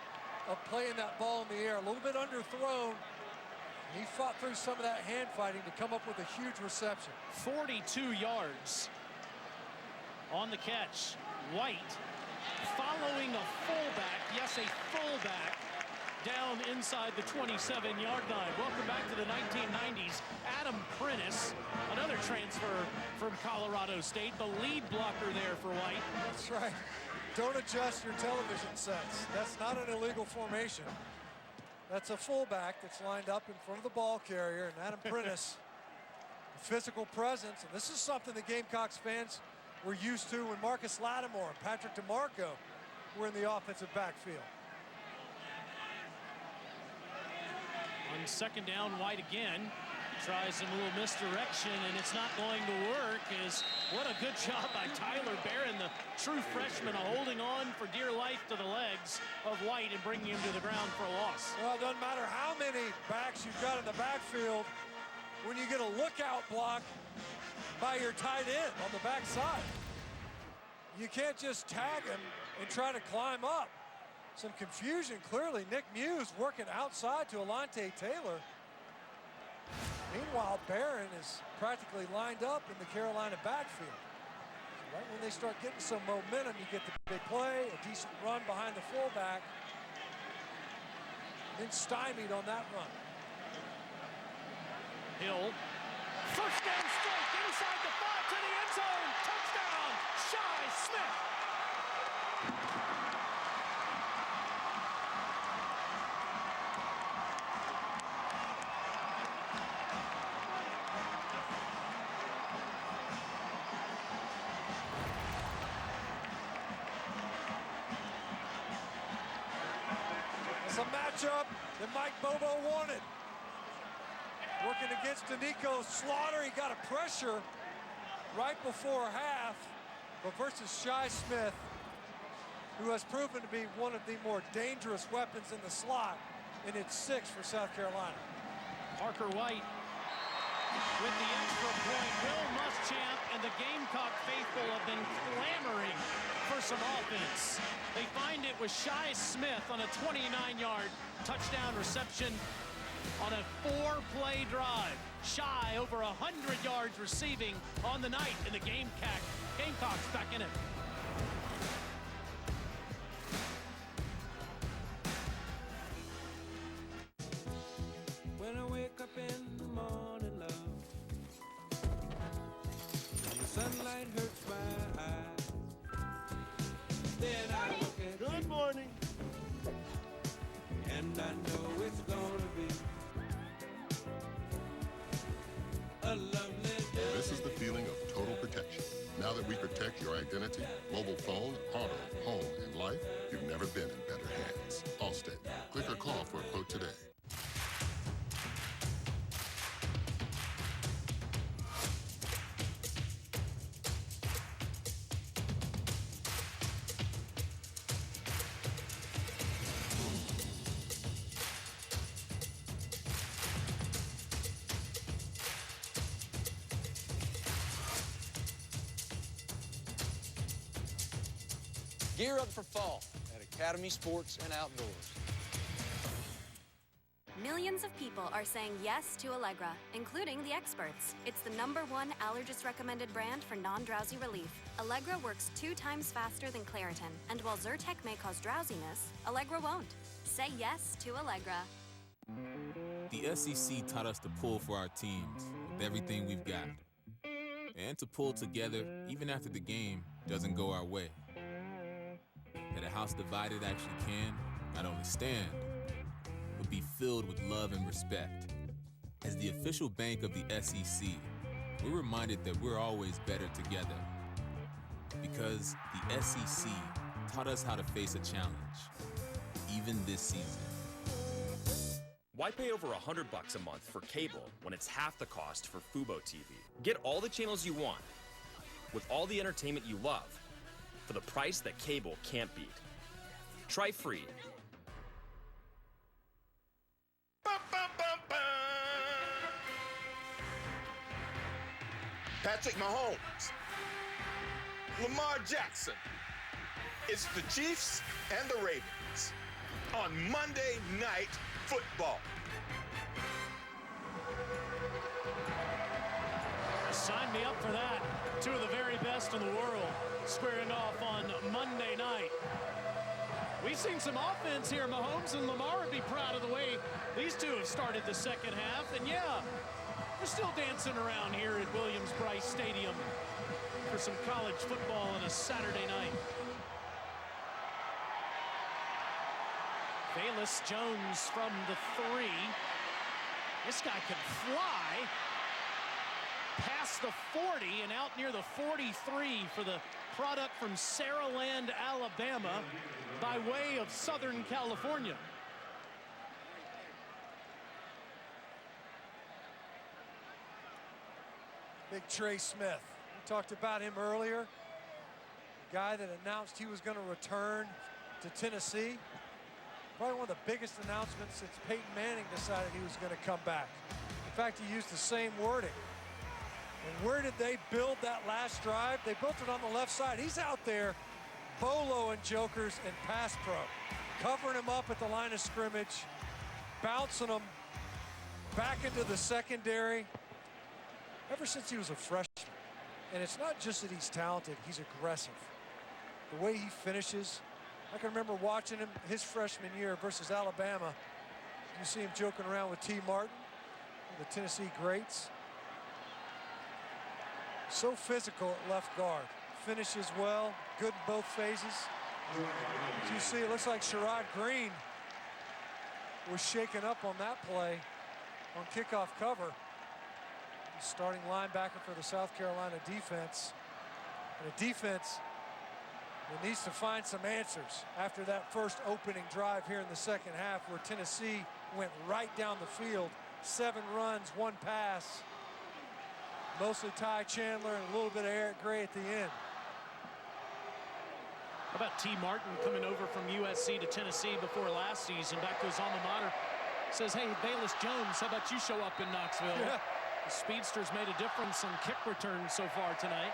Speaker 2: of playing that ball in the air. A little bit underthrown. He fought through some of that hand fighting to come up with a huge reception.
Speaker 1: 42 yards on the catch. White following a fullback. Yes, a fullback. Down inside the 27-yard line. Welcome back to the 1990s. Adam Prentice, another transfer from Colorado State, the lead blocker there for White.
Speaker 2: That's right. Don't adjust your television sets. That's not an illegal formation. That's a fullback that's lined up in front of the ball carrier, and Adam Prentice, physical presence. And this is something the Gamecocks fans were used to when Marcus Lattimore and Patrick DeMarco were in the offensive backfield.
Speaker 1: On second down, White again tries some little misdirection, and it's not going to work. What a good job by Tyler Barron, the true freshman, holding on for dear life to the legs of White and bringing him to the ground for a loss.
Speaker 2: Well, it doesn't matter how many backs you've got in the backfield. When you get a lookout block by your tight end on the backside, you can't just tag him and try to climb up. Some confusion, clearly. Nick Muse working outside to Alontae Taylor. Meanwhile, Barron is practically lined up in the Carolina backfield. So right when they start getting some momentum, you get the big play, a decent run behind the fullback, then stymied on that run.
Speaker 1: Hill, first down straight, inside the 5 to the end zone. Touchdown, Shi Smith.
Speaker 2: It's a matchup that Mike Bobo wanted. Working against Danico Slaughter, he got a pressure right before half, but versus Shi Smith, who has proven to be one of the more dangerous weapons in the slot, and it's 6 for South Carolina.
Speaker 1: Parker White with the extra point. Will Muschamp and the Gamecock faithful have been clamoring for some offense. They find it with Shi Smith on a 29-yard touchdown reception on a 4-play drive. Shi over 100 yards receiving on the night, and the Gamecocks back in it.
Speaker 15: When I wake up in the morning, love, and the sunlight hurts my eyes, then I look at good morning, and I know it's gonna be a lovely day.
Speaker 13: This is the feeling of total protection. Now that we protect your identity, mobile phone, auto, home, and life, you've never been in better hands. Allstate. Click or call for a quote today.
Speaker 16: Gear up for fall at Academy Sports and Outdoors.
Speaker 18: Millions of people are saying yes to Allegra, including the experts. It's the #1 allergist-recommended brand for non-drowsy relief. Allegra works 2 times faster than Claritin, and while Zyrtec may cause drowsiness, Allegra won't. Say yes to Allegra.
Speaker 12: The SEC taught us to pull for our teams with everything we've got. And to pull together even after the game doesn't go our way. That a house divided actually can not only stand, but be filled with love and respect. As the official bank of the SEC, we're reminded that we're always better together. Because the SEC taught us how to face a challenge, even this season.
Speaker 19: Why pay over $100 a month for cable when it's half the cost for Fubo TV? Get all the channels you want, with all the entertainment you love, for the price that cable can't beat. Try free.
Speaker 20: Patrick Mahomes, Lamar Jackson. It's the Chiefs and the Ravens on Monday Night Football.
Speaker 1: Sign me up for that. 2 of the very best in the world squaring off on Monday night. We've seen some offense here. Mahomes and Lamar would be proud of the way these two have started the second half. And yeah, we're still dancing around here at Williams-Brice Stadium for some college football on a Saturday night. Velus Jones from the 3. This guy can fly past the 40 and out near the 43 for the product from Saraland, Alabama, by way of Southern California.
Speaker 2: Big Trey Smith. We talked about him earlier. The guy that announced he was going to return to Tennessee. Probably one of the biggest announcements since Peyton Manning decided he was going to come back. In fact, he used the same wording. And where did they build that last drive? They built it on the left side. He's out there boloing jokers and pass pro, covering him up at the line of scrimmage, bouncing them back into the secondary. Ever since he was a freshman. And it's not just that he's talented, he's aggressive. The way he finishes, I can remember watching him his freshman year versus Alabama. You see him joking around with T. Martin, the Tennessee greats. So physical at left guard. Finishes well, good in both phases. As you see, it looks like Sherrod Green was shaken up on that play on kickoff cover. Starting linebacker for the South Carolina defense. And a defense that needs to find some answers after that first opening drive here in the second half, where Tennessee went right down the field. 7 runs, 1 pass. Mostly Ty Chandler and a little bit of Eric Gray at the end.
Speaker 1: How about T. Martin coming over from USC to Tennessee before last season, back to his alma mater? says, hey, Bayless Jones, how about you show up in Knoxville?
Speaker 2: Yeah.
Speaker 1: The speedster's made a difference on kick returns so far tonight,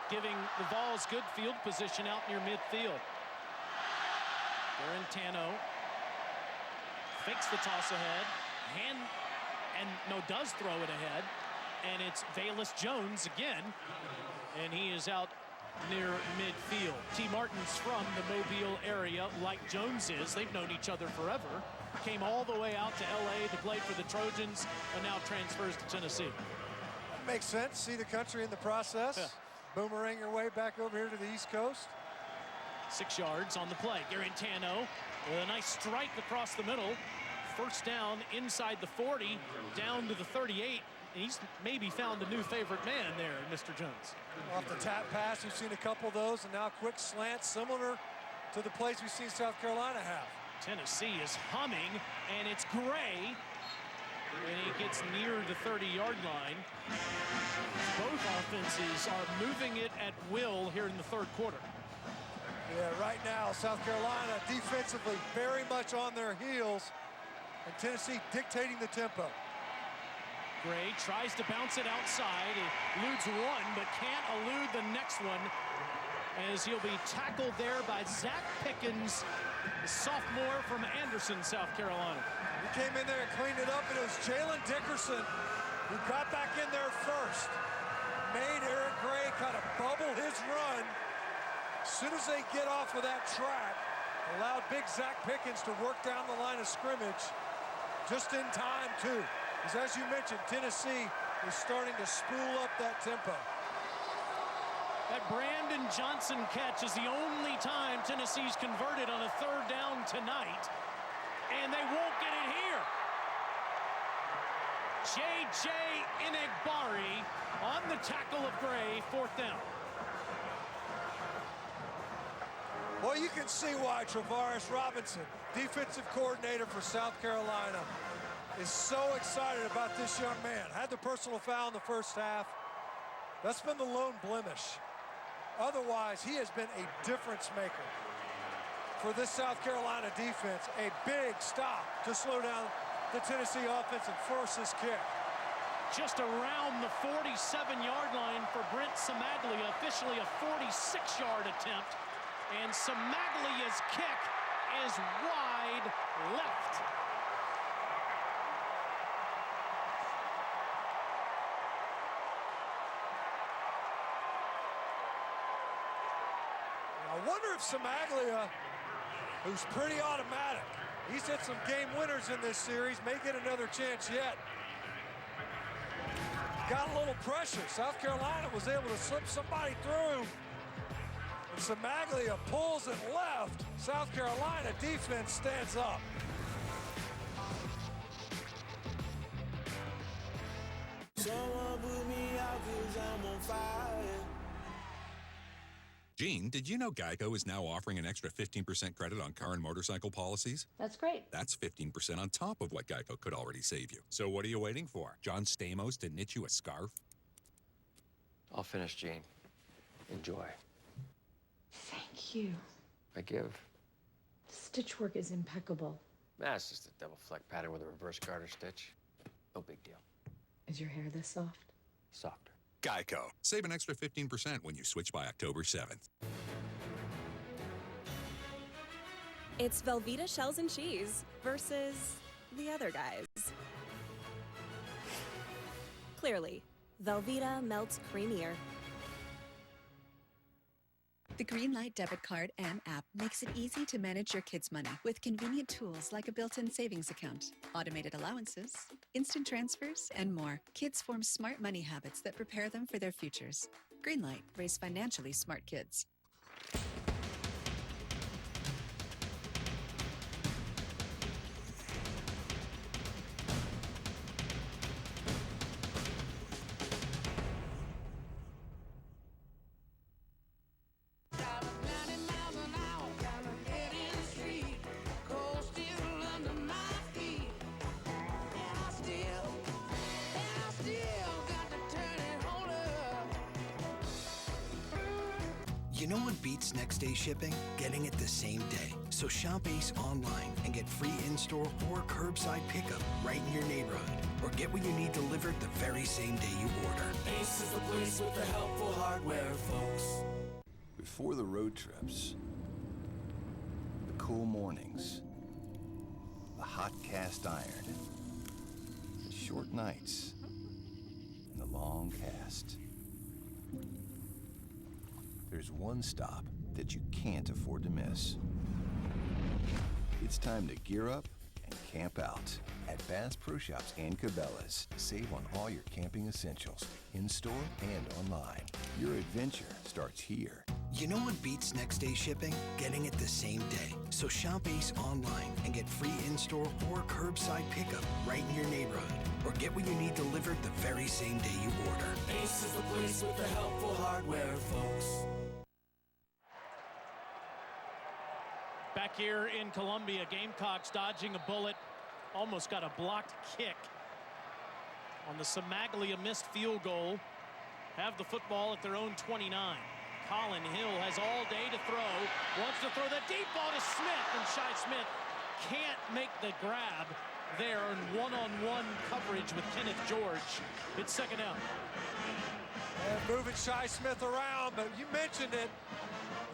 Speaker 1: giving the Vols good field position out near midfield. Garantano fakes the toss ahead, does throw it ahead, and it's Bayless Jones again, and he is out near midfield. T. Martin's from the Mobile area, like Jones is. They've known each other forever. Came all the way out to LA to play for the Trojans, and now transfers to Tennessee.
Speaker 2: Makes sense. See the country in the process.
Speaker 1: Yeah.
Speaker 2: Boomerang your way back over here to the East Coast.
Speaker 1: 6 yards on the play. Garantano with a nice strike across the middle. First down inside the 40, down to the 38. He's maybe found a new favorite man there, Mr. Jones.
Speaker 2: Off the tap pass, we've seen a couple of those, and now quick slant, similar to the plays we've seen South Carolina have.
Speaker 1: Tennessee is humming, and it's Gray. And he gets near the 30-yard line. Both offenses are moving it at will here in the third quarter.
Speaker 2: Yeah, right now, South Carolina defensively very much on their heels, and Tennessee dictating the tempo.
Speaker 1: Gray tries to bounce it outside. He eludes one, but can't elude the next one, as he'll be tackled there by Zach Pickens, the sophomore from Anderson, South Carolina.
Speaker 2: He came in there and cleaned it up, and it was Jalen Dickerson who got back in there first. Made Eric Gray kind of bubble his run. As soon as they get off of that track, allowed big Zach Pickens to work down the line of scrimmage just in time, too. Because as you mentioned, Tennessee is starting to spool up that tempo.
Speaker 1: That Brandon Johnson catch is the only time Tennessee's converted on a third down tonight, and they won't get it here. J.J. Enagbari on the tackle of Gray, fourth down.
Speaker 2: Well, you can see why Travaris Robinson, defensive coordinator for South Carolina, is so excited about this young man. Had the personal foul in the first half. That's been the lone blemish. Otherwise, he has been a difference maker for this South Carolina defense. A big stop to slow down the Tennessee offense and force this kick.
Speaker 1: Just around the 47-yard line for Brent Samaglia, officially a 46-yard attempt. And Samaglia's kick is wide left.
Speaker 2: I wonder if Samaglia, who's pretty automatic, he's hit some game winners in this series, may get another chance yet. Got a little pressure. South Carolina was able to slip somebody through. And Samaglia pulls it left. South Carolina defense stands up.
Speaker 15: Someone put me out 'cause I'm on fire.
Speaker 3: Gene, did you know Geico is now offering an extra 15% credit on car and motorcycle policies?
Speaker 5: That's great.
Speaker 3: That's 15% on top of what Geico could already save you. So what are you waiting for? John Stamos to knit you a scarf?
Speaker 9: I'll finish, Gene. Enjoy.
Speaker 5: Thank you.
Speaker 9: I give.
Speaker 5: The stitch work is impeccable.
Speaker 9: It's just a double fleck pattern with a reverse garter stitch. No big deal.
Speaker 5: Is your hair this soft?
Speaker 9: Softer.
Speaker 3: Geico. Save an extra 15% when you switch by October 7th.
Speaker 14: It's Velveeta shells and cheese versus the other guys. Clearly, Velveeta melts creamier.
Speaker 17: The Greenlight debit card and app makes it easy to manage your kids' money with convenient tools like a built-in savings account, automated allowances, instant transfers, and more. Kids form smart money habits that prepare them for their futures. Greenlight, raise financially smart kids.
Speaker 21: You know what beats next day shipping? Getting it the same day. So shop Ace online and get free in-store or curbside pickup right in your neighborhood. Or get what you need delivered the very same day you order.
Speaker 15: Ace is the place with the helpful hardware, folks.
Speaker 10: Before the road trips, the cool mornings, the hot cast iron, the short nights, and the long cast. There's one stop that you can't afford to miss. It's time to gear up and camp out at Bass Pro Shops and Cabela's. Save on all your camping essentials, in-store and online. Your adventure starts here.
Speaker 21: You know what beats next day shipping? Getting it the same day. So shop Ace online and get free in-store or curbside pickup right in your neighborhood. Or get what you need delivered the very same day you order.
Speaker 15: Ace is the place with the helpful hardware, folks.
Speaker 1: Back here in Columbia, Gamecocks dodging a bullet. Almost got a blocked kick on the Samaglia missed field goal. Have the football at their own 29. Colin Hill has all day to throw. Wants to throw the deep ball to Smith, and Shi Smith can't make the grab there in one-on-one coverage with Kenneth George. It's second down.
Speaker 2: And moving Shi Smith around, but you mentioned it.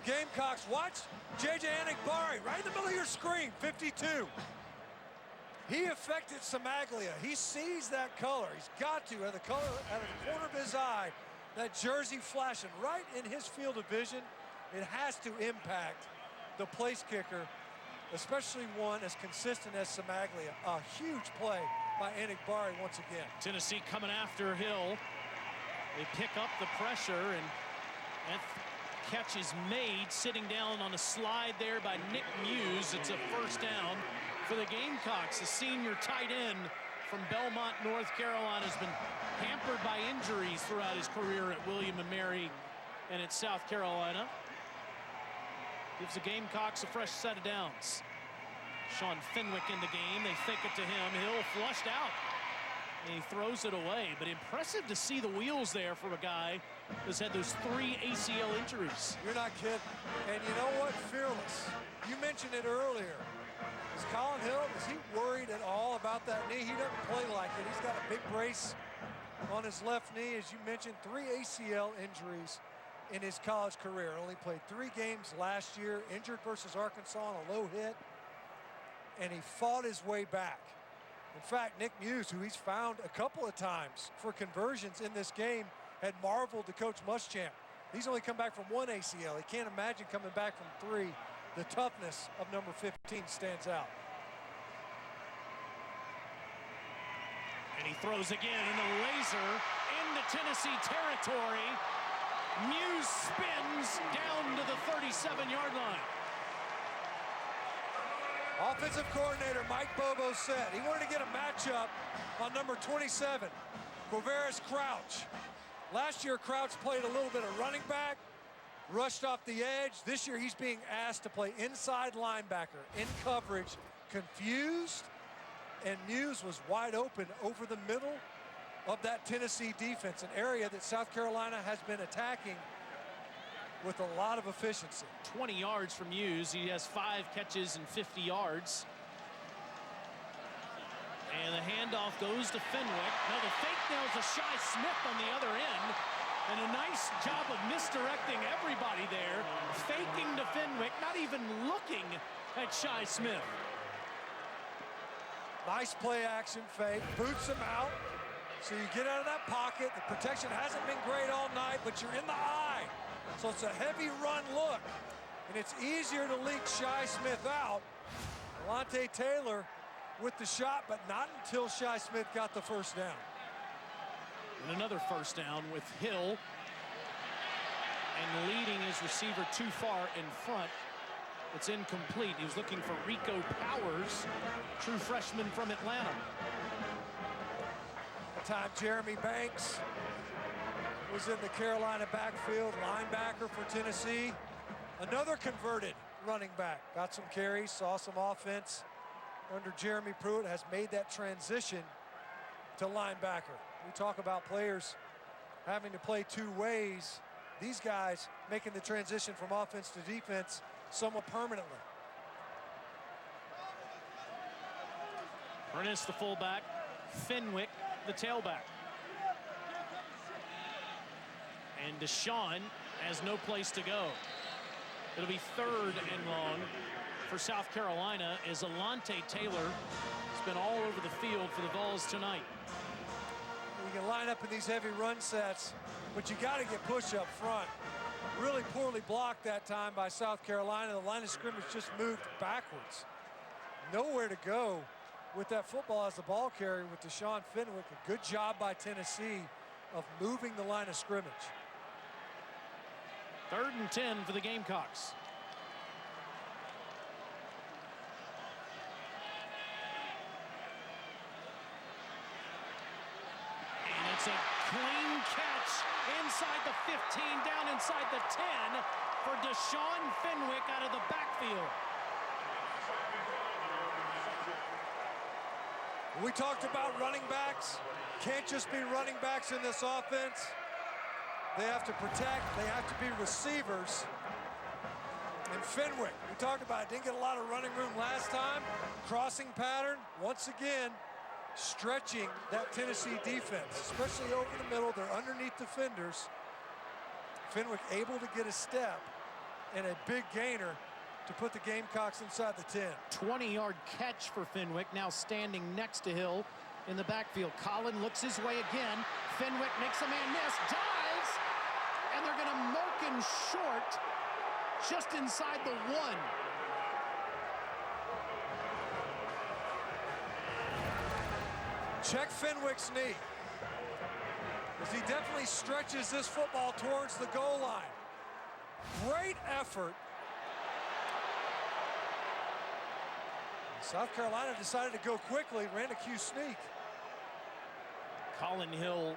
Speaker 2: Gamecocks, watch J.J. Anigbari right in the middle of your screen, 52. He affected Samaglia. He sees that color. He's got to, at the color, at the corner of his eye, that jersey flashing right in his field of vision. It has to impact the place kicker, especially one as consistent as Samaglia. A huge play by Anigbari once again.
Speaker 1: Tennessee coming after Hill. They pick up the pressure, and that catch is made sitting down on a slide there by Nick Muse. It's a first down for the Gamecocks. The senior tight end from Belmont, North Carolina, has been hampered by injuries throughout his career at William & Mary and at South Carolina. Gives the Gamecocks a fresh set of downs. Sean Fenwick in the game. They fake it to him. Hill flushed out. And he throws it away. But impressive to see the wheels there for a guy who's had those 3 ACL injuries.
Speaker 2: You're not kidding. And you know what? Fearless. You mentioned it earlier. Is Colin Hill, is he worried at all about that knee? He doesn't play like it. He's got a big brace on his left knee. As you mentioned, 3 ACL injuries in his college career. Only played 3 games last year. Injured versus Arkansas on a low hit. And he fought his way back. In fact, Nick Muse, who he's found a couple of times for conversions in this game, had marveled to Coach Muschamp. He's only come back from 1 ACL. He can't imagine coming back from 3. The toughness of number 15 stands out.
Speaker 1: And he throws again in a laser into Tennessee territory. Muse spins down to the 37-yard line.
Speaker 2: Offensive coordinator Mike Bobo said he wanted to get a matchup on number 27, Quavaris Crouch. Last year, Crouch played a little bit of running back, rushed off the edge. This year, he's being asked to play inside linebacker, in coverage, confused, and Muse was wide open over the middle of that Tennessee defense, an area that South Carolina has been attacking with a lot of efficiency.
Speaker 1: 20 yards from Muse. He has 5 catches and 50 yards. And the handoff goes to Fenwick. Now the fake nails to Shi Smith on the other end. And a nice job of misdirecting everybody there. Faking to Fenwick, not even looking at Shi Smith.
Speaker 2: Nice play action fake, boots him out. So you get out of that pocket. The protection hasn't been great all night, but you're in the eye. So it's a heavy run look. And it's easier to leak Shi Smith out. Alontae Taylor with the shot, but not until Shi Smith got the first down.
Speaker 1: And another first down with Hill. And leading his receiver too far in front. It's incomplete. He was looking for Rico Powers, true freshman from Atlanta.
Speaker 2: That time Jeremy Banks was in the Carolina backfield, linebacker for Tennessee. Another converted running back. Got some carries, saw some offense under Jeremy Pruitt, has made that transition to linebacker. We talk about players having to play 2 ways. These guys making the transition from offense to defense somewhat permanently.
Speaker 1: Ernest, the fullback. Fenwick, the tailback. And Deshaun has no place to go. It'll be 3rd and long for South Carolina as Alontae Taylor has been all over the field for the Vols tonight.
Speaker 2: You can line up in these heavy run sets, but you got to get push up front. Really poorly blocked that time by South Carolina. The line of scrimmage just moved backwards. Nowhere to go with that football as the ball carrier with Deshaun Fenwick. A good job by Tennessee of moving the line of scrimmage.
Speaker 1: 3rd and 10 for the Gamecocks. And it's a clean catch inside the 15, down inside the 10 for Deshaun Fenwick out of the backfield.
Speaker 2: We talked about running backs. Can't just be running backs in this offense. They have to protect. They have to be receivers. And Fenwick, we talked about it, didn't get a lot of running room last time. Crossing pattern, once again, stretching that Tennessee defense, especially over the middle. They're underneath defenders. Fenwick able to get a step and a big gainer to put the Gamecocks inside the 10.
Speaker 1: 20-yard catch for Fenwick, now standing next to Hill in the backfield. Collin looks his way again. Fenwick makes a man miss, dives, and they're going to mark him short just inside the 1.
Speaker 2: Check Fenwick's knee, as he definitely stretches this football towards the goal line. Great effort. South Carolina decided to go quickly, ran a Q sneak.
Speaker 1: Collin Hill.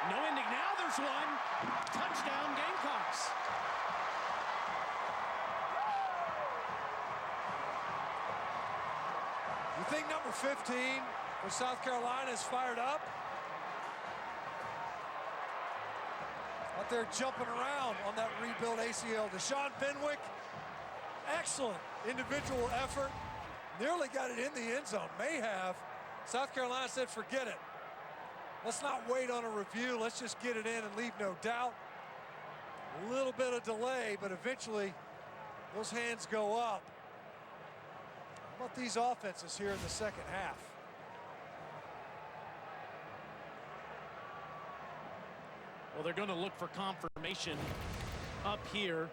Speaker 1: No ending. Now there's one. Touchdown Gamecocks.
Speaker 2: You think number 15 for South Carolina is fired up? Out there jumping around on that rebuild ACL. Deshaun Fenwick, excellent individual effort. Nearly got it in the end zone. May have. South Carolina said, forget it. Let's not wait on a review. Let's just get it in and leave no doubt. A little bit of delay, but eventually those hands go up. How about these offenses here in the second half?
Speaker 1: Well, they're going to look for confirmation up here.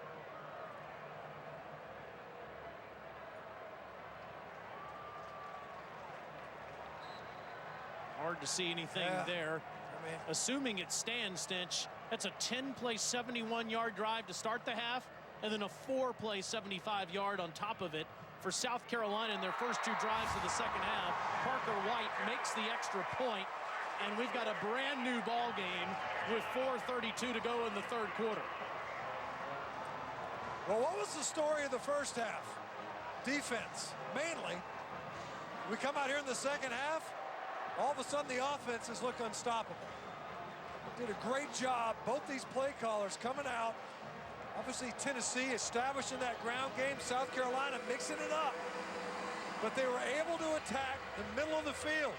Speaker 1: Hard to see anything there.
Speaker 2: I mean,
Speaker 1: assuming it stands, Stinch, that's a 10-play, 71-yard drive to start the half, and then a 4-play, 75-yard on top of it for South Carolina in their first 2 drives of the second half. Parker White makes the extra point, and we've got a brand new ball game with 4:32 to go in the 3rd quarter.
Speaker 2: Well, what was the story of the first half? Defense, mainly. We come out here in the second half, all of a sudden the offenses look unstoppable. Did a great job, both these play callers coming out. Obviously Tennessee establishing that ground game, South Carolina mixing it up. But they were able to attack the middle of the field.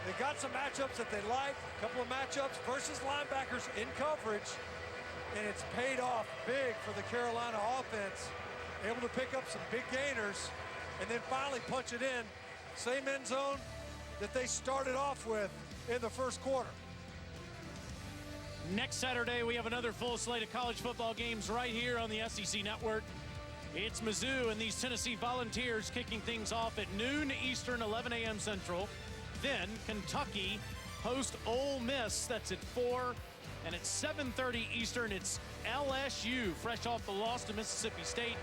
Speaker 2: They got some matchups that they liked, a couple of matchups versus linebackers in coverage, and it's paid off big for the Carolina offense. Able to pick up some big gainers and then finally punch it in. Same end zone that they started off with in the first quarter.
Speaker 1: Next Saturday, we have another full slate of college football games right here on the SEC Network. It's Mizzou and these Tennessee Volunteers kicking things off at noon Eastern, 11 a.m. Central. Then Kentucky host Ole Miss. That's at 4. And at 7:30 Eastern, it's LSU, fresh off the loss to Mississippi State,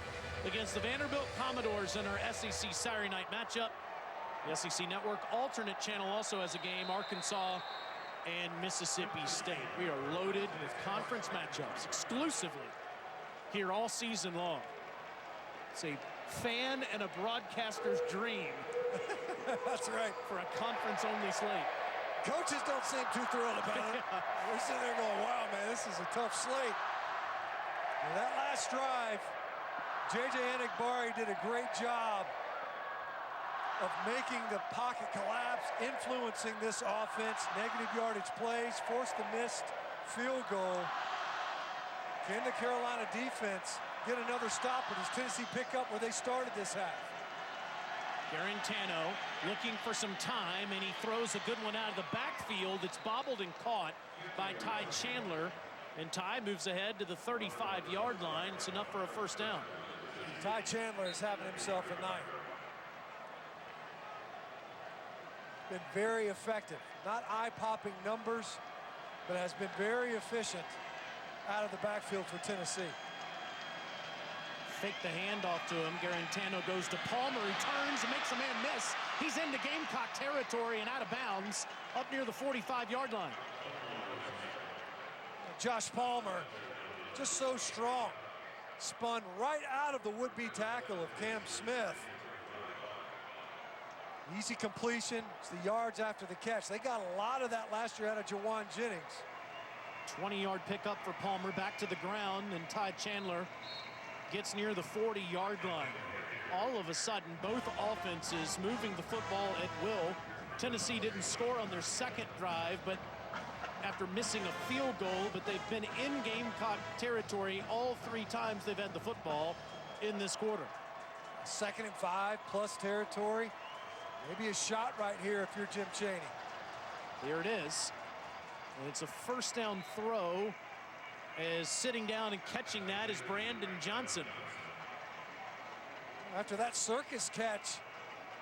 Speaker 1: against the Vanderbilt Commodores in our SEC Saturday night matchup. The SEC Network alternate channel also has a game, Arkansas and Mississippi State. We are loaded with conference matchups exclusively here all season long. It's a fan and a broadcaster's dream.
Speaker 2: That's right.
Speaker 1: For a conference-only slate.
Speaker 2: Coaches don't seem too thrilled about it. We're sitting there going, wow, man, this is a tough slate. And that last drive, J.J. Enagbari did a great job of making the pocket collapse, influencing this offense. Negative yardage plays, forced the missed field goal. Can the Carolina defense get another stop, or does Tennessee pick up where they started this half?
Speaker 1: Garantano looking for some time, and he throws a good one out of the backfield. It's bobbled and caught by Ty Chandler, and Ty moves ahead to the 35-yard line. It's enough for a first down.
Speaker 2: Ty Chandler is having himself a night. Been very effective. Not eye-popping numbers, but has been very efficient out of the backfield for Tennessee.
Speaker 1: Fake the handoff to him. Garantano goes to Palmer. He turns and makes a man miss. He's into Gamecock territory and out of bounds up near the 45-yard line.
Speaker 2: Josh Palmer, just so strong. Spun right out of the would-be tackle of Cam Smith. Easy completion. It's the yards after the catch. They got a lot of that last year out of Jawan Jennings.
Speaker 1: 20-yard pickup for Palmer, back to the ground, and Ty Chandler gets near the 40-yard line. All of a sudden, both offenses moving the football at will. Tennessee didn't score on their second drive, but after missing a field goal, but they've been in Gamecock territory all 3 times they've had the football in this quarter.
Speaker 2: 2nd and 5 plus territory. Maybe a shot right here if you're Jim Chaney.
Speaker 1: Here it is. And it's a first down throw, as sitting down and catching that is Brandon Johnson.
Speaker 2: After that circus catch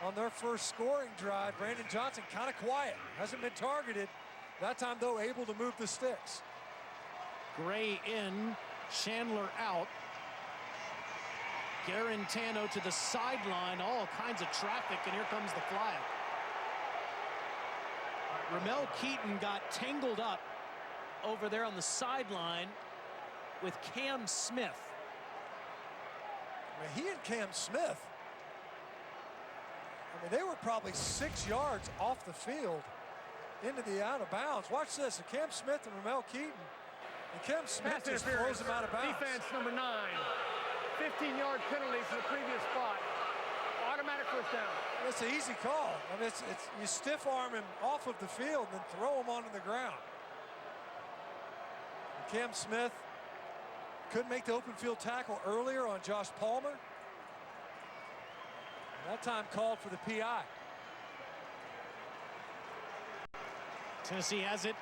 Speaker 2: on their first scoring drive, Brandon Johnson kind of quiet. Hasn't been targeted. That time, though, able to move the sticks.
Speaker 1: Gray in, Chandler out. Garantano to the sideline, all kinds of traffic, and here comes the flag. Ramel Keaton got tangled up over there on the sideline with Cam Smith.
Speaker 2: I mean, he and Cam Smith, I mean, they were probably 6 yards off the field into the out of bounds. Watch this, Cam Smith and Ramel Keaton. And Cam Smith just throws him out of bounds.
Speaker 4: Defense number 9. 15-yard penalty for the previous spot. Automatic first down.
Speaker 2: It's an easy call. I mean, you stiff arm him off of the field and then throw him onto the ground. And Cam Smith couldn't make the open field tackle earlier on Josh Palmer. And that time called for the PI.
Speaker 1: Tennessee has it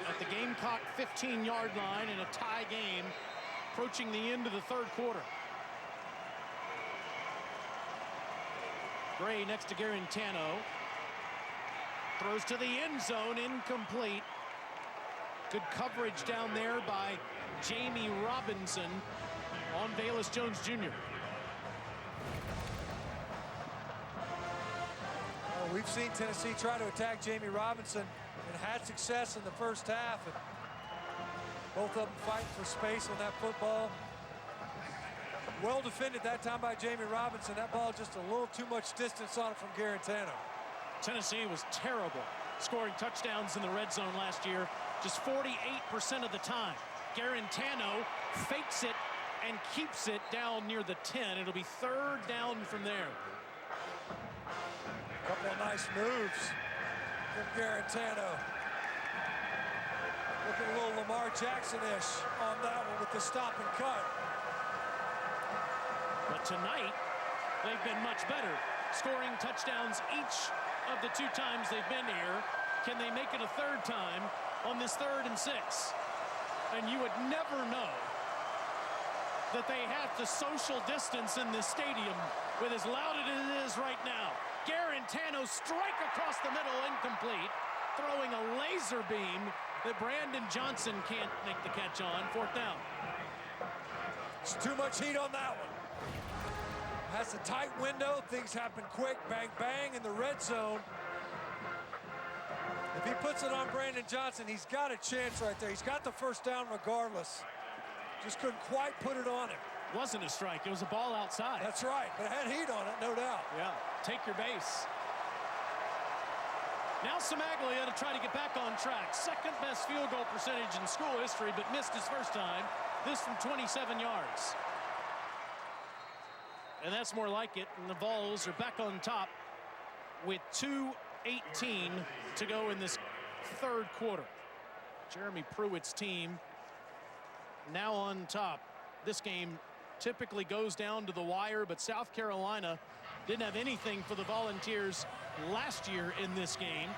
Speaker 1: at the Gamecock 15-yard line in a tie game, approaching the end of the third quarter. Gray next to Garantano. Throws to the end zone, incomplete. Good coverage down there by Jamie Robinson on Velus Jones Jr.
Speaker 2: Well, we've seen Tennessee try to attack Jamie Robinson and had success in the first half. And both of them fighting for space on that football. Well defended that time by Jamie Robinson. That ball just a little too much distance on it from Garantano.
Speaker 1: Tennessee was terrible scoring touchdowns in the red zone last year, just 48% of the time. Garantano fakes it and keeps it down near the 10. It'll be third down from there.
Speaker 2: A couple of nice moves from Garantano. Looking a little Lamar Jackson-ish on that one with the stop and cut.
Speaker 1: But tonight, they've been much better, scoring touchdowns each of the 2 times they've been here. Can they make it a third time on this 3rd and 6? And you would never know that they have to social distance in this stadium with as loud as it is right now. Garantano strike across the middle, incomplete, throwing a laser beam that Brandon Johnson can't make the catch on. 4th down.
Speaker 2: It's too much heat on that one. Has a tight window, things happen quick, bang, bang in the red zone. If he puts it on Brandon Johnson, he's got a chance right there. He's got the first down regardless. Just couldn't quite put it on him.
Speaker 1: Wasn't a strike, it was a ball outside.
Speaker 2: That's right, but it had heat on it, no doubt.
Speaker 1: Yeah, take your base. Now Samaglia to try to get back on track. 2nd best field goal percentage in school history, but missed his first time. This from 27 yards. And that's more like it, and the Vols are back on top with 2:18 to go in this third quarter. Jeremy Pruitt's team now on top. This game typically goes down to the wire, but South Carolina didn't have anything for the Volunteers last year in this game,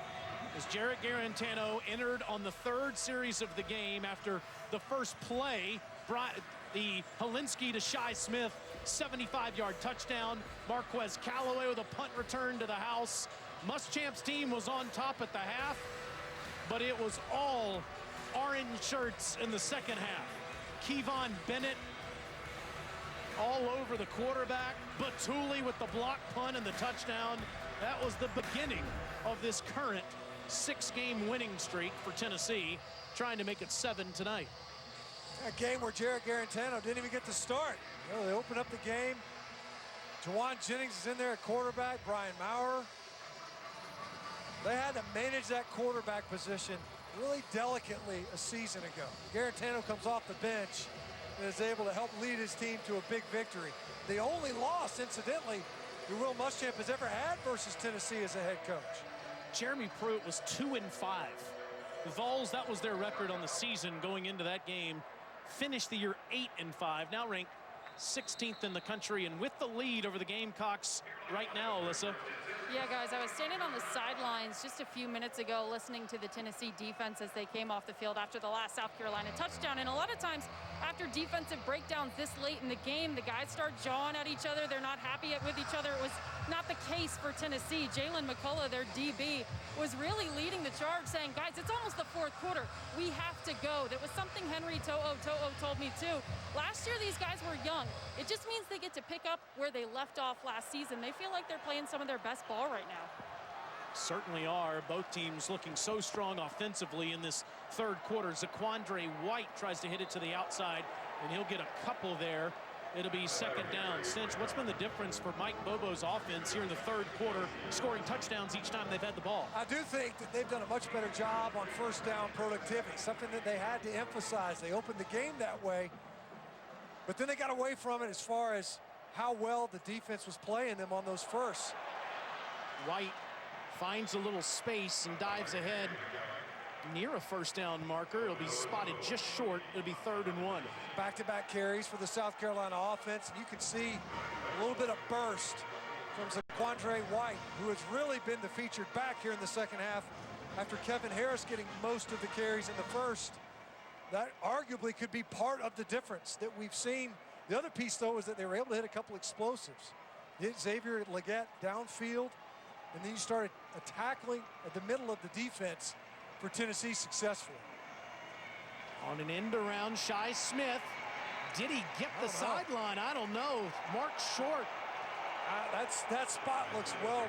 Speaker 1: as Jarrett Garantano entered on the third series of the game after the first play brought the Helinski to Shi Smith 75-yard touchdown. Marquez Callaway with a punt return to the house. Muschamp's team was on top at the half, but it was all orange shirts in the second half. Kevon Bennett all over the quarterback. Batuli with the block punt and the touchdown. That was the beginning of this current 6-game winning streak for Tennessee, trying to make it 7 tonight.
Speaker 2: A game where Jarrett Garantano didn't even get to start. You know, they open up the game. Jawan Jennings is in there at quarterback. Brian Maurer. They had to manage that quarterback position really delicately a season ago. Garantano comes off the bench and is able to help lead his team to a big victory. The only loss, incidentally, that Will Muschamp has ever had versus Tennessee as a head coach.
Speaker 1: Jeremy Pruitt was 2-5. The Vols, that was their record on the season going into that game. Finished the year 8-5, now ranked 16th in the country and with the lead over the Gamecocks right now, Alyssa.
Speaker 6: Yeah, guys, I was standing on the sidelines just a few minutes ago listening to the Tennessee defense as they came off the field after the last South Carolina touchdown. And a lot of times after defensive breakdowns this late in the game, the guys start jawing at each other. They're not happy with each other. It was not the case for Tennessee. Jalen McCullough, their DB, was really leading the charge, saying, guys, it's almost the fourth quarter. We have to go. That was something Henry To'o told me too. Last year, these guys were young. It just means they get to pick up where they left off last season. They feel like they're playing some of their best ball right now.
Speaker 1: Certainly are. Both teams looking so strong offensively in this third quarter. Zaquandre White tries to hit it to the outside, and he'll get a couple there. It'll be second down. Cinch, what's been the difference for Mike Bobo's offense here in the third quarter, scoring touchdowns each time they've had the ball?
Speaker 2: I do think that they've done a much better job on first down productivity, something that they had to emphasize. They opened the game that way, but then they got away from it as far as how well the defense was playing them on those firsts.
Speaker 1: White finds a little space and dives ahead near a first down marker. It'll be spotted just short. It'll be 3rd and 1.
Speaker 2: Back-to-back carries for the South Carolina offense. And you can see a little bit of burst from Zaquandre White, who has really been the featured back here in the second half after Kevin Harris getting most of the carries in the first. That arguably could be part of the difference that we've seen. The other piece, though, is that they were able to hit a couple explosives. Hit Xavier Legette downfield, and then you started tackling at the middle of the defense for Tennessee successfully.
Speaker 1: On an end around, Shi Smith. Did he get the sideline? I don't know. Marked short.
Speaker 2: That spot looks well.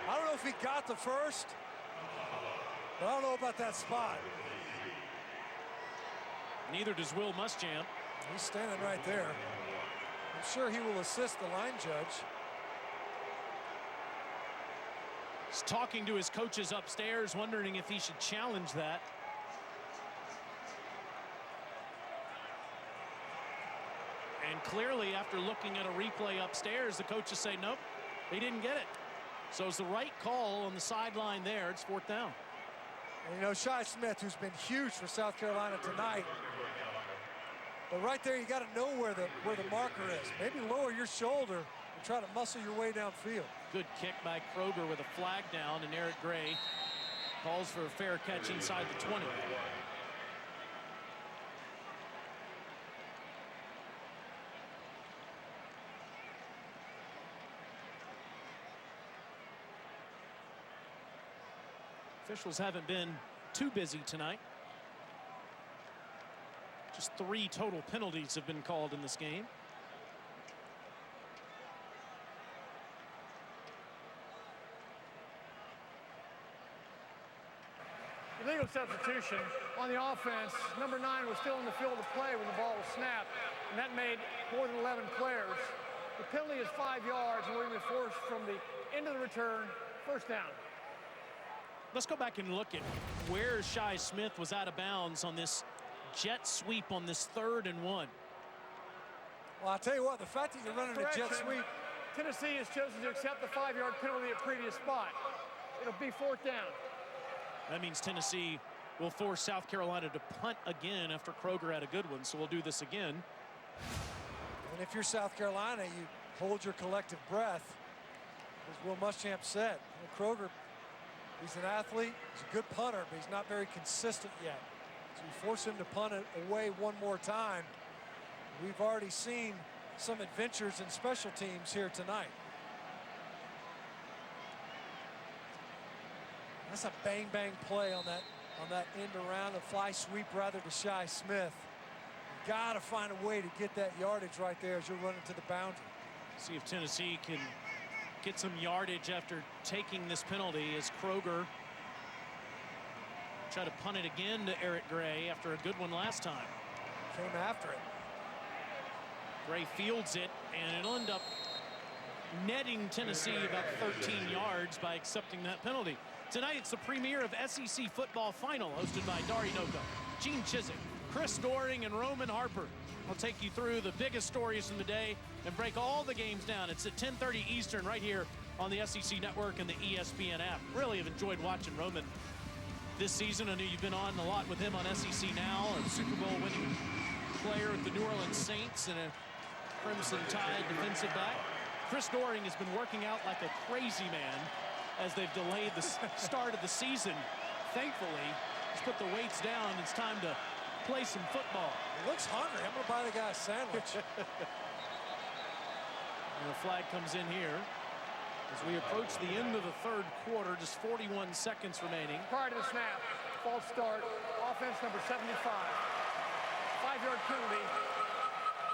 Speaker 2: I don't know if he got the first, but I don't know about that spot.
Speaker 1: Neither does Will Muschamp.
Speaker 2: He's standing right there. I'm sure he will assist the line judge.
Speaker 1: He's talking to his coaches upstairs, wondering if he should challenge that. And clearly, after looking at a replay upstairs, the coaches say, nope, he didn't get it. So it's the right call on the sideline there. It's 4th down.
Speaker 2: And you know, Shi Smith, who's been huge for South Carolina tonight. But right there, you got to know where the marker is. Maybe lower your shoulder and try to muscle your way downfield.
Speaker 1: Good kick by Kroger with a flag down, and Eric Gray calls for a fair catch inside the 20. Officials haven't been too busy tonight. Just 3 total penalties have been called in this game.
Speaker 4: Illegal substitution on the offense. Number 9 was still in the field of play when the ball was snapped, and that made more than 11 players. The penalty is 5 yards, and we're going to be forced from the end of the return, first down.
Speaker 1: Let's go back and look at where Shi Smith was out of bounds on this jet sweep on this 3rd and 1.
Speaker 2: Well, I'll tell you what, the fact that you're running a jet sweep
Speaker 4: Tennessee has chosen to accept the 5-yard penalty at previous spot. It'll be 4th down.
Speaker 1: That means Tennessee will force South Carolina to punt again after Kroger had a good one, so we'll do this again.
Speaker 2: And if you're South Carolina, you hold your collective breath. As Will Muschamp said, Kroger, he's an athlete, he's a good punter, but he's not very consistent yet. So you force him to punt it away one more time. We've already seen some adventures in special teams here tonight. That's a bang-bang play on that end around, a fly sweep rather to Shi Smith. You gotta find a way to get that yardage right there as you're running to the boundary.
Speaker 1: See if Tennessee can get some yardage after taking this penalty as Kroger try to punt it again to Eric Gray after a good one last time.
Speaker 2: Came after it.
Speaker 1: Gray fields it, and it'll end up netting Tennessee about 13 yards by accepting that penalty. Tonight, it's the premiere of SEC Football Final, hosted by Dari Noko, Gene Chizik, Chris Doering, and Roman Harper. I'll take you through the biggest stories from the day and break all the games down. It's at 10:30 Eastern right here on the SEC Network and the ESPN app. Really have enjoyed watching Roman this season. I know you've been on a lot with him on SEC Now, a Super Bowl winning player at the New Orleans Saints and a Crimson Tide defensive back. Chris Doering has been working out like a crazy man as they've delayed the start of the season. Thankfully, he's put the weights down. It's time to play some football.
Speaker 2: He looks hungry. I'm going to buy the guy a sandwich.
Speaker 1: And the flag comes in here as we approach the end of the third quarter, just 41 seconds remaining.
Speaker 4: Prior to the snap, false start, offense number 75. 5-yard penalty,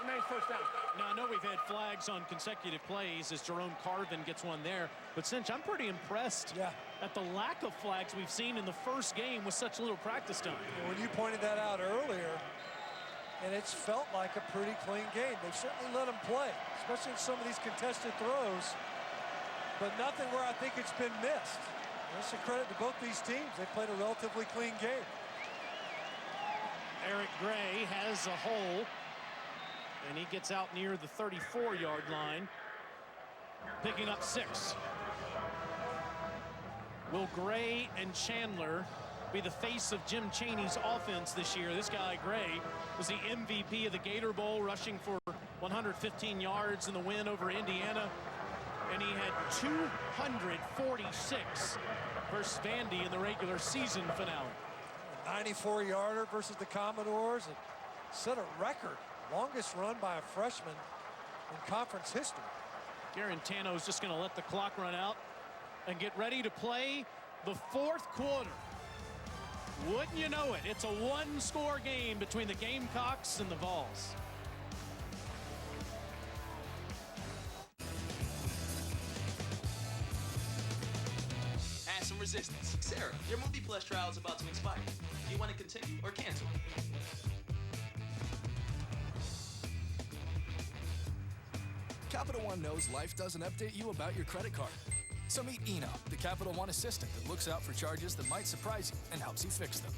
Speaker 4: remains 1st down.
Speaker 1: Now, I know we've had flags on consecutive plays as Jerome Carvin gets one there, but Cinch, I'm pretty impressed at the lack of flags we've seen in the first game with such little practice time.
Speaker 2: When you pointed that out earlier, and it's felt like a pretty clean game. They've certainly let them play, especially in some of these contested throws, but nothing where I think it's been missed. That's a credit to both these teams. They played a relatively clean game.
Speaker 1: Eric Gray has a hole, and he gets out near the 34-yard line, picking up 6. Will Gray and Chandler be the face of Jim Chaney's offense this year? This guy, Gray, was the MVP of the Gator Bowl, rushing for 115 yards in the win over Indiana, and he had 246 versus Vandy in the regular season finale.
Speaker 2: 94-yarder versus the Commodores, and set a record. Longest run by a freshman in conference history.
Speaker 1: Garantano's just going to let the clock run out and get ready to play the 4th quarter. Wouldn't you know it? It's a 1-score game between the Gamecocks and the Vols.
Speaker 7: Add some resistance. Sarah, your Movie Plus trial is about to expire. Do you want to continue or cancel?
Speaker 8: Capital One knows life doesn't update you about your credit card. So meet Eno, the Capital One assistant that looks out for charges that might surprise you and helps you fix them.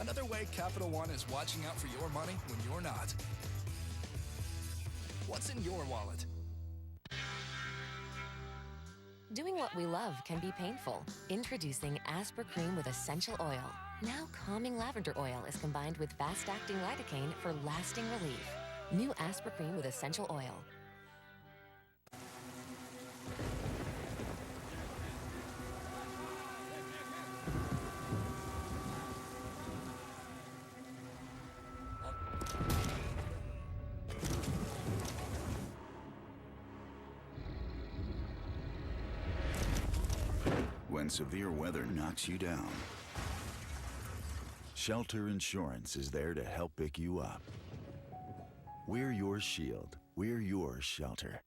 Speaker 8: Another way Capital One is watching out for your money when you're not. What's in your wallet?
Speaker 22: Doing what we love can be painful. Introducing Aspra Cream with essential oil. Now calming lavender oil is combined with fast-acting lidocaine for lasting relief. New Aspra Cream with essential oil.
Speaker 23: When severe weather knocks you down, Shelter Insurance is there to help pick you up. We're your shield. We're your shelter.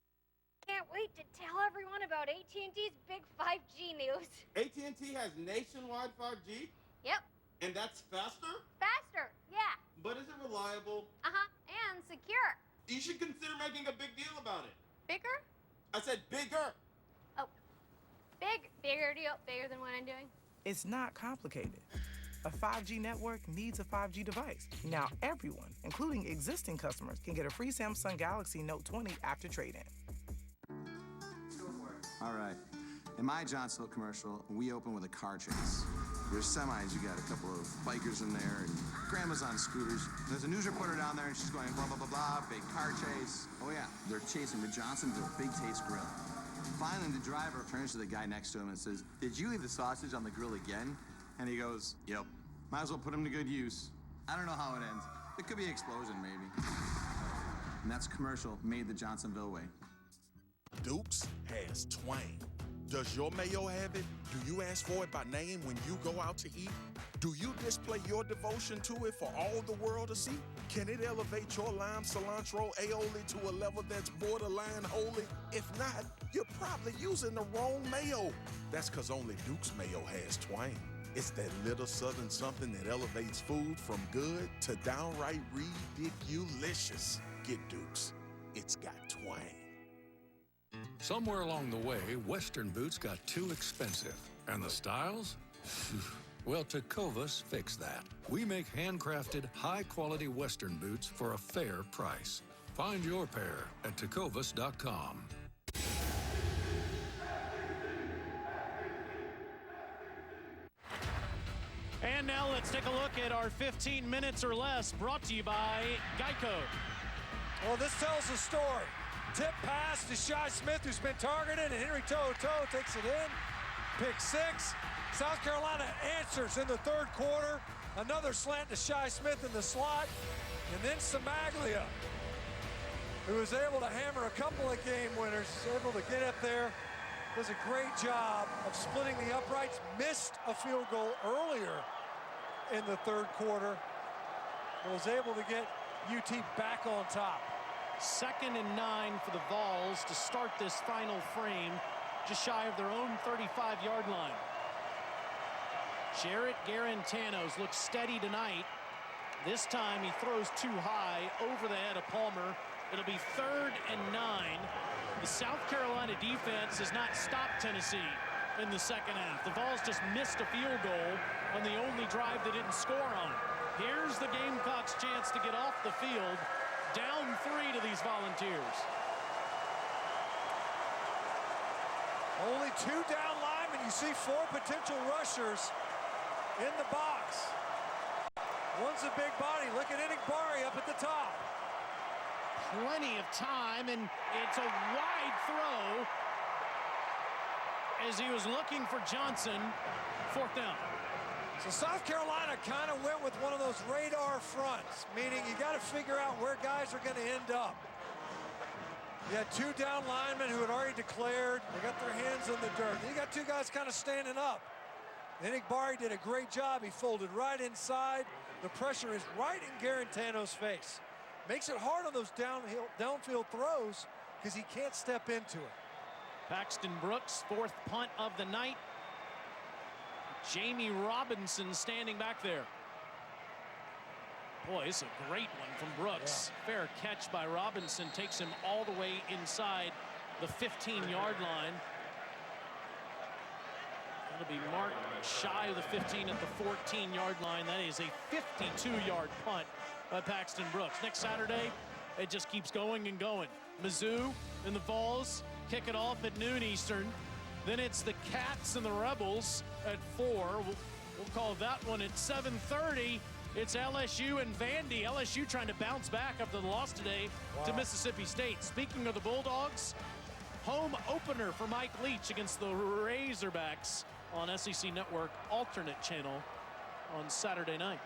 Speaker 24: Can't wait to tell everyone about AT&T's big 5G news.
Speaker 25: AT&T has nationwide 5G?
Speaker 24: Yep.
Speaker 25: And that's faster?
Speaker 24: Faster, yeah.
Speaker 25: But is it reliable?
Speaker 24: Uh-huh, and secure.
Speaker 25: You should consider making a big deal about it.
Speaker 24: Bigger?
Speaker 25: I said bigger.
Speaker 24: Oh, bigger deal, bigger than what I'm doing.
Speaker 26: It's not complicated. A 5G network needs a 5G device. Now everyone, including existing customers, can get a free Samsung Galaxy Note 20 after trade-in.
Speaker 11: All right. In my Johnsonville commercial, we open with a car chase. There's semis, you got a couple of bikers in there, and grandmas on scooters. There's a news reporter down there, and she's going blah, blah, blah, blah, big car chase. Oh, yeah, they're chasing the Johnsonville Big Taste Grill. Finally, the driver turns to the guy next to him and says, "Did you leave the sausage on the grill again?" And he goes, "Yep. Might as well put him to good use." I don't know how it ends. It could be an explosion, maybe. And that's commercial made the Johnsonville way.
Speaker 20: Dukes has twang. Does your mayo have it? Do you ask for it by name when you go out to eat? Do you display your devotion to it for all the world to see? Can it elevate your lime cilantro aioli to a level that's borderline holy? If not, you're probably using the wrong mayo. That's because only Duke's mayo has twang. It's that little southern something that elevates food from good to downright ridiculous. Get Duke's. It's got twang.
Speaker 12: Somewhere along the way, Western boots got too expensive. And the styles? Well, Tecovas fixed that. We make handcrafted, high-quality Western boots for a fair price. Find your pair at tecovas.com.
Speaker 1: And now let's take a look at our 15 minutes or less, brought to you by Geico.
Speaker 2: Well, this tells the story. Tip pass to Shi Smith, who's been targeted, and Henry To'oTo'o takes it in. Pick 6. South Carolina answers in the third quarter. Another slant to Shi Smith in the slot. And then Samaglia, who was able to hammer a couple of game winners, able to get up there. Does a great job of splitting the uprights. Missed a field goal earlier in the third quarter. But was able to get UT back on top.
Speaker 1: 2nd and 9 for the Vols to start this final frame, just shy of their own 35-yard line. Jarrett Guarantano's looks steady tonight. This time he throws too high over the head of Palmer. It'll be 3rd and 9. The South Carolina defense has not stopped Tennessee in the second half. The Vols just missed a field goal on the only drive they didn't score on. Here's the Gamecocks' chance to get off the field. Down 3 to these Volunteers.
Speaker 2: Only 2 down linemen. You see 4 potential rushers in the box. One's a big body. Look at Enigbari up at the top.
Speaker 1: Plenty of time, and it's a wide throw as he was looking for Johnson. 4th down.
Speaker 2: So South Carolina kind of went with one of those radar fronts, meaning you got to figure out where guys are going to end up. You had 2 down linemen who had already declared. They got their hands in the dirt. You got 2 guys kind of standing up. Enigbari did a great job. He folded right inside. The pressure is right in Guarantano's face. Makes it hard on those downfield throws because he can't step into it.
Speaker 1: Paxton Brooks, 4th punt of the night. Jamie Robinson standing back there. Boy, it's a great one from Brooks. Yeah. Fair catch by Robinson. Takes him all the way inside the 15-yard line. That'll be marked shy of the 15 at the 14-yard line. That is a 52-yard punt by Paxton Brooks. Next Saturday, it just keeps going and going. Mizzou and the Vols kick it off at noon Eastern. Then it's the Cats and the Rebels at 4. We'll call that one at 7:30. It's LSU and Vandy. LSU trying to bounce back after the loss today to Mississippi State. Speaking of the Bulldogs, home opener for Mike Leach against the Razorbacks on SEC Network alternate channel on Saturday night.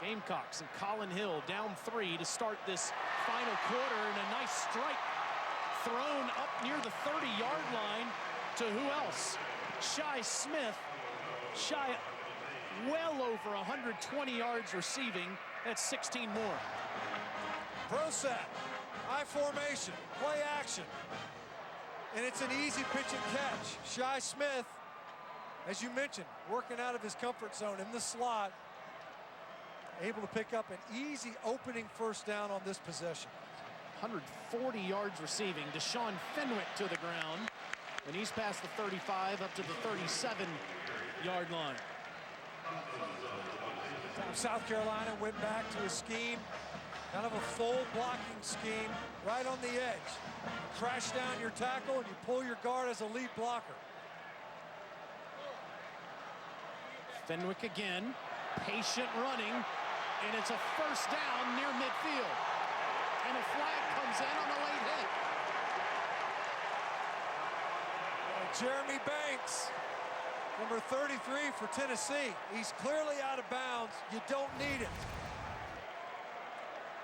Speaker 1: Gamecocks and Colin Hill down 3 to start this final quarter, and a nice strike thrown up near the 30-yard line to who else? Shi Smith. Shi well over 120 yards receiving. That's 16 more.
Speaker 2: Pro set, high formation, play action. And it's an easy pitch and catch. Shi Smith, as you mentioned, working out of his comfort zone in the slot, able to pick up an easy opening 1st down on this possession.
Speaker 1: 140 yards receiving. Deshaun Fenwick to the ground, and he's past the 35 up to the 37-yard line.
Speaker 2: South Carolina went back to a scheme, kind of a full blocking scheme, right on the edge. crash down your tackle and you pull your guard as a lead blocker.
Speaker 1: Fenwick again, patient running, and it's a first down near midfield. And a flag comes in on a late hit.
Speaker 2: Jeremy Banks, number 33 for Tennessee. He's clearly out of bounds. You don't need it.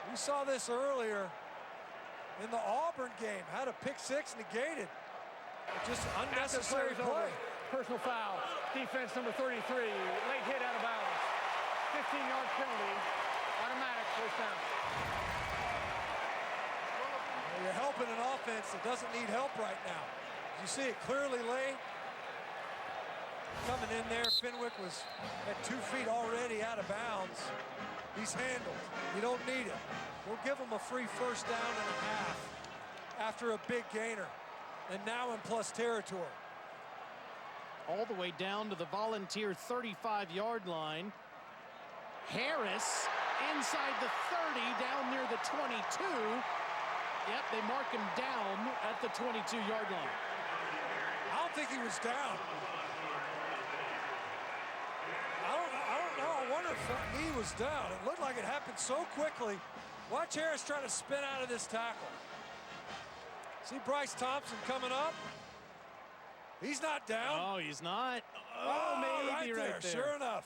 Speaker 2: We saw this earlier in the Auburn game. Had a pick six negated. Just unnecessary play.
Speaker 4: Personal foul. Defense number 33. Late hit out of bounds. 15-yard penalty. Automatic first down.
Speaker 2: Well, you're helping an offense that doesn't need help right now. You see it clearly late. Coming in there, Fenwick was at 2 feet already out of bounds. He's handled. You don't need it. We'll give him a free first down and a half after a big gainer. And now in plus territory.
Speaker 1: All the way down to the Volunteer 35-yard line. Harris inside the 30, down near the 22. Yep, they mark him down at the 22-yard line.
Speaker 2: I don't think he was down. I don't know. I wonder if he was down. It looked like it happened so quickly. Watch Harris trying to spin out of this tackle. See Bryce Thompson coming up. He's not down.
Speaker 1: Oh, he's not.
Speaker 2: Oh,
Speaker 1: maybe
Speaker 2: right there. Sure enough.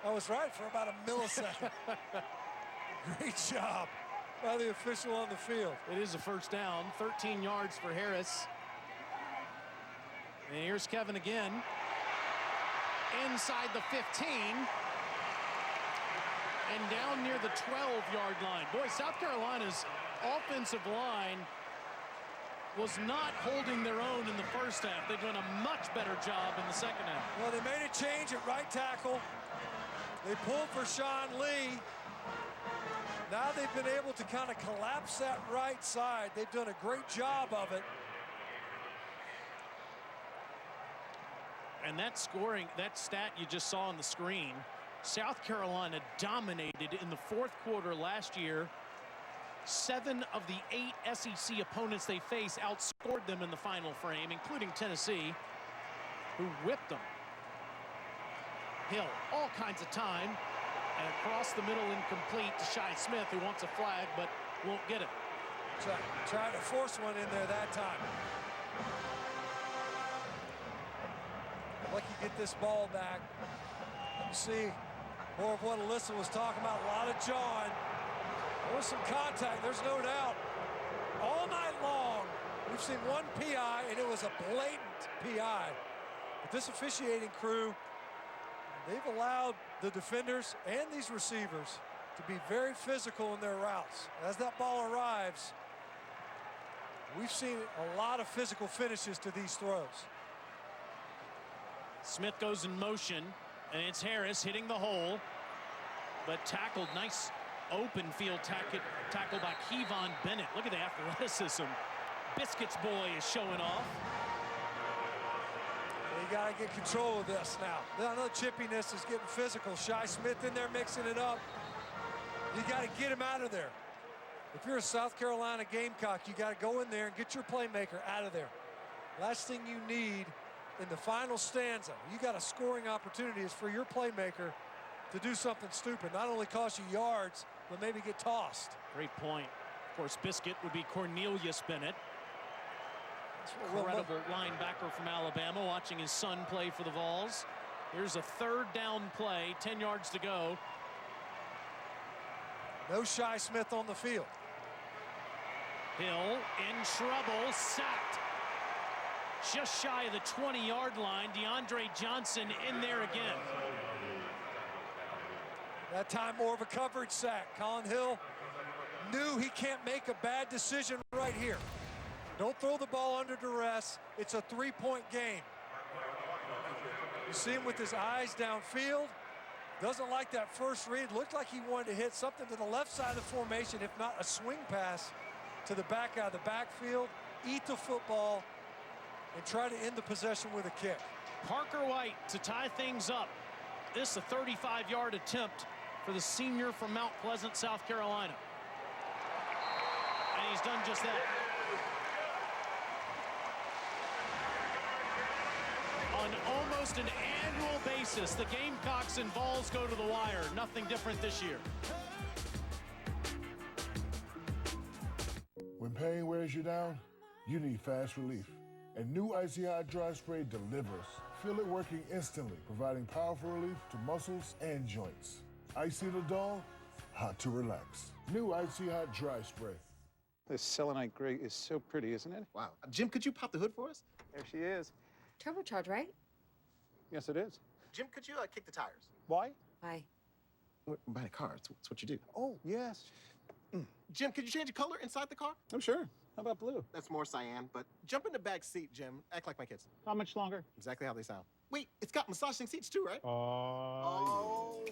Speaker 2: I was right for about a millisecond. Great job by the official on the field.
Speaker 1: It is a first down, 13 yards for Harris. And here's Kevin again. Inside the 15. And down near the 12-yard line. Boy, South Carolina's offensive line was not holding their own in the first half. They've done a much better job in the second half.
Speaker 2: Well, they made a change at right tackle. They pulled for Sean Lee. Now they've been able to kind of collapse that right side. They've done a great job of it.
Speaker 1: And that scoring, that stat you just saw on the screen, South Carolina dominated in the fourth quarter last year. 7 of the 8 SEC opponents they face outscored them in the final frame, including Tennessee, who whipped them. Hill, all kinds of time, and across the middle, incomplete to Shi Smith, who wants a flag but won't get it.
Speaker 2: Trying to force one in there that time. Lucky get this ball back. You see more of what Alyssa was talking about, a lot of jawing. There was some contact, there's no doubt. All night long, we've seen one PI, and it was a blatant PI. But this officiating crew, they've allowed the defenders and these receivers to be very physical in their routes. As that ball arrives, we've seen a lot of physical finishes to these throws.
Speaker 1: Smith goes in motion, and it's Harris hitting the hole, but tackled. Nice open field tackle by Kevon Bennett. Look at the athleticism. Biscuits boy is showing off.
Speaker 2: You got to get control of this now. I know chippiness is getting physical. Shi Smith in there mixing it up. You got to get him out of there. If you're a South Carolina Gamecock, you got to go in there and get your playmaker out of there. Last thing you need in the final stanza, you got a scoring opportunity, is for your playmaker to do something stupid. Not only cost you yards, but maybe get tossed.
Speaker 1: Great point. Of course, Biscuit would be Cornelius Bennett. Incredible linebacker from Alabama, watching his son play for the Vols. Here's a third down play, 10 yards to go.
Speaker 2: No Shi Smith on the field.
Speaker 1: Hill in trouble, sacked. Just shy of the 20-yard line. DeAndre Johnson in there again.
Speaker 2: That time more of a coverage sack. Colin Hill knew he can't make a bad decision right here. Don't throw the ball under duress. It's a 3-point game. You see him with his eyes downfield. Doesn't like that first read. Looked like he wanted to hit something to the left side of the formation, if not a swing pass to the back out of the backfield. Eat the football and try to end the possession with a kick.
Speaker 1: Parker White to tie things up. This is a 35-yard attempt for the senior from Mount Pleasant, South Carolina. and he's done just that. On almost an annual basis, the Gamecocks and Vols go to the wire. Nothing different this year.
Speaker 5: When pain wears you down, you need fast relief. And new Icy Hot Dry Spray delivers. Feel it working instantly, providing powerful relief to muscles and joints. Icy to dull, hot to relax. New Icy Hot Dry Spray.
Speaker 9: This selenite gray is so pretty, isn't it?
Speaker 25: Wow. Jim, could you pop the hood for us?
Speaker 9: There she is.
Speaker 13: Turbocharged, right?
Speaker 9: Yes, it is.
Speaker 25: Jim, could you kick the tires?
Speaker 9: Why?
Speaker 13: Why?
Speaker 25: We're buying a car. That's what you do.
Speaker 9: Oh, yes.
Speaker 25: Jim, could you change the color inside the car?
Speaker 9: Oh, sure. How about blue?
Speaker 25: That's more cyan, but jump in the back seat, Jim. Act like my kids.
Speaker 9: How much longer?
Speaker 25: Exactly how they sound. Wait, it's got massaging seats too, right?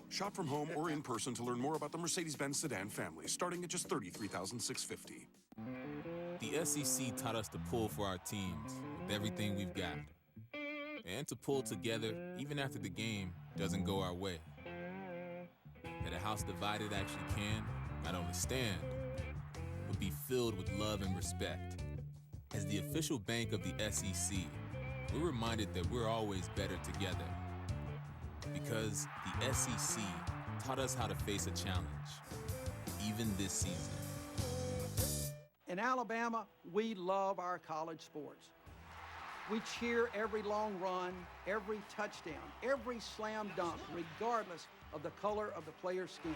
Speaker 16: Shop from home or in person to learn more about the Mercedes-Benz sedan family, starting at just $33,650.
Speaker 18: The SEC taught us to pull for our teams with everything we've got. And to pull together even after the game doesn't go our way. That a house divided actually can not only stand, but be filled with love and respect. As the official bank of the SEC, we're reminded that we're always better together. Because the SEC taught us how to face a challenge, even this season.
Speaker 19: In Alabama, we love our college sports. We cheer every long run, every touchdown, every slam dunk, regardless of the color of the player's skin.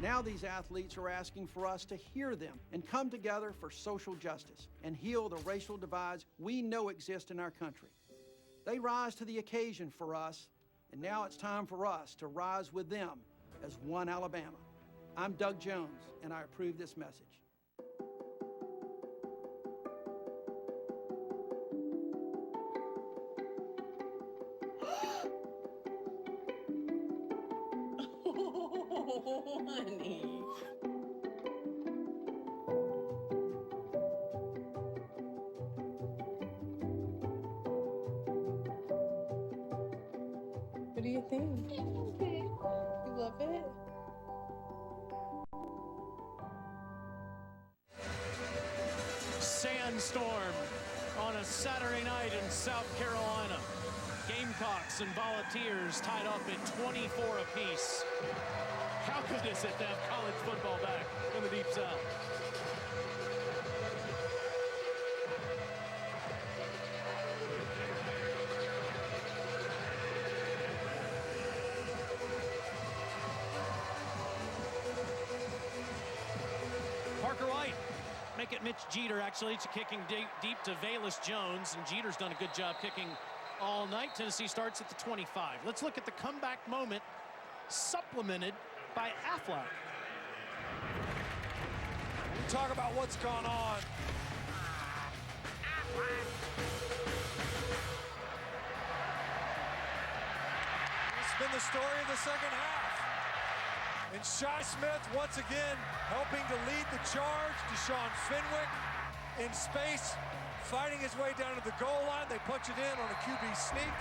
Speaker 19: Now these athletes are asking for us to hear them and come together for social justice and heal the racial divides we know exist in our country. They rise to the occasion for us, and now it's time for us to rise with them as one Alabama. I'm Doug Jones, and I approve this message.
Speaker 13: Honey. What do you think? You love it?
Speaker 1: Sandstorm on a Saturday night in South Carolina. Gamecocks and Volunteers tied up at 24 apiece. How good is it to have college football back in the Deep South? Parker White, make it Mitch Jeter actually. It's kicking deep to Velus Jones, and Jeter's done a good job kicking all night. Tennessee starts at the 25. Let's look at the comeback moment supplemented by Aflac.
Speaker 2: We talk about what's gone on. It's been the story of the second half. And Shi Smith once again helping to lead the charge. Deshaun Fenwick in space, fighting his way down to the goal line. They punch it in on a QB sneak.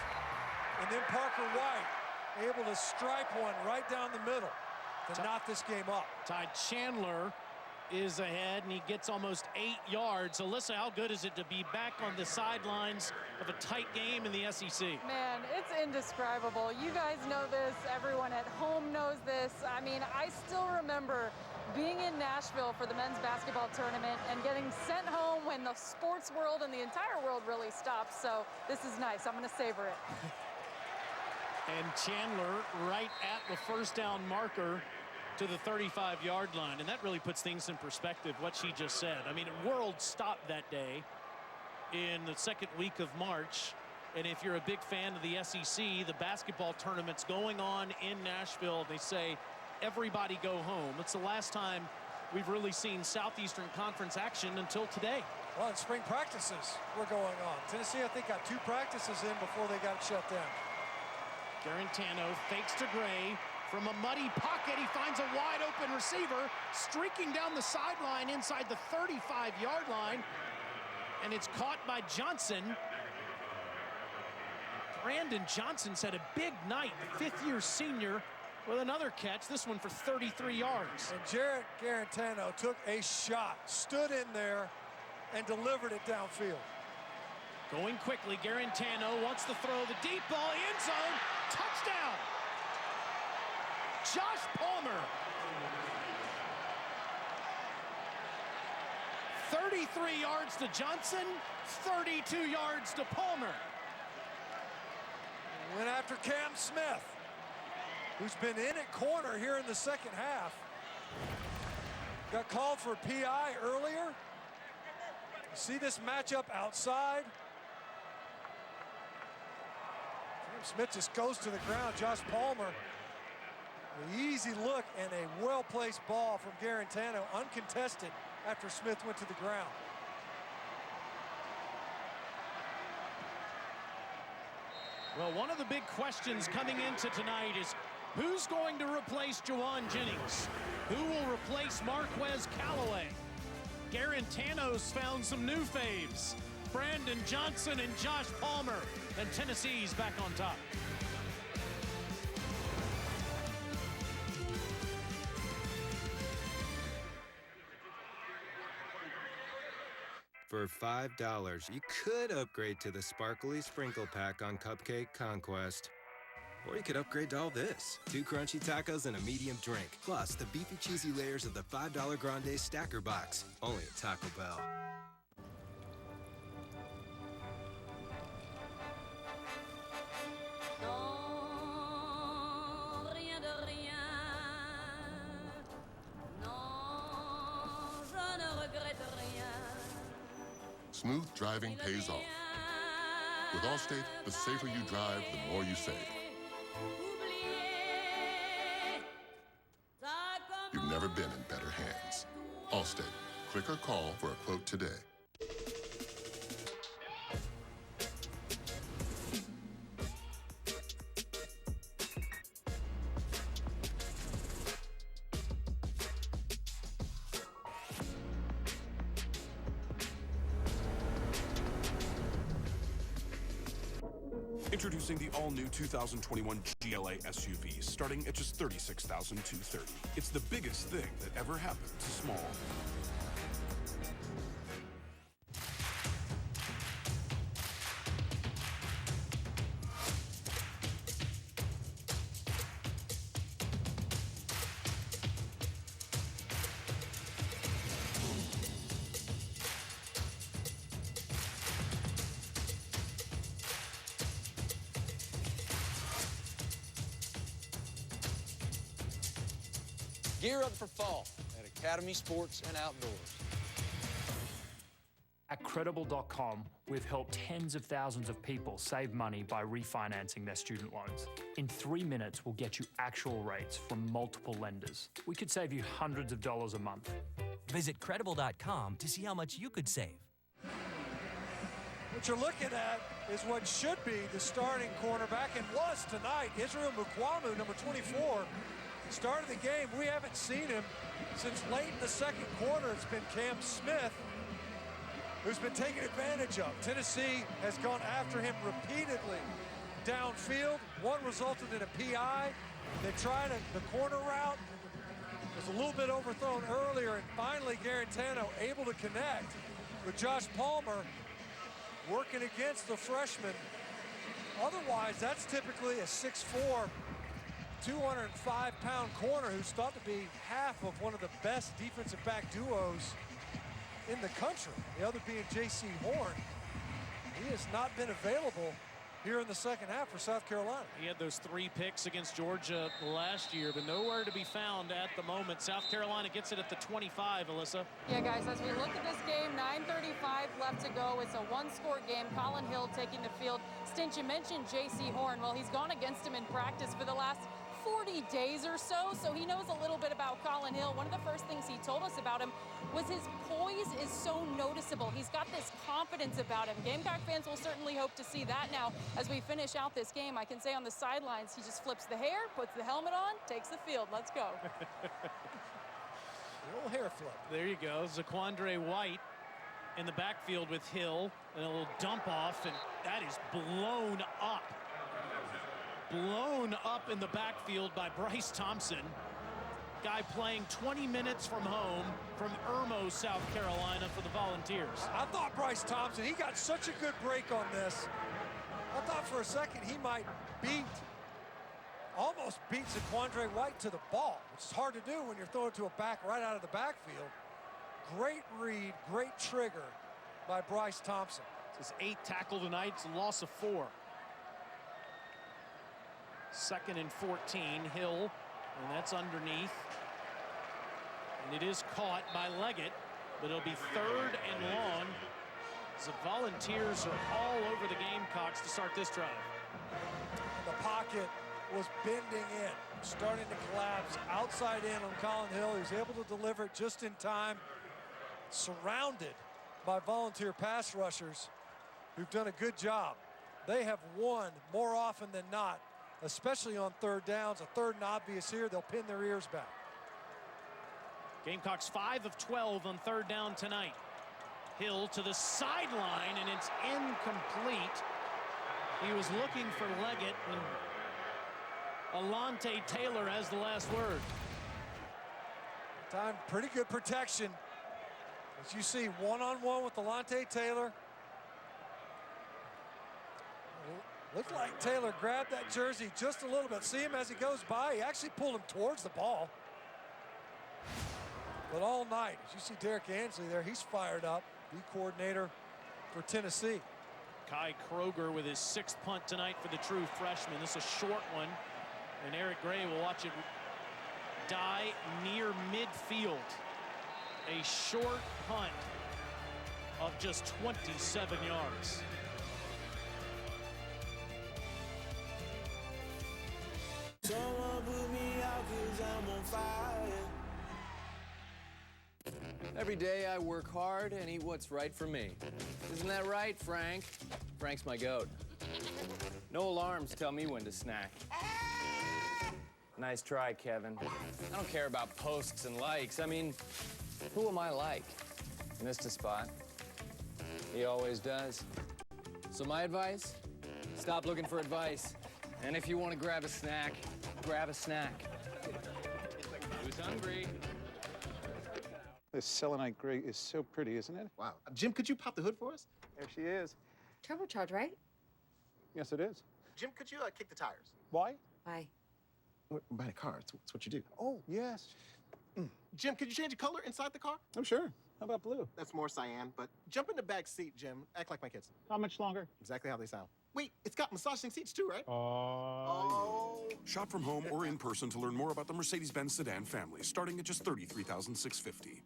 Speaker 2: And then Parker White able to stripe one right down the middle to knot this game up.
Speaker 1: Ty Chandler is ahead, and he gets almost 8 yards. Alyssa, how good is it to be back on the sidelines of a tight game in the SEC?
Speaker 6: Man, it's indescribable. You guys know this. Everyone at home knows this. I mean, I still remember being in Nashville for the men's basketball tournament and getting sent home when the sports world and the entire world really stopped. So this is nice. I'm going to savor it.
Speaker 1: And Chandler right at the first down marker to the 35-yard line. And that really puts things in perspective, what she just said. I mean, world stopped that day in the second week of March. And if you're a big fan of the SEC, the basketball tournament's going on in Nashville. They say, everybody go home. It's the last time we've really seen Southeastern Conference action until today.
Speaker 2: Well, and spring practices were going on. Tennessee, I think, got 2 practices in before they got shut down.
Speaker 1: Garantano fakes to Gray from a muddy pocket. He finds a wide open receiver streaking down the sideline inside the 35-yard line, and it's caught by Johnson. Brandon Johnson's had a big night, the 5th-year senior with another catch, this one for 33 yards.
Speaker 2: And Jarrett Garantano took a shot, stood in there, and delivered it downfield.
Speaker 1: Going quickly, Garantano wants to throw the deep ball, end zone, touchdown! Josh Palmer. 33 yards to Johnson, 32 yards to Palmer.
Speaker 2: Went after Cam Smith, who's been in at corner here in the second half. Got called for a PI earlier. See this matchup outside. Cam Smith just goes to the ground. Josh Palmer, an easy look and a well-placed ball from Garantano, uncontested after Smith went to the ground.
Speaker 1: Well, one of the big questions coming into tonight is who's going to replace Jawan Jennings? Who will replace Marquez Callaway? Garantano's found some new faves. Brandon Johnson and Josh Palmer. And Tennessee's back on top.
Speaker 3: For $5, you could upgrade to the Sparkly Sprinkle Pack on Cupcake Conquest. Or you could upgrade to all this. 2 crunchy tacos and a medium drink. Plus, the beefy cheesy layers of the $5 Grande Stacker Box. Only at Taco Bell.
Speaker 10: Smooth driving pays off. With Allstate, the safer you drive, the more you save. You've never been in better hands. Allstate. Click or call for a quote today.
Speaker 16: Introducing the all-new 2021 GLA SUV, starting at just $36,230. It's the biggest thing that ever happened to small.
Speaker 14: Gear up for fall at Academy Sports and Outdoors.
Speaker 15: At Credible.com, we've helped tens of thousands of people save money by refinancing their student loans. In 3 minutes, we'll get you actual rates from multiple lenders. We could save you hundreds of dollars a month.
Speaker 17: Visit Credible.com to see how much you could save.
Speaker 2: What you're looking at is what should be the starting cornerback and was tonight, Israel Mukuamu, number 24. Start of the game, we haven't seen him since late in the second quarter. It's been Cam Smith who's been taken advantage of. Tennessee has gone after him repeatedly downfield. One resulted in a PI. They tried the corner route. It was a little bit overthrown earlier, and finally Garantano able to connect with Josh Palmer working against the freshman. Otherwise, that's typically a 6'4", 205-pound corner who's thought to be half of one of the best defensive back duos in the country, the other being J.C. Horn. He has not been available here in the second half for South Carolina.
Speaker 1: He had those 3 picks against Georgia last year, but nowhere to be found at the moment. South Carolina gets it at the 25, Alyssa.
Speaker 6: Yeah, guys, as we look at this game, 9:35 left to go. It's a one-score game. Colin Hill taking the field. Stinch, you mentioned J.C. Horn. Well, he's gone against him in practice for the last 40 days or so he knows a little bit about Colin Hill. One of the first things he told us about him was his poise is so noticeable. He's got this confidence about him. Gamecock fans will certainly hope to see that now as we finish out this game. I can say on the sidelines, he just flips the hair, puts the helmet on, takes the field. Let's go.
Speaker 2: The old hair flip.
Speaker 1: There you go. Zaquandre White in the backfield with Hill, and a little dump off, and that is blown up. blown up in the backfield by Bryce Thompson. Guy playing 20 minutes from home from Irmo, South Carolina for the Volunteers.
Speaker 2: I thought Bryce Thompson, he got such a good break on this. I thought for a second he might almost beat Zaquandre White to the ball, which is hard to do when you're throwing to a back right out of the backfield. Great read, great trigger by Bryce Thompson.
Speaker 1: It's his 8th tackle tonight. It's a loss of 4. 2nd and 14, Hill, and that's underneath. And it is caught by Leggett, but it'll be 3rd and long. The Volunteers are all over the Gamecocks to start this drive.
Speaker 2: The pocket was bending in, starting to collapse outside in on Colin Hill. He was able to deliver it just in time, surrounded by Volunteer pass rushers who've done a good job. They have won more often than not, especially on 3rd downs. A 3rd and obvious here, they'll pin their ears back.
Speaker 1: Gamecocks 5 of 12 on 3rd down tonight. Hill to the sideline, and it's incomplete. He was looking for Leggett, and Alontae Taylor has the last word.
Speaker 2: Time, pretty good protection. As you see, one-on-one with Alontae Taylor. Looked like Taylor grabbed that jersey just a little bit. See him as he goes by. He actually pulled him towards the ball. But all night, as you see Derek Ansley there, he's fired up. The coordinator for Tennessee.
Speaker 1: Kai Kroger with his 6th punt tonight for the true freshman. This is a short one, and Eric Gray will watch it die near midfield. A short punt of just 27 yards.
Speaker 7: Someone put me out 'cause I'm on fire.
Speaker 14: Every day I work hard and eat what's right for me. Isn't that right, Frank? Frank's my goat. No alarms tell me when to snack. Nice try, Kevin. I don't care about posts and likes. I mean, who am I like? Missed a spot. He always does. So my advice? Stop looking for advice. And if you want to grab a snack, grab a snack. Who's hungry?
Speaker 9: This selenite gray is so pretty, isn't it?
Speaker 25: Wow. Jim, could you pop the hood for us?
Speaker 9: There she is.
Speaker 13: Turbocharged, right?
Speaker 9: Yes, it is.
Speaker 25: Jim, could you kick the tires?
Speaker 9: Why?
Speaker 13: Why?
Speaker 25: We're buying a car. It's what you do.
Speaker 9: Oh, yes.
Speaker 25: Jim, could you change the color inside the car?
Speaker 9: Oh, sure. How about blue?
Speaker 25: That's more cyan, but jump in the back seat, Jim. Act like my kids.
Speaker 9: How much longer?
Speaker 25: Exactly how they sound. Wait, it's got massaging seats too, right?
Speaker 16: Shop from home or in person to learn more about the Mercedes-Benz sedan family, starting at just $33,650.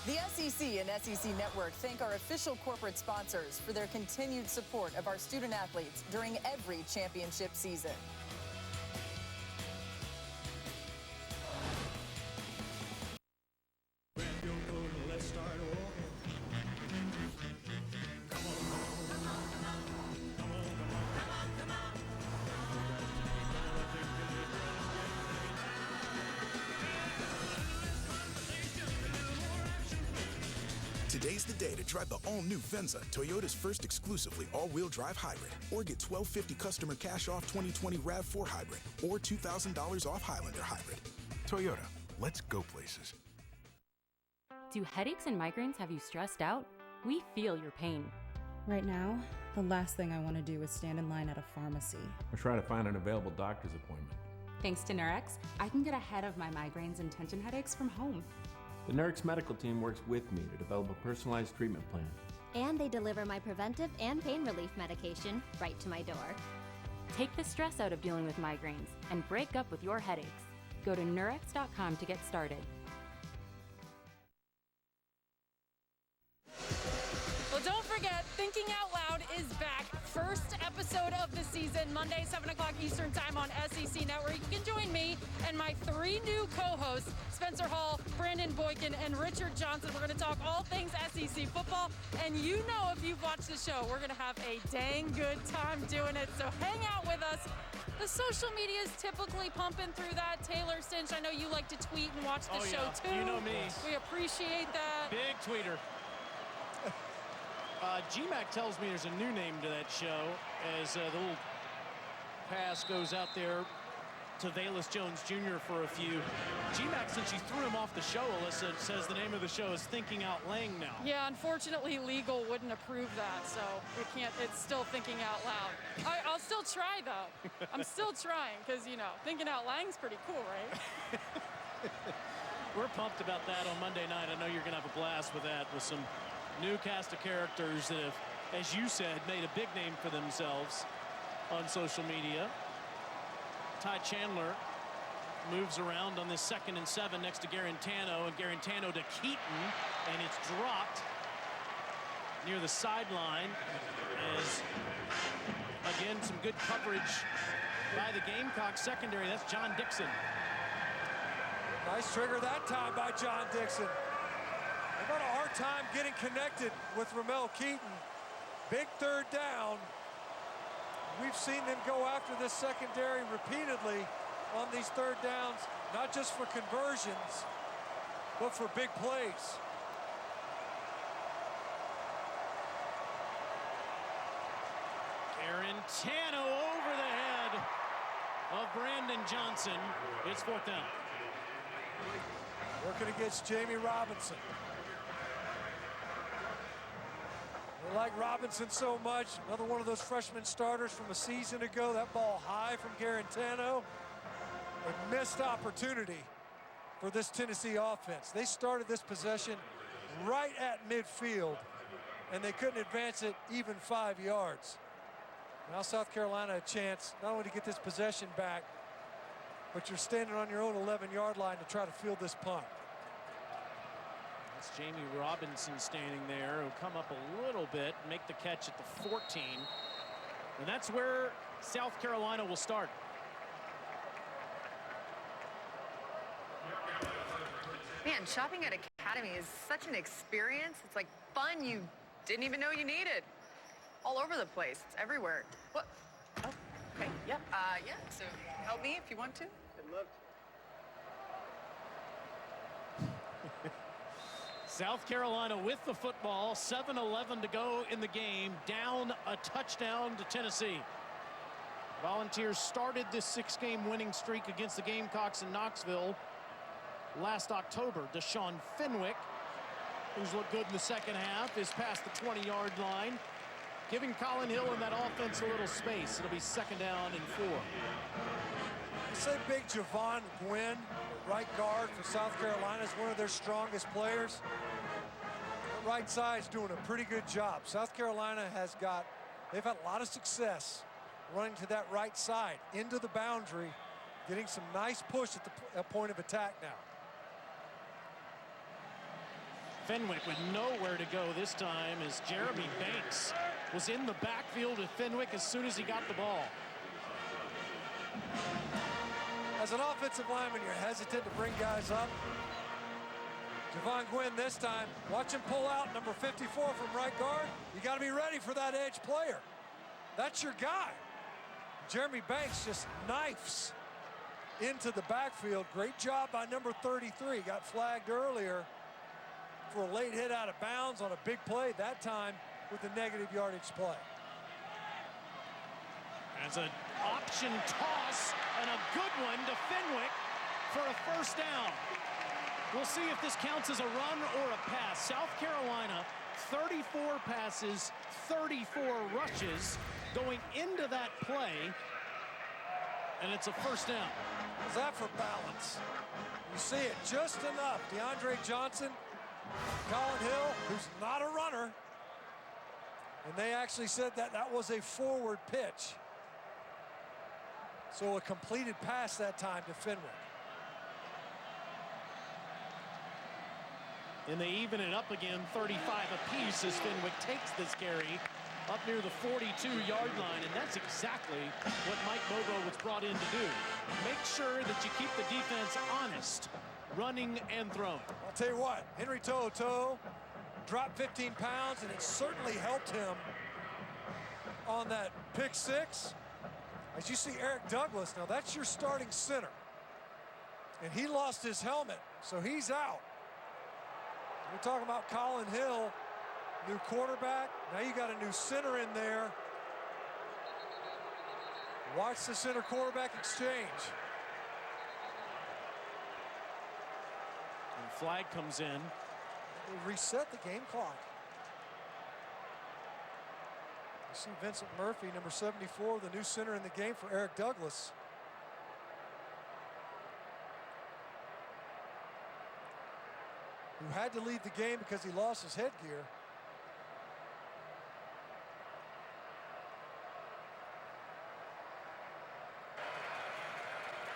Speaker 8: The SEC and SEC Network thank our official corporate sponsors for their continued support of our student athletes during every championship season.
Speaker 21: Today's the day to drive the all-new Venza, Toyota's first exclusively all-wheel drive hybrid. Or get $1,250 customer cash off 2020 RAV4 hybrid or $2,000 off Highlander hybrid. Toyota, let's go places.
Speaker 22: Do headaches and migraines have you stressed out? We feel your pain.
Speaker 23: Right now, the last thing I want to do is stand in line at a pharmacy.
Speaker 24: Or try to find an available doctor's appointment.
Speaker 22: Thanks to Nurex, I can get ahead of my migraines and tension headaches from home.
Speaker 24: The Nurex medical team works with me to develop a personalized treatment plan.
Speaker 27: And they deliver my preventive and pain relief medication right to my door.
Speaker 22: Take the stress out of dealing with migraines and break up with your headaches. Go to Nurex.com to get started.
Speaker 6: Well, don't forget, Thinking Out Loud is back first episode of the season, Monday, 7 o'clock Eastern time on SEC Network. You can join me and my 3 new co-hosts, Spencer Hall, Brandon Boykin, and Richard Johnson. We're going to talk all things SEC football. And you know, if you've watched the show, we're going to have a dang good time doing it. So hang out with us. The social media is typically pumping through that. Taylor Cinch, I know you like to tweet and watch the show too.
Speaker 1: You know me.
Speaker 6: We appreciate that.
Speaker 1: Big tweeter. GMAC tells me there's a new name to that show as the little pass goes out there to Velus Jones Jr. for a few. GMAC, since you threw him off the show, Alyssa, says the name of the show is Thinking Out Lang now.
Speaker 6: Yeah, unfortunately, legal wouldn't approve that, so we can't. It's still Thinking Out Loud. I'll still try, though. I'm still trying, because, you know, Thinking Out Lang's pretty cool, right?
Speaker 1: We're pumped about that on Monday night. I know you're going to have a blast with that, with some new cast of characters that have, as you said, made a big name for themselves on social media. Ty Chandler moves around on this 2nd and 7 next to Garantano, and Garantano to Keaton, and it's dropped near the sideline. As again, some good coverage by the Gamecocks secondary. That's John Dixon.
Speaker 2: Nice trigger that time by John Dixon. They've had a hard time getting connected with Ramel Keaton. Big 3rd down. We've seen them go after this secondary repeatedly on these 3rd downs, not just for conversions, but for big plays.
Speaker 1: Garantano over the head of Brandon Johnson. It's 4th down.
Speaker 2: Working against Jamie Robinson. They like Robinson so much. Another one of those freshman starters from a season ago. That ball high from Garantano. A missed opportunity for this Tennessee offense. They started this possession right at midfield, and they couldn't advance it even 5 yards. Now South Carolina a chance not only to get this possession back, but you're standing on your own 11-yard line to try to field this punt.
Speaker 1: That's Jamie Robinson standing there, who'll come up a little bit, make the catch at the 14. And that's where South Carolina will start.
Speaker 4: Man, shopping at Academy is such an experience. It's like fun you didn't even know you needed. All over the place. It's everywhere. What? Oh, okay. Yep. Yeah. So help me if you want to. I'd love
Speaker 1: to. South Carolina with the football. 7:11 to go in the game. Down a touchdown to Tennessee. Volunteers started this 6-game winning streak against the Gamecocks in Knoxville last October. Deshaun Fenwick, who's looked good in the 2nd half, is past the 20-yard line, giving Colin Hill and that offense a little space. It'll be 2nd down and 4.
Speaker 2: I say big Javon Gwynn, right guard for South Carolina, is one of their strongest players. The right side's doing a pretty good job. South Carolina they've had a lot of success running to that right side, into the boundary, getting some nice push at the point of attack now.
Speaker 1: Fenwick with nowhere to go this time as Jeremy Banks was in the backfield with Fenwick as soon as he got the ball.
Speaker 2: As an offensive lineman, you're hesitant to bring guys up. Javon Gwynn this time. Watch him pull out number 54 from right guard. You got to be ready for that edge player. That's your guy. Jeremy Banks just knifes into the backfield. Great job by number 33. Got flagged earlier for a late hit out of bounds on a big play, that time with a negative yardage play.
Speaker 1: As an option toss and a good one to Fenwick for a 1st down. We'll see if this counts as a run or a pass. South Carolina, 34 passes, 34 rushes going into that play, and it's a 1st down.
Speaker 2: How's that for balance? You see it just enough. DeAndre Johnson, Colin Hill, who's not a runner, and they actually said that that was a forward pitch. So a completed pass that time to Fenwick.
Speaker 1: And they even it up again, 35 apiece as Fenwick takes this carry up near the 42-yard line, and that's exactly what Mike Bobo was brought in to do. Make sure that you keep the defense honest, running and throwing.
Speaker 2: I'll tell you what, Henry To'oTo'o dropped 15 pounds, and it certainly helped him on that pick six. As you see Eric Douglas, now that's your starting center. And he lost his helmet, so he's out. We're talking about Colin Hill, new quarterback. Now you got a new center in there. Watch the center quarterback exchange.
Speaker 1: And flag comes in.
Speaker 2: They reset the game clock. You see Vincent Murphy, number 74, the new center in the game for Eric Douglas. Who had to leave the game because he lost his headgear.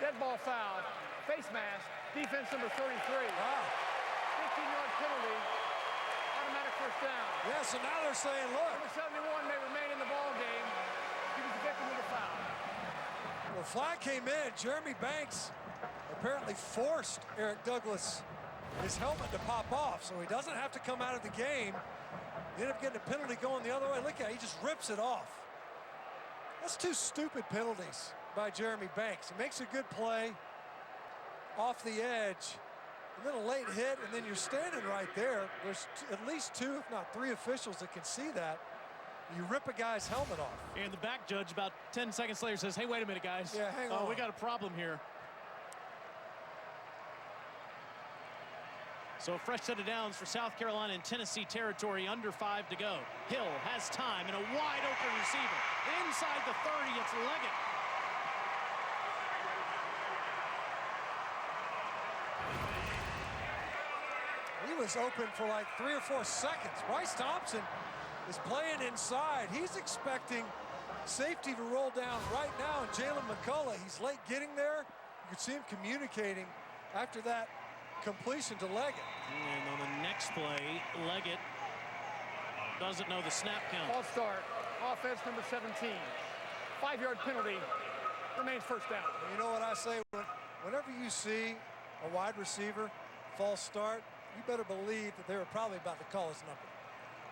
Speaker 5: Dead ball foul, face mask, defense number 33.
Speaker 2: Wow.
Speaker 5: 15-yard penalty, automatic first down.
Speaker 2: Yeah, so now they're saying, look.
Speaker 5: Number 71 may remain in the ball game. He was the victim of the foul.
Speaker 2: Well, flag came in. Jeremy Banks apparently forced Eric Douglas his helmet to pop off, so he doesn't have to come out of the game. He ended up getting a penalty going the other way. Look at it, he just rips it off. That's two stupid penalties by Jeremy Banks. He makes a good play off the edge, and then a late hit, and then you're standing right there. There's at least two, if not three officials that can see that. You rip a guy's helmet off.
Speaker 1: And the back judge about 10 seconds later says, hey, wait a minute, guys.
Speaker 2: Yeah, hang on.
Speaker 1: We got a problem here. So a fresh set of downs for South Carolina and Tennessee territory, under 5 to go. Hill has time and a wide open receiver. Inside the 30, it's Leggett.
Speaker 2: He was open for like 3 or 4 seconds. Bryce Thompson is playing inside. He's expecting safety to roll down right now, and Jalen McCullough, he's late getting there. You can see him communicating after that completion to Leggett.
Speaker 1: And on the next play, Leggett doesn't know the snap count.
Speaker 5: False start, offense number 17. 5-yard penalty, remains first down.
Speaker 2: You know what I say? Whenever you see a wide receiver false start, you better believe that they were probably about to call his number.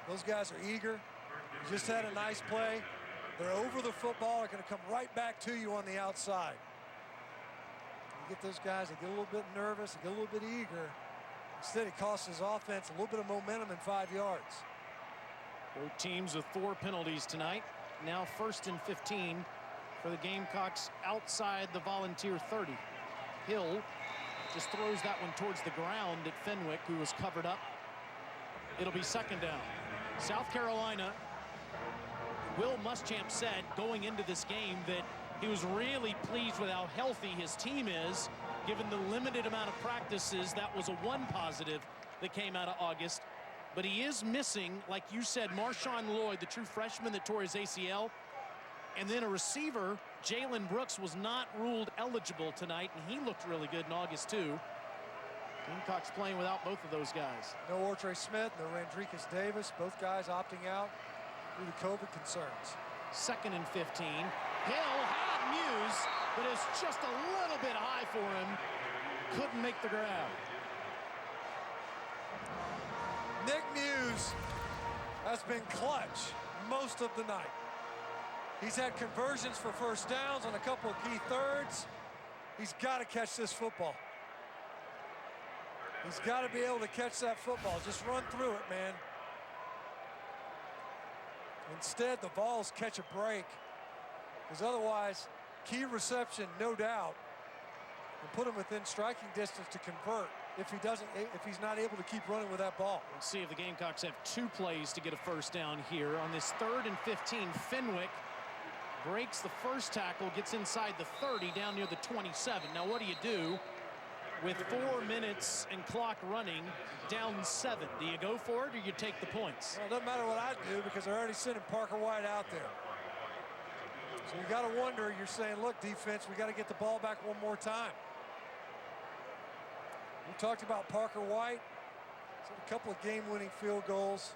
Speaker 2: Those guys are eager. You just had a nice play. They're over the football. They're going to come right back to you on the outside. You get those guys, they get a little bit nervous, they get a little bit eager. Instead, it costs his offense a little bit of momentum in 5 yards.
Speaker 1: Both teams with 4 penalties tonight. Now 1st and 15 for the Gamecocks outside the Volunteer 30. Hill just throws that one towards the ground at Fenwick, who was covered up. It'll be 2nd down. South Carolina, Will Muschamp said going into this game that he was really pleased with how healthy his team is, given the limited amount of practices. That was a 1 positive that came out of August. But he is missing, like you said, Marshawn Lloyd, the true freshman that tore his ACL. And then a receiver, Jalen Brooks, was not ruled eligible tonight, and he looked really good in August, too. Gamecocks playing without both of those guys.
Speaker 2: No Ortre Smith, no Randricus Davis, both guys opting out due to COVID concerns.
Speaker 1: 2nd and 15. Hill had Muse, but it's just a little bit high for him. Couldn't make the grab.
Speaker 2: Nick Muse has been clutch most of the night. He's had conversions for first downs on a couple of key thirds. He's got to catch this football. He's got to be able to catch that football. Just run through it, man. Instead, the Vols catch a break, because otherwise, key reception, no doubt, and put him within striking distance to convert if he's not able to keep running with that ball.
Speaker 1: We'll see if the Gamecocks have 2 plays to get a first down here. On this 3rd and 15, Fenwick breaks the first tackle, gets inside the 30, down near the 27. Now, what do? With 4 minutes and clock running, down 7. Do you go for it or you take the points?
Speaker 2: Well, it doesn't matter what I do, because they're already sending Parker White out there. So you got to wonder, you're saying, look, defense, we got to get the ball back one more time. We talked about Parker White. He's had a couple of game-winning field goals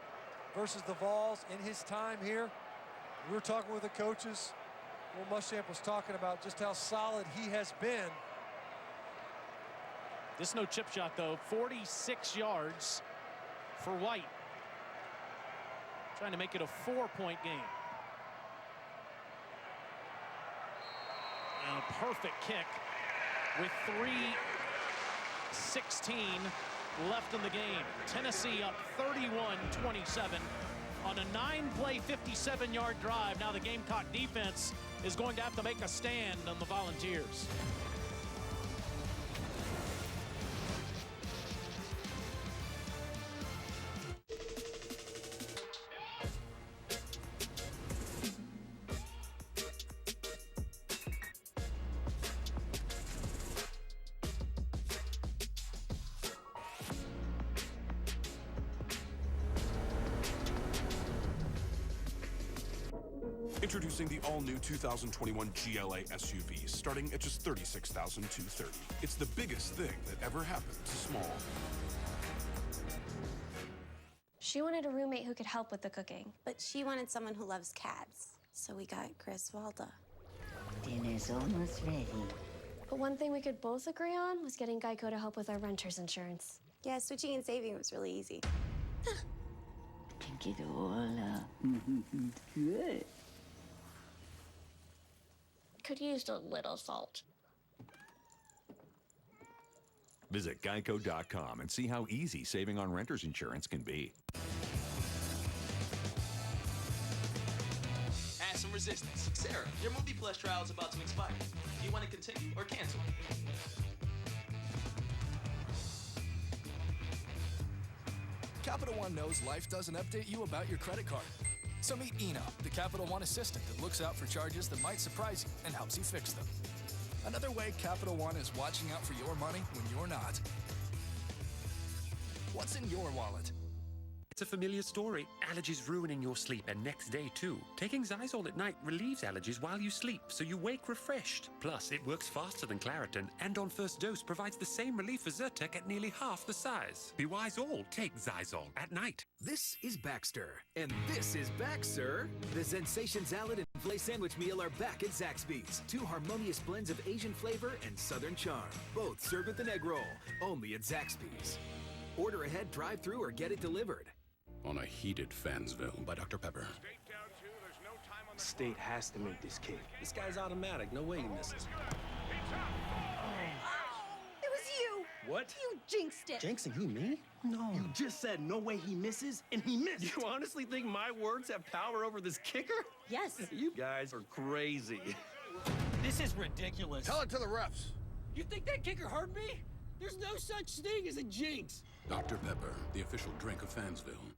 Speaker 2: versus the Vols in his time here. We were talking with the coaches. Will Muschamp was talking about just how solid he has been.
Speaker 1: This no chip shot, though. 46 yards for White. Trying to make it a 4-point game. And a perfect kick with 3:16 left in the game. Tennessee up 31-27 on a 9-play, 57-yard drive. Now the Gamecock defense is going to have to make a stand on the Volunteers.
Speaker 16: Introducing the all-new 2021 GLA SUV, starting at just $36,230. It's the biggest thing that ever happened to small.
Speaker 3: She wanted a roommate who could help with the cooking. But she wanted someone who loves cats. So we got Chris Walda.
Speaker 11: Dinner's almost ready.
Speaker 3: But one thing we could both agree on was getting Geico to help with our renter's insurance. Yeah, switching and saving was really easy.
Speaker 11: Drink it all up. Good.
Speaker 3: Could use a little salt.
Speaker 12: Visit geico.com and see how easy saving on renter's insurance can be.
Speaker 18: Add some resistance. Sarah, your Movie Plus trial is about to expire. Do you want to continue or cancel?
Speaker 19: Capital One knows life doesn't update you about your credit card. So meet Eno, the Capital One assistant that looks out for charges that might surprise you and helps you fix them. Another way Capital One is watching out for your money when you're not. What's in your wallet?
Speaker 20: It's a familiar story. Allergies ruining your sleep, and next day too. Taking Zysol at night relieves allergies while you sleep, so you wake refreshed. Plus, it works faster than Claritin, and on first dose provides the same relief as Zyrtec at nearly half the size. Be wise all. Take Zysol at night.
Speaker 26: This is Baxter, and this is back, sir. The Sensation Salad and Filet Sandwich Meal are back at Zaxby's. 2 harmonious blends of Asian flavor and Southern charm. Both served with an egg roll. Only at Zaxby's. Order ahead, drive-thru, or get it delivered.
Speaker 16: On a Heated Fansville by Dr. Pepper.
Speaker 28: State has to make this kick. This guy's automatic. No way he misses.
Speaker 29: It was you!
Speaker 28: What?
Speaker 29: You jinxed it!
Speaker 28: Jinxing who, me? No. You just said no way he misses, and he missed. You honestly think my words have power over this kicker?
Speaker 29: Yes.
Speaker 28: You guys are crazy.
Speaker 30: This is ridiculous.
Speaker 28: Tell it to the refs.
Speaker 30: You think that kicker hurt me? There's no such thing as a jinx.
Speaker 16: Dr. Pepper, the official drink of Fansville.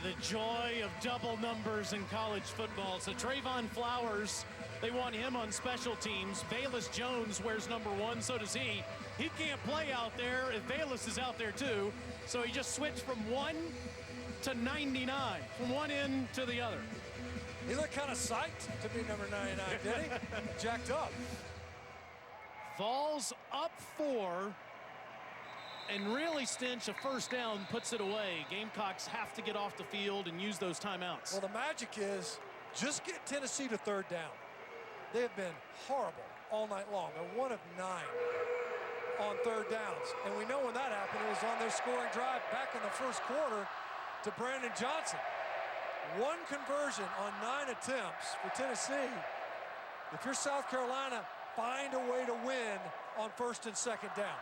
Speaker 1: The joy of double numbers in college football. So Trayvon Flowers, they want him on special teams. Bayless Jones wears number 1, so does he. He can't play out there if Bayless is out there too. So he just switched from 1 to 99, from one end to the other.
Speaker 2: He looked kind of psyched to be number 99, did he? Jacked up.
Speaker 1: Vols up 4. And really, Stinch, a first down puts it away. Gamecocks have to get off the field and use those timeouts.
Speaker 2: Well, the magic is just get Tennessee to 3rd down. They have been horrible all night long. They're 1 of 9 on 3rd downs. And we know when that happened, it was on their scoring drive back in the first quarter to Brandon Johnson. 1 conversion on 9 attempts for Tennessee. If you're South Carolina, find a way to win on 1st and 2nd down.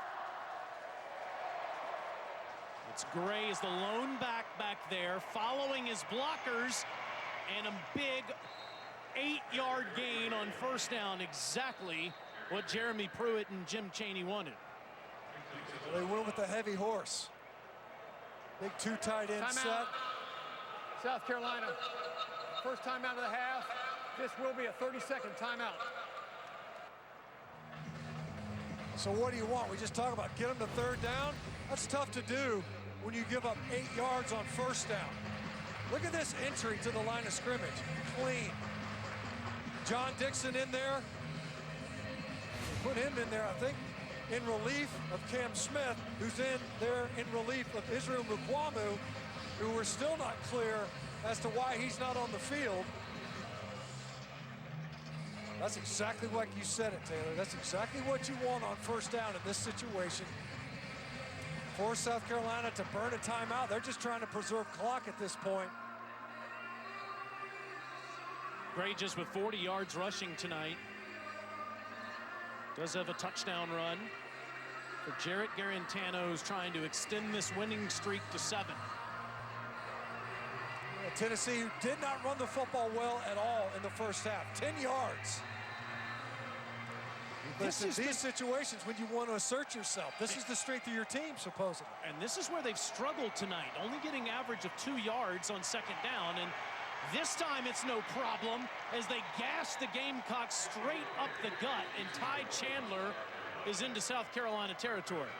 Speaker 1: It's Gray is the lone back there, following his blockers, and a big 8-yard gain on first down. Exactly what Jeremy Pruitt and Jim Chaney wanted.
Speaker 2: They went with the heavy horse. Big 2 tight end set.
Speaker 5: South Carolina, first timeout of the half. This will be a 30-second timeout.
Speaker 2: So what do you want? We just talk about get them to 3rd down. That's tough to do when you give up 8 yards on first down. Look at this entry to the line of scrimmage. Clean. John Dixon in there. Put him in there, I think, in relief of Cam Smith, who's in there in relief of Israel Mukwamu, who we're still not clear as to why he's not on the field. That's exactly like you said it, Taylor. That's exactly what you want on first down in this situation. Force South Carolina to burn a timeout. They're just trying to preserve clock at this point.
Speaker 1: Gray just with 40 yards rushing tonight. Does have a touchdown run. But Jarrett Garantano is trying to extend this winning streak to 7.
Speaker 2: Tennessee did not run the football well at all in the first half. 10 yards. But in these situations when you want to assert yourself, this is the strength of your team, supposedly.
Speaker 1: And this is where they've struggled tonight, only getting average of 2 yards on second down. And this time it's no problem as they gash the Gamecocks straight up the gut. And Ty Chandler is into South Carolina territory.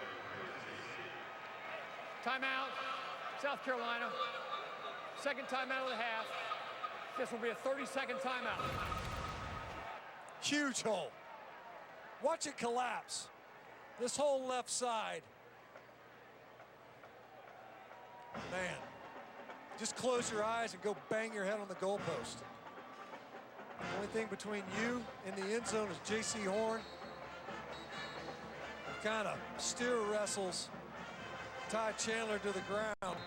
Speaker 5: Timeout, South Carolina. Second timeout of the half. This will be a 30-second timeout.
Speaker 2: Huge hole. Watch it collapse. This whole left side. Man, just close your eyes and go bang your head on the goalpost. The only thing between you and the end zone is J.C. Horn. Kind of steer wrestles Ty Chandler to the ground.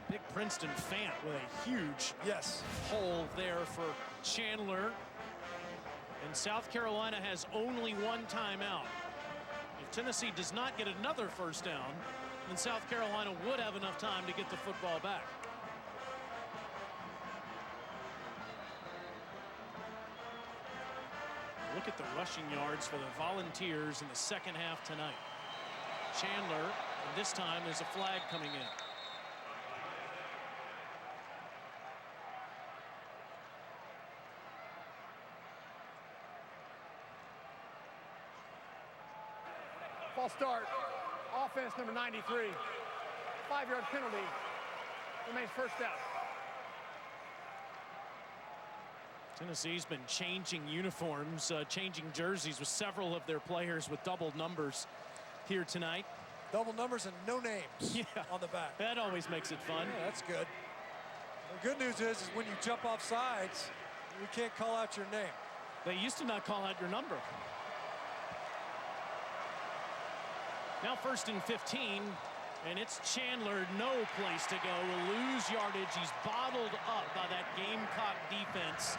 Speaker 1: Big Princeton Fant with a huge hole there for Chandler. And South Carolina has only one timeout. If Tennessee does not get another first down, then South Carolina would have enough time to get the football back. Look at the rushing yards for the Volunteers in the second half tonight. Chandler, and this time there's a flag coming in.
Speaker 5: False start. Offense number 93. 5-yard penalty. Remains first down.
Speaker 1: Tennessee's been changing uniforms, changing jerseys with several of their players with double numbers here tonight.
Speaker 2: Double numbers and no names on the back.
Speaker 1: That always makes it fun.
Speaker 2: Yeah, that's good. The good news is when you jump off sides, we can't call out your name.
Speaker 1: They used to not call out your number. Now 1st and 15, and it's Chandler, no place to go. Will lose yardage. He's bottled up by that Gamecock defense.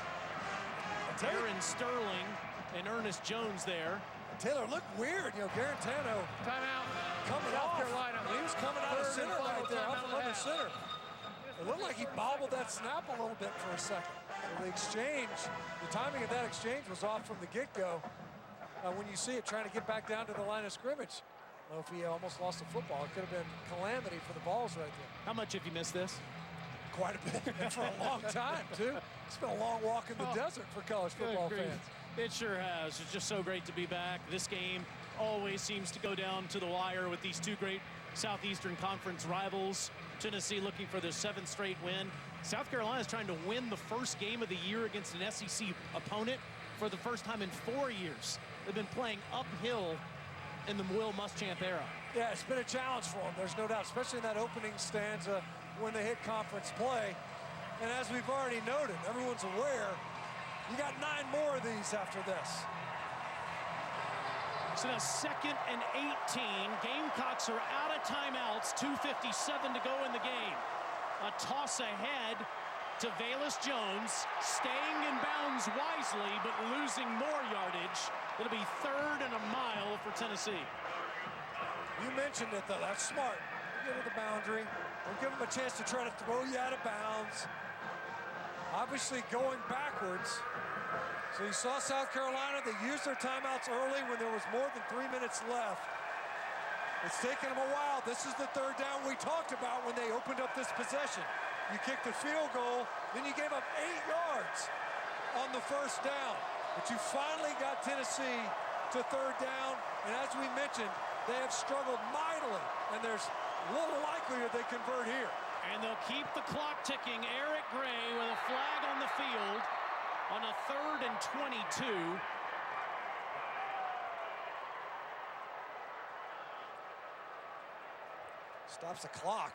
Speaker 1: Aaron Sterling and Ernest Jones there.
Speaker 2: Taylor looked weird, you know, Garantano.
Speaker 5: Timeout.
Speaker 2: Coming
Speaker 5: South
Speaker 2: off.
Speaker 5: Carolina.
Speaker 2: He was coming out of
Speaker 5: Third
Speaker 2: center
Speaker 5: and final
Speaker 2: right there,
Speaker 5: timeout
Speaker 2: out
Speaker 5: of
Speaker 2: from
Speaker 5: the
Speaker 2: under
Speaker 5: half.
Speaker 2: center. It looked like he bobbled that snap a little bit for a second. So the exchange, the timing of that exchange was off from the get-go. When you see it trying to get back down to the line of scrimmage. I don't know if he almost lost the football. It could have been calamity for the balls right there.
Speaker 1: How much have you missed this?
Speaker 2: Quite a bit, and for a long time, too. It's been a long walk in the desert for college football fans.
Speaker 1: It sure has. It's just so great to be back. This game always seems to go down to the wire with these two great Southeastern Conference rivals. Tennessee looking for their 7th straight win. South Carolina is trying to win the first game of the year against an SEC opponent for the first time in 4 years. They've been playing uphill in the Will Muschamp era.
Speaker 2: Yeah, it's been a challenge for them, there's no doubt, especially in that opening stanza when they hit conference play. And as we've already noted, everyone's aware, you got 9 more of these after this.
Speaker 1: So now 2nd and 18. Gamecocks are out of timeouts. 2:57 to go in the game. A toss ahead to Velus Jones, staying in bounds wisely, but losing more yardage. It'll be 3rd and a mile for Tennessee.
Speaker 2: You mentioned it, though. That's smart. We'll give it the boundary. We'll give them a chance to try to throw you out of bounds. Obviously going backwards. So you saw South Carolina, they used their timeouts early when there was more than 3 minutes left. It's taken them a while. This is the 3rd down we talked about when they opened up this possession. You kicked the field goal, then you gave up 8 yards on the 1st down. But you finally got Tennessee to 3rd down, and as we mentioned, they have struggled mightily, and there's little likelihood they convert here.
Speaker 1: And they'll keep the clock ticking. Eric Gray with a flag on the field on a 3rd and 22.
Speaker 2: Stops the clock.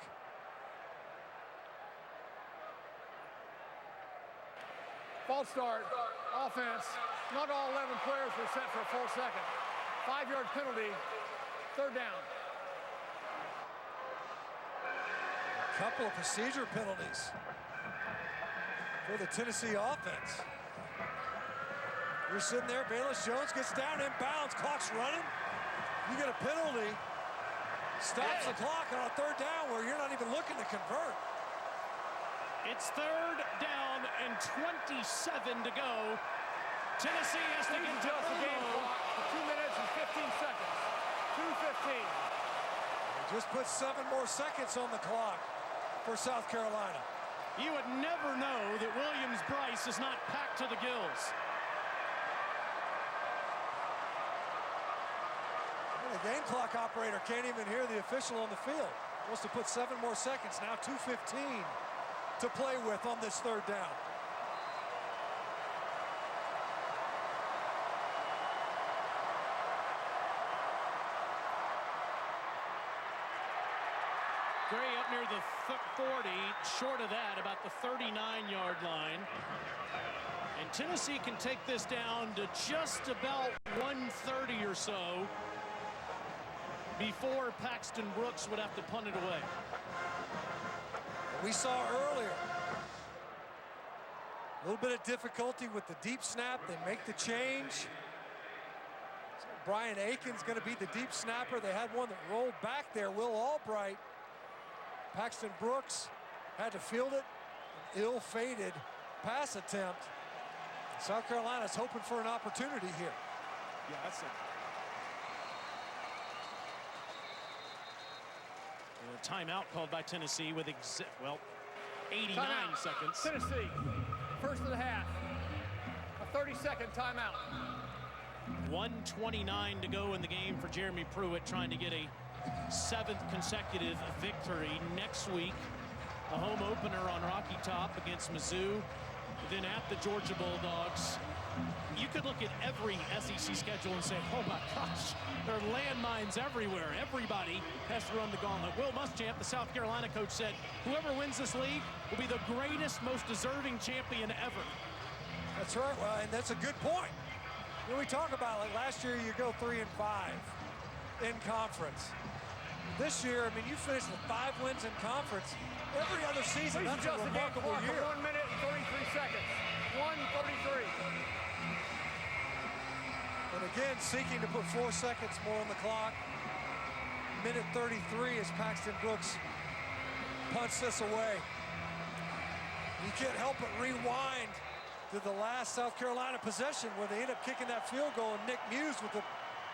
Speaker 5: False start, offense. Not all 11 players were set for a full second. 5-yard penalty, third down.
Speaker 2: A couple of procedure penalties for the Tennessee offense. You're sitting there, Bayless Jones gets down in bounds, clock's running. You get a penalty, stops the clock on a third down where you're not even looking to convert.
Speaker 1: It's third down and 27 to go. Tennessee has to get to
Speaker 5: the game clock for 2 minutes and 15 seconds. 2:15.
Speaker 2: Just put 7 more seconds on the clock for South Carolina.
Speaker 1: You would never know that Williams-Brice is not packed to the gills.
Speaker 2: The game clock operator can't even hear the official on the field. Wants to put 7 more seconds, now 2:15 to play with on this third down.
Speaker 1: Gray up near the 40, short of that, about the 39-yard line. And Tennessee can take this down to just about 130 or so before Paxton Brooks would have to punt it away.
Speaker 2: We saw earlier a little bit of difficulty with the deep snap. They make the change. So Brian Aiken's going to be the deep snapper. They had one that rolled back there, Will Albright. Paxton Brooks had to field it. An ill-fated pass attempt. South Carolina's hoping for an opportunity here.
Speaker 1: Yeah, that's it. A timeout called by Tennessee with 89
Speaker 5: timeout.
Speaker 1: seconds.
Speaker 5: Tennessee, first of the half. A 30-second timeout.
Speaker 1: 1:29 to go in the game for Jeremy Pruitt, trying to get a 7th consecutive victory. Next week, a home opener on Rocky Top against Mizzou, then at the Georgia Bulldogs. You could look at every SEC schedule and say, oh my gosh, there are landmines everywhere. Everybody has to run the gauntlet. Will Muschamp, the South Carolina coach, said whoever wins this league will be the greatest, most deserving champion ever.
Speaker 2: That's right. Well, and that's a good point. When we talk about, like last year, you go 3-5 in conference. This year, I mean, you finished with 5 wins in conference. Every other season, that's a remarkable year.
Speaker 5: 1 minute and 33 seconds. 1:33.
Speaker 2: And again, seeking to put 4 seconds more on the clock. Minute 33 as Paxton Brooks punts this away. You can't help but rewind to the last South Carolina possession where they end up kicking that field goal, and Nick Muse with the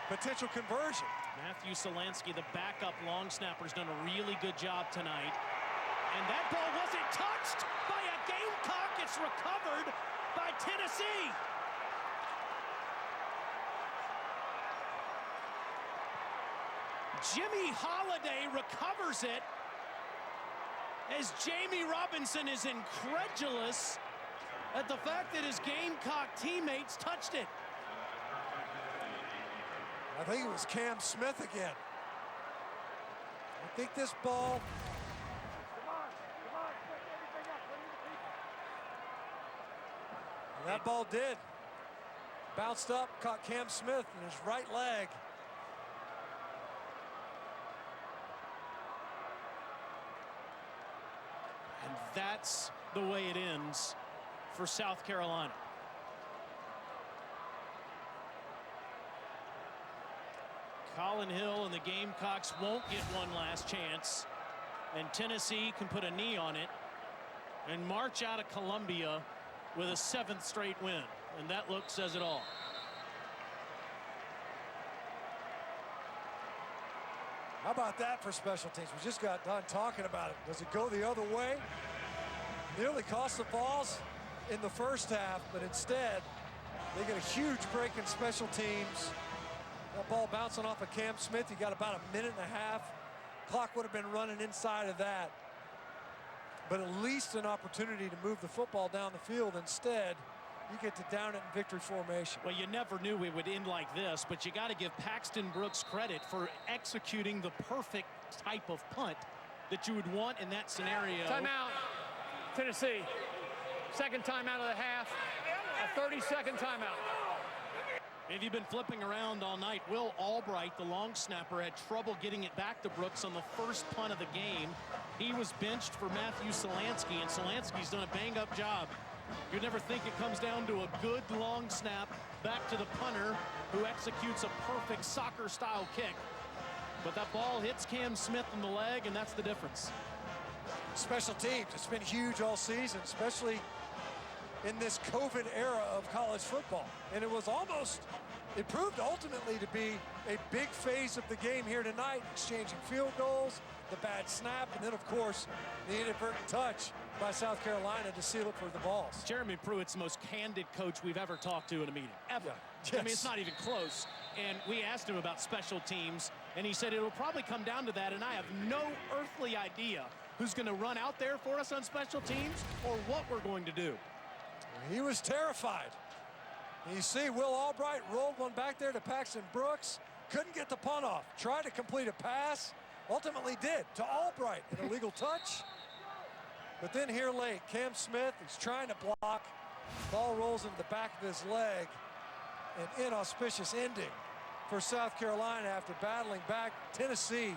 Speaker 2: potential conversion.
Speaker 1: Matthew Solansky, the backup long snapper, has done a really good job tonight. And that ball wasn't touched by a Gamecock. It's recovered by Tennessee. Jimmy Holiday recovers it as Jamie Robinson is incredulous at the fact that his Gamecock teammates touched it.
Speaker 2: I think it was Cam Smith again. I think this ball... And that ball did. Bounced up, caught Cam Smith in his right leg.
Speaker 1: And that's the way it ends for South Carolina. Colin Hill and the Gamecocks won't get one last chance, and Tennessee can put a knee on it and march out of Columbia with a 7th straight win, and that look says it all.
Speaker 2: How about that for special teams? We just got done talking about it. Does it go the other way? Nearly cost the Vols in the first half, but instead they get a huge break in special teams. That ball bouncing off of Cam Smith. You got about a minute and a half. Clock would have been running inside of that. But at least an opportunity to move the football down the field. Instead, you get to down it in victory formation.
Speaker 1: Well, you never knew it would end like this, but you got to give Paxton Brooks credit for executing the perfect type of punt that you would want in that scenario.
Speaker 5: Timeout, Tennessee. Second timeout of the half. A 30-second timeout.
Speaker 1: If you've been flipping around all night, Will Albright, the long snapper, had trouble getting it back to Brooks on the first punt of the game. He was benched for Matthew Solansky, and Solansky's done a bang-up job. You'd never think it comes down to a good long snap back to the punter, who executes a perfect soccer-style kick. But that ball hits Cam Smith in the leg, and that's the difference.
Speaker 2: Special teams, it's been huge all season, especially in this COVID era of college football. And it proved ultimately to be a big phase of the game here tonight, exchanging field goals, the bad snap, and then, of course, the inadvertent touch by South Carolina to seal it for the balls.
Speaker 1: Jeremy Pruitt's the most candid coach we've ever talked to in a meeting, ever.
Speaker 2: Yeah.
Speaker 1: Yes. I mean, it's not even close. And we asked him about special teams, and he said it'll probably come down to that, and I have no earthly idea who's going to run out there for us on special teams or what we're going to do.
Speaker 2: He was terrified. You see Will Albright rolled one back there to Paxton Brooks. Couldn't get the punt off. Tried to complete a pass. Ultimately did to Albright. An illegal touch. But then here late, Cam Smith is trying to block. Ball rolls into the back of his leg. An inauspicious ending for South Carolina after battling back. Tennessee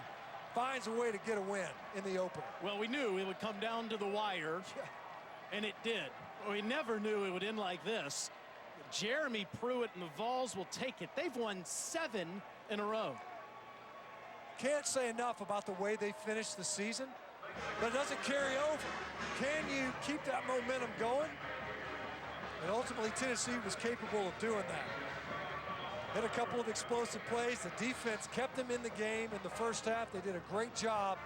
Speaker 2: finds a way to get a win in the opener.
Speaker 1: Well, we knew it would come down to the wire, and it did. We never knew it would end like this. Jeremy Pruitt and the Vols will take it. They've won 7 in a row.
Speaker 2: Can't say enough about the way they finished the season, but it doesn't carry over. Can you keep that momentum going? And ultimately, Tennessee was capable of doing that. Hit a couple of explosive plays. The defense kept them in the game in the first half. They did a great job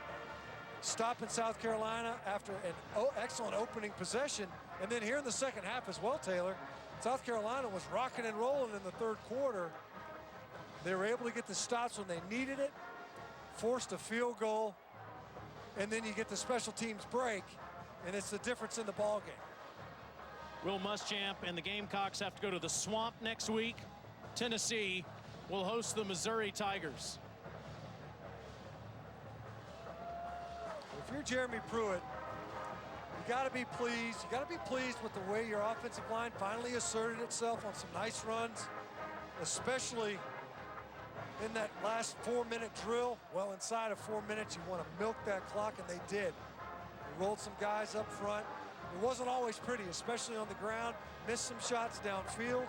Speaker 2: stopping South Carolina after an excellent opening possession. And then here in the second half as well, Taylor, South Carolina was rocking and rolling in the third quarter. They were able to get the stops when they needed it, forced a field goal, and then you get the special teams break, and it's the difference in the ball game.
Speaker 1: Will Muschamp and the Gamecocks have to go to the Swamp next week. Tennessee will host the Missouri Tigers.
Speaker 2: If you're Jeremy Pruitt, you got to be pleased. You got to be pleased with the way your offensive line finally asserted itself on some nice runs, especially in that last 4-minute drill. Well, inside of 4 minutes, you want to milk that clock, and they did. They rolled some guys up front. It wasn't always pretty, especially on the ground. Missed some shots downfield,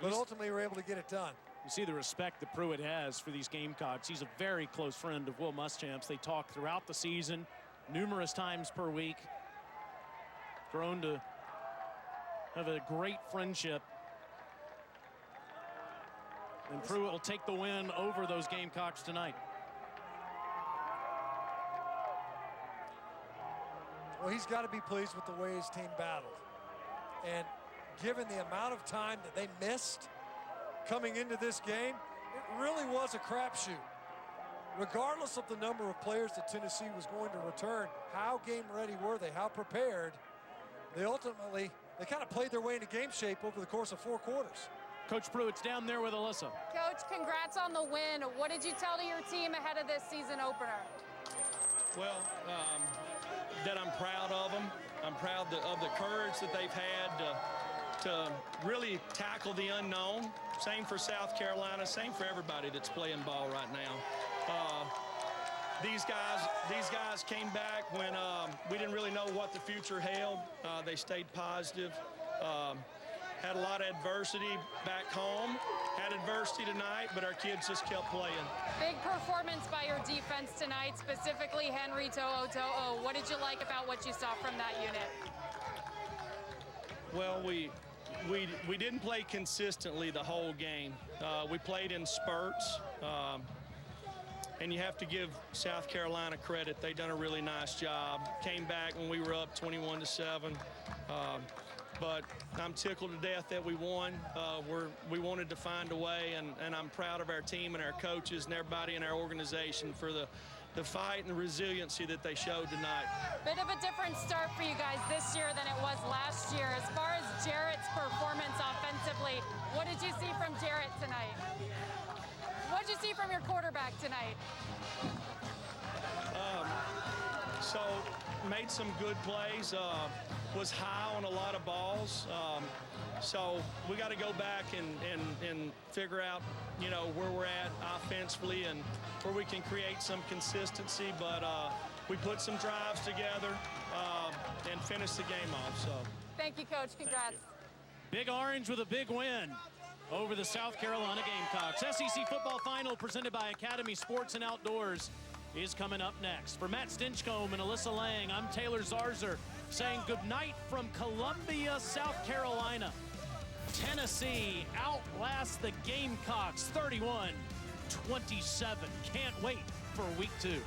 Speaker 2: but ultimately were able to get it done.
Speaker 1: You see the respect that Pruitt has for these Gamecocks. He's a very close friend of Will Muschamp's. They talk throughout the season, numerous times per week. Grown to have a great friendship. And Pruitt will take the win over those Gamecocks tonight.
Speaker 2: Well, he's got to be pleased with the way his team battled. And given the amount of time that they missed coming into this game, it really was a crapshoot. Regardless of the number of players that Tennessee was going to return, how game ready were they, how prepared, they kind of played their way into game shape over the course of 4 quarters.
Speaker 1: Coach Pruitt's down there with Alyssa.
Speaker 6: Coach, congrats on the win. What did you tell to your team ahead of this season opener?
Speaker 28: Well, that I'm proud of them. I'm proud of the courage that they've had to really tackle the unknown. Same for South Carolina, same for everybody that's playing ball right now. These guys came back when we didn't really know what the future held. They stayed positive. Had a lot of adversity back home, had adversity tonight, but our kids just kept playing.
Speaker 6: Big performance by your defense tonight, specifically Henry To'o. What did you like about what you saw from that unit?
Speaker 28: Well, we didn't play consistently the whole game. We played in spurts, and you have to give South Carolina credit. They done a really nice job. Came back when we were up 21-7. But I'm tickled to death that we won. We wanted to find a way, and I'm proud of our team and our coaches and everybody in our organization for the fight and the resiliency that they showed tonight.
Speaker 6: Bit of a different start for you guys this year than it was last year. As far as Jarrett's performance offensively, what did you see from Jarrett tonight? What did you see from your quarterback tonight?
Speaker 28: So made some good plays, was high on a lot of balls. So we got to go back and figure out, you know, where we're at offensively and where we can create some consistency. But we put some drives together and finished the game off. So
Speaker 6: Thank you, Coach. Congrats.
Speaker 1: Big Orange with a big win over the South Carolina Gamecocks. SEC football final presented by Academy Sports and Outdoors is coming up next. For Matt Stinchcomb and Alyssa Lang, I'm Taylor Zarzer saying goodnight from Columbia, South Carolina. Tennessee outlasts the Gamecocks 31-27. Can't wait for week 2.